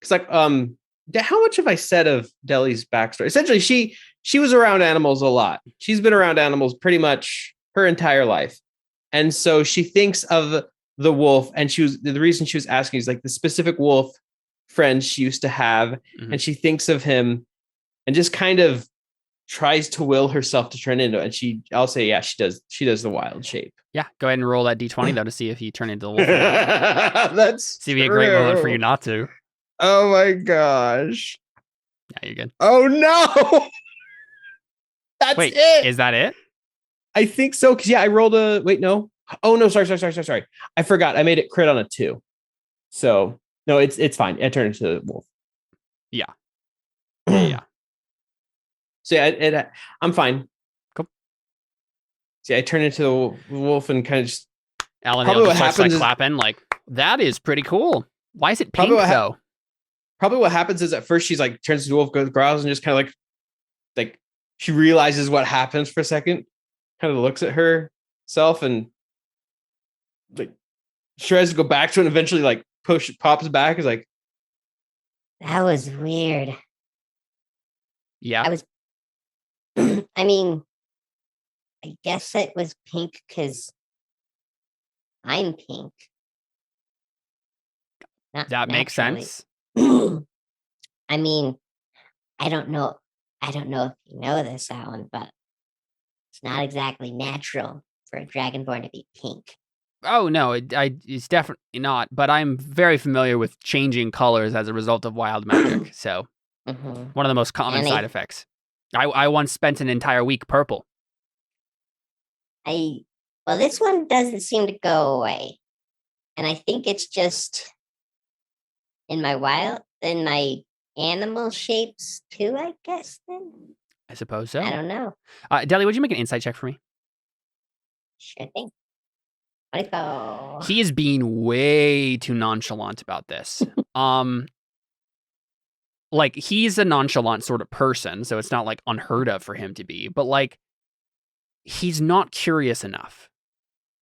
it's like, how much have I said of Deli's backstory? Essentially, she was around animals a lot. She's been around animals pretty much her entire life. And so she thinks of the wolf, and the reason she was asking is like the specific wolf friend she used to have, Mhm. and she thinks of him and just kind of tries to will herself to turn into it. And I'll say, yeah, she does the wild shape. Yeah, go ahead and roll that d20 though to see if you turn into the wolf. Or not. That's See, it'd be a great moment for true. you not to. Oh my gosh. Yeah, you're good. Oh no. That's Wait, it. is that it? I think so. Cause yeah, I rolled no. Oh no, sorry. I forgot. I made it crit on a 2. So no, it's fine. I turned into a wolf. Yeah. Yeah. So yeah, I'm fine. Cool. See, I turn into the wolf and kind of just Alan Probably what just starts happens is- clapping like, that is pretty cool. Why is it pink Probably what though? probably what happens is at first she's like turns to the wolf, goes growls, and just kind of like she realizes what happens for a second, kind of looks at herself and like tries to go back to it and eventually like pops back, is like, That was weird. Yeah. I was I mean, I guess it was pink because I'm pink. Not That makes naturally. sense. I mean, I don't know if you know this, Alan, but it's not exactly natural for a dragonborn to be pink. Oh no, it's definitely not. But I'm very familiar with changing colors as a result of wild magic. So Mhm. one of the most common And side effects. I once spent an entire week purple. Well, this one doesn't seem to go away. And I think it's just in my animal shapes too, I guess then. I suppose so. I don't know. Deli, would you make an insight check for me? Sure thing. 24. He is being way too nonchalant about this. Like he's a nonchalant sort of person, so it's not like unheard of for him to be, but like he's not curious enough.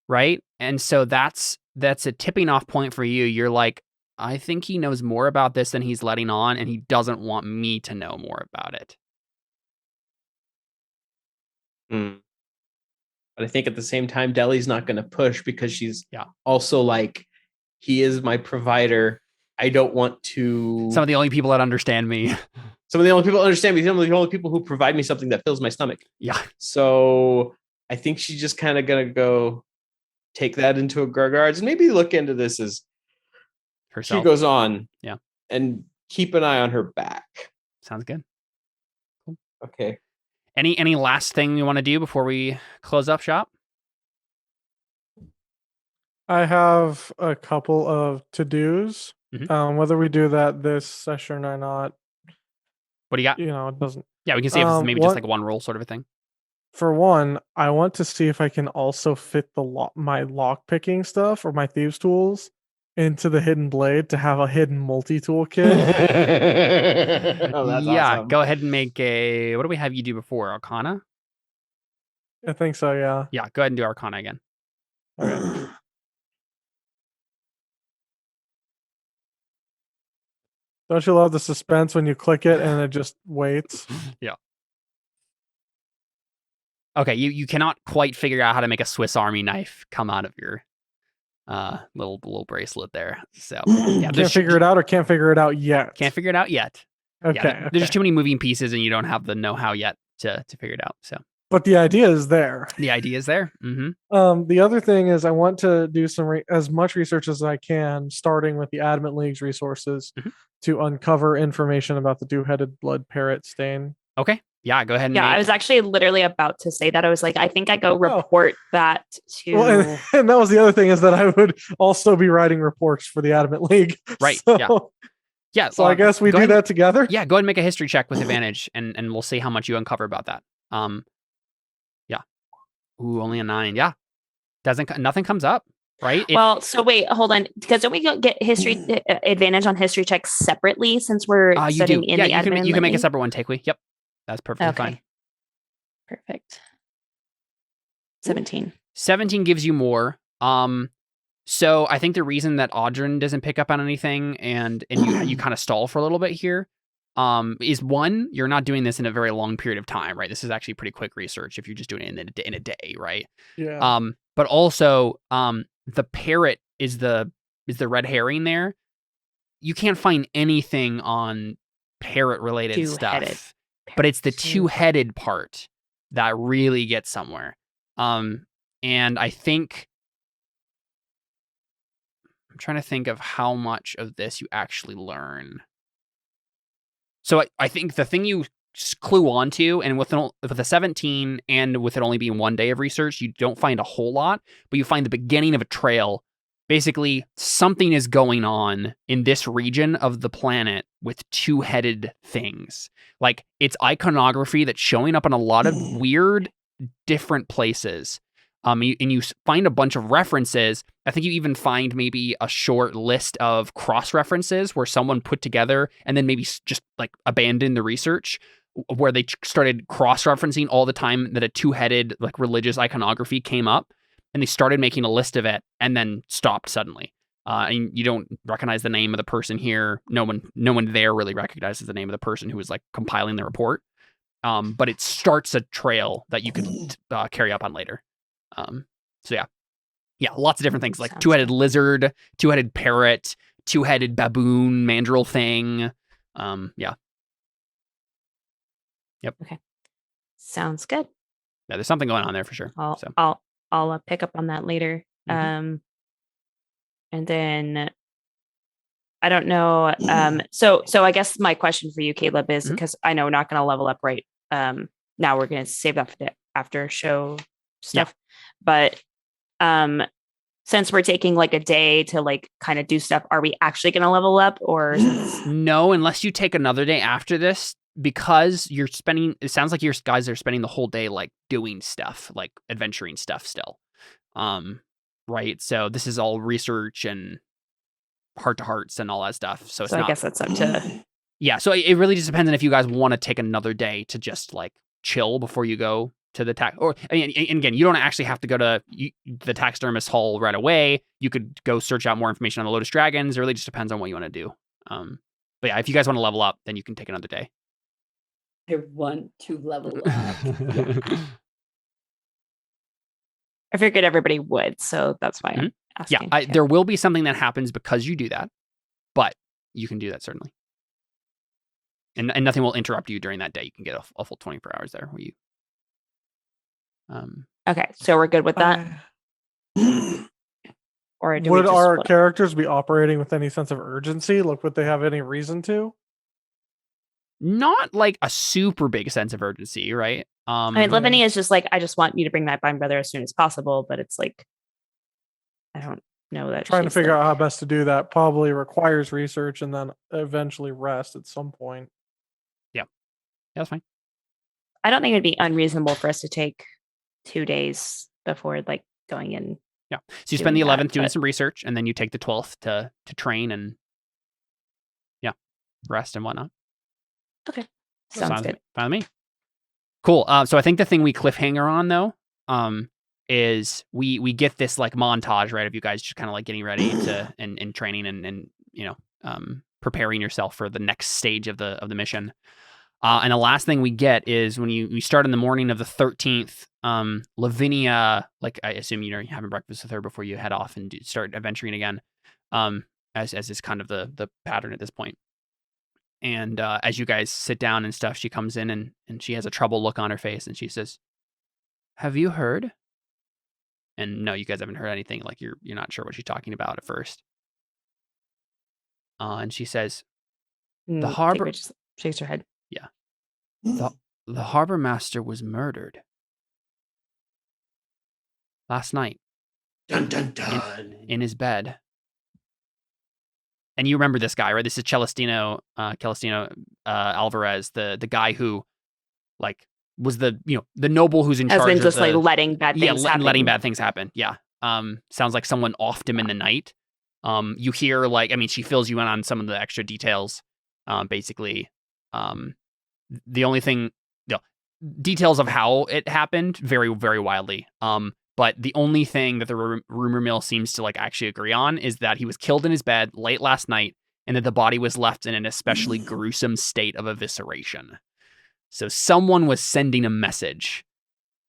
Right? And so that's a tipping off point for you. You're like, I think he knows more about this than he's letting on, and he doesn't want me to know more about it. But I think at the same time, Deli's not going to push because she's Yeah. also like, he is my provider. I don't want to. Some of the only people that understand me. Some of the only people that understand me. Some of the only people who provide me something that fills my stomach. Yeah. So I think she's just kind of going to go take that into a regards and maybe look into this as Herself. she goes on. Yeah. And keep an eye on her back. Sounds good. Okay. Any last thing you want to do before we close up shop? I have a couple of to-dos. Mhm. Whether we do that this session or not, What do you got? it doesn't. Yeah, we can see if it's maybe just one- like one roll sort of a thing. For one, I want to see if I can also fit my lock picking stuff or my thieves tools into the hidden blade to have a hidden multi-tool kit. Oh, that's yeah, awesome. go ahead and make a. What do we have you do before? Arcana? I think so, yeah. Yeah, go ahead and do Arcana again. Okay. Don't you love the suspense when you click it and it just waits? Yeah. Okay, you cannot quite figure out how to make a Swiss Army knife come out of your little bracelet there. So yeah, Can't figure it out or can't figure it out yet? Can't figure it out yet. Okay. Yeah, there's just too many moving pieces, and you don't have the know-how yet to figure it out. So But the idea is there. the idea is there. Mm-hmm. The other thing is I want to do as much research as I can, starting with the Adamant League's resources to uncover information about the two-headed blood parrot stain. Okay. Yeah, go ahead and Yeah, make- I was actually literally about to say that. I was like, I think I go report that to. Well, and that was the other thing, is that I would also be writing reports for the Adamant League. Right, So, yeah. so I guess we go do ahead- that together. Yeah, go ahead and make a history check with advantage, and we'll see how much you uncover about that. Yeah. Ooh, only a 9. Yeah. Nothing comes up, right? Well, so wait, hold on, because don't we get history advantage on history checks separately since we're you do. sitting in Yeah, the you admin? can make a lane? separate one, Takeway. Yep. That's perfectly fine. Okay. Perfect. 17. 17 gives you more. So I think the reason that Audrin doesn't pick up on anything and you kind of stall for a little bit here, is one, you're not doing this in a very long period of time, right? This is actually pretty quick research if you're just doing it in a day, right? Yeah. But also, the parrot is the red herring there. You can't find anything on parrot related Two-headed stuff, but it's the two-headed part that really gets somewhere. And I think I'm trying to think of how much of this you actually learn. So I think the thing you clue onto, and with a 17 and with it only being 1 day of research, you don't find a whole lot, but you find the beginning of a trail. Basically, something is going on in this region of the planet with two-headed things. Like, it's iconography that's showing up in a lot of weird, different places. And you find a bunch of references. I think you even find maybe a short list of cross references where someone put together and then maybe just like abandoned the research, where they started cross referencing all the time that a two-headed like religious iconography came up, and they started making a list of it and then stopped suddenly. And you don't recognize the name of the person here. No one there really recognizes the name of the person who was like compiling the report. But it starts a trail that you could carry up on later. So yeah, lots of different things like Sounds two-headed good. lizard, two-headed parrot, two-headed baboon, mandrill thing. Yeah, Sounds good. there's something going on there for sure. I'll So I'll pick up on that later. Mhm. And then I don't know. So I guess my question for you, Caleb, is Mhm. because I know we're not going to level up right now. We're going to save that for the after show stuff. But since we're taking like a day to like kind of do stuff, are we actually going to level up or? no, unless you take another day after this, because you're spending. It sounds like your guys are spending the whole day like doing stuff, like adventuring stuff still. Right. So this is all research and heart to hearts and all that stuff. So it's So not. I guess that's up to. Yeah. So it really just depends on if you guys want to take another day to just like chill before you go to the tax. Or and again, you don't actually have to go to the taxidermist hall right away. You could go search out more information on the Lotus Dragons. It really just depends on what you want to do. But yeah, if you guys want to level up, then you can take another day. I want to level up. I figured everybody would, so that's why I'm Yeah, asking. there will be something that happens because you do that, but you can do that certainly. And nothing will interrupt you during that day. You can get a full 24 hours there where you. Okay, so we're good with that. Or do we Would just our split? characters be operating with any sense of urgency? Like, would they have any reason to? Not like a super big sense of urgency, right? I mean, Lavinia is just like, I just want you to bring that Vine Brother as soon as possible, but it's like, I don't know that. Trying to she's, figure like- out how best to do that probably requires research and then eventually rest at some point. Yeah, that's fine. I don't think it'd be unreasonable for us to take 2 days before like going in. Yeah. So you spend the doing that, 11th doing but- some research, and then you take the 12th to train and rest and whatnot. Sounds good. Fine with me. Cool. So I think the thing we cliffhanger on though, is we get this like montage, right, of you guys just kind of like getting ready to and training and preparing yourself for the next stage of the mission. And the last thing we get is when you start in the morning of the 13th, Lavinia, like I assume you're having breakfast with her before you head off and start adventuring again, as is kind of the pattern at this point. And as you guys sit down and stuff, she comes in and she has a troubled look on her face and she says, "Have you heard?" And no, you guys haven't heard anything. Like you're not sure what she's talking about at first. And she says, Mm, harbor- Tigger just shakes her head. the harbor master was murdered last night Dun dun dun. in his bed. And you remember this guy, right? This is Celestino Alvarez, the guy who, like, was the noble who's in Has charge been of just like the- letting bad things happen. letting bad things happen. Yeah. Sounds like someone offed him in the night. You hear like, I mean, she fills you in on some of the extra details. Basically, the only thing, details of how it happened vary very wildly. But the only thing that the rumor mill seems to like actually agree on is that he was killed in his bed late last night, and that the body was left in an especially gruesome state of evisceration. So someone was sending a message.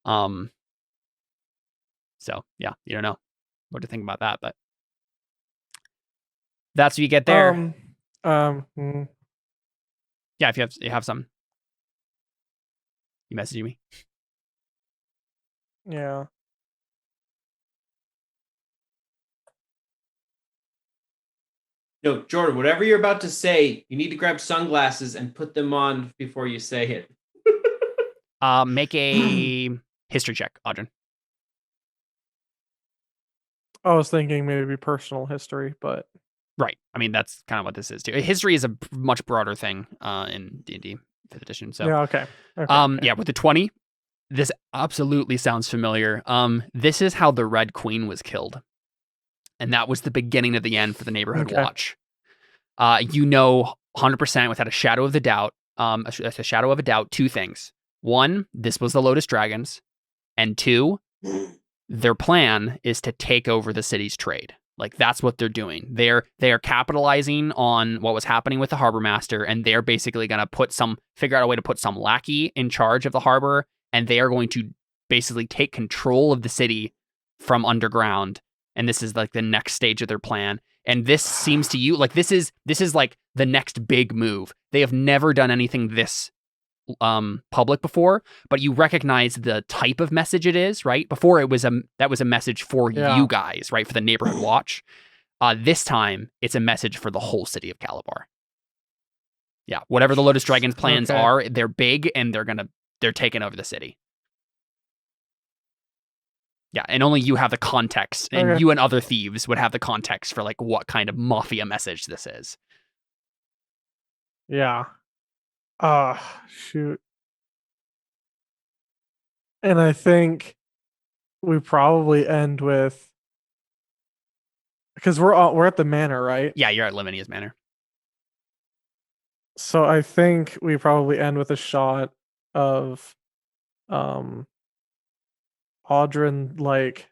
So yeah, you don't know what to think about that, but that's what you get there. Mm, Yeah, if you have some, you messaging me. yeah. No, Jordan, whatever you're about to say, you need to grab sunglasses and put them on before you say it. Make a history check, Audrey. I was thinking maybe personal history, but Right. I mean, that's kind of what this is too. History is a much broader thing in D&D 5th edition. So, yeah, okay. Okay. yeah, with the 20, This absolutely sounds familiar. This is how the Red Queen was killed. And that was the beginning of the end for the Neighborhood Okay. Watch. You know 100% without a shadow of a doubt, two things. One, this was the Lotus Dragons. And two, their plan is to take over the city's trade. Like, that's what they're doing. They are capitalizing on what was happening with the harbor master, and they're basically going to figure out a way to put some lackey in charge of the harbor, and they are going to basically take control of the city from underground. And this is like the next stage of their plan. And this seems to you like this is like the next big move. They have never done anything this public before, but you recognize the type of message it is, right? Before that was a message for you guys, right? For the Neighborhood Watch. This time it's a message for the whole city of Calabar. Yeah, whatever the Lotus Dragons plans are, they're big and they're taking over the city. Yeah, and only you have the context, and you and other thieves would have the context for like what kind of mafia message this is. Yeah. Shoot. And I think we probably end with, because we're at the manor, right? Yeah, you're at Lavinia's Manor. So I think we probably end with a shot of Audrin, like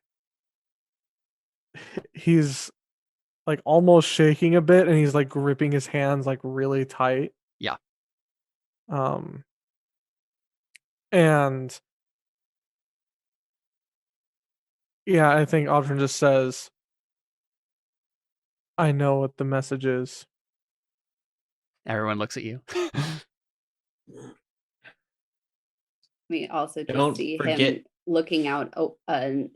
he's like almost shaking a bit, and he's like gripping his hands like really tight. Yeah. And yeah, I think Audrin just says, I know what the message is. Everyone looks at you. We also just Don't see forget- him looking out a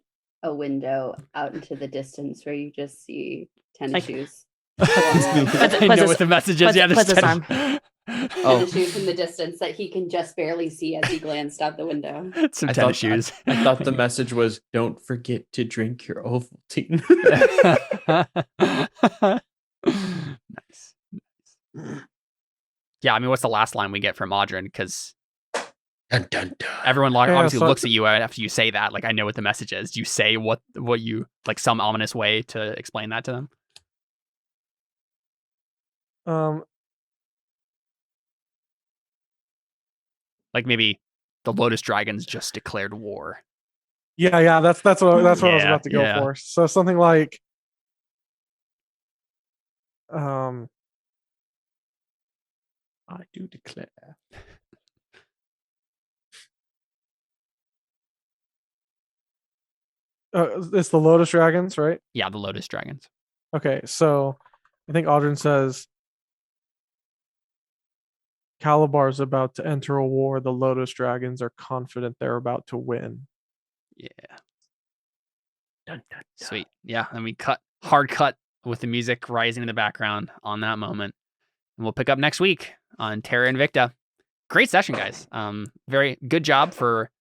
window out into the distance where you just see tennis shoes. I know what the message is. Yeah, puts his arm. Tennis shoes in the distance that he can just barely see as he glanced out the window. Some I tennis thought- shoes. I thought the message was, don't forget to drink your Ovaltine. Nice. Yeah, I mean, what's the last line we get from Audrin? Because Dun, dun, dun. everyone Yeah, obviously so- looks at you after you say that. Like, I know what the message is. Do you say what you like, some ominous way to explain that to them? Like maybe the Lotus Dragons just declared war. Yeah, that's what I was Yeah, about to go yeah. for. So something like I do declare. it's the Lotus Dragons, right? Yeah, the Lotus Dragons. Okay, so I think Audrin says Calabar's about to enter a war. The Lotus Dragons are confident they're about to win. Yeah. Dun, dun, dun. Sweet. Yeah. And we hard cut with the music rising in the background on that moment. And we'll pick up next week on Terra Invicta. Great session, guys. Very good job for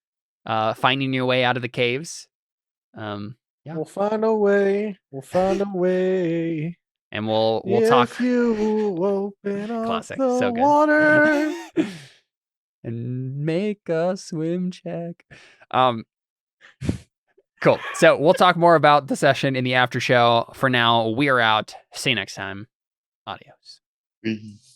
finding your way out of the caves. Yeah. We'll find a way. We'll find a way. And we'll if talk. you open up Classic. the So good. water. And make a swim check. Cool. So we'll talk more about the session in the after show. For now, we are out. See you next time. Adios. Peace.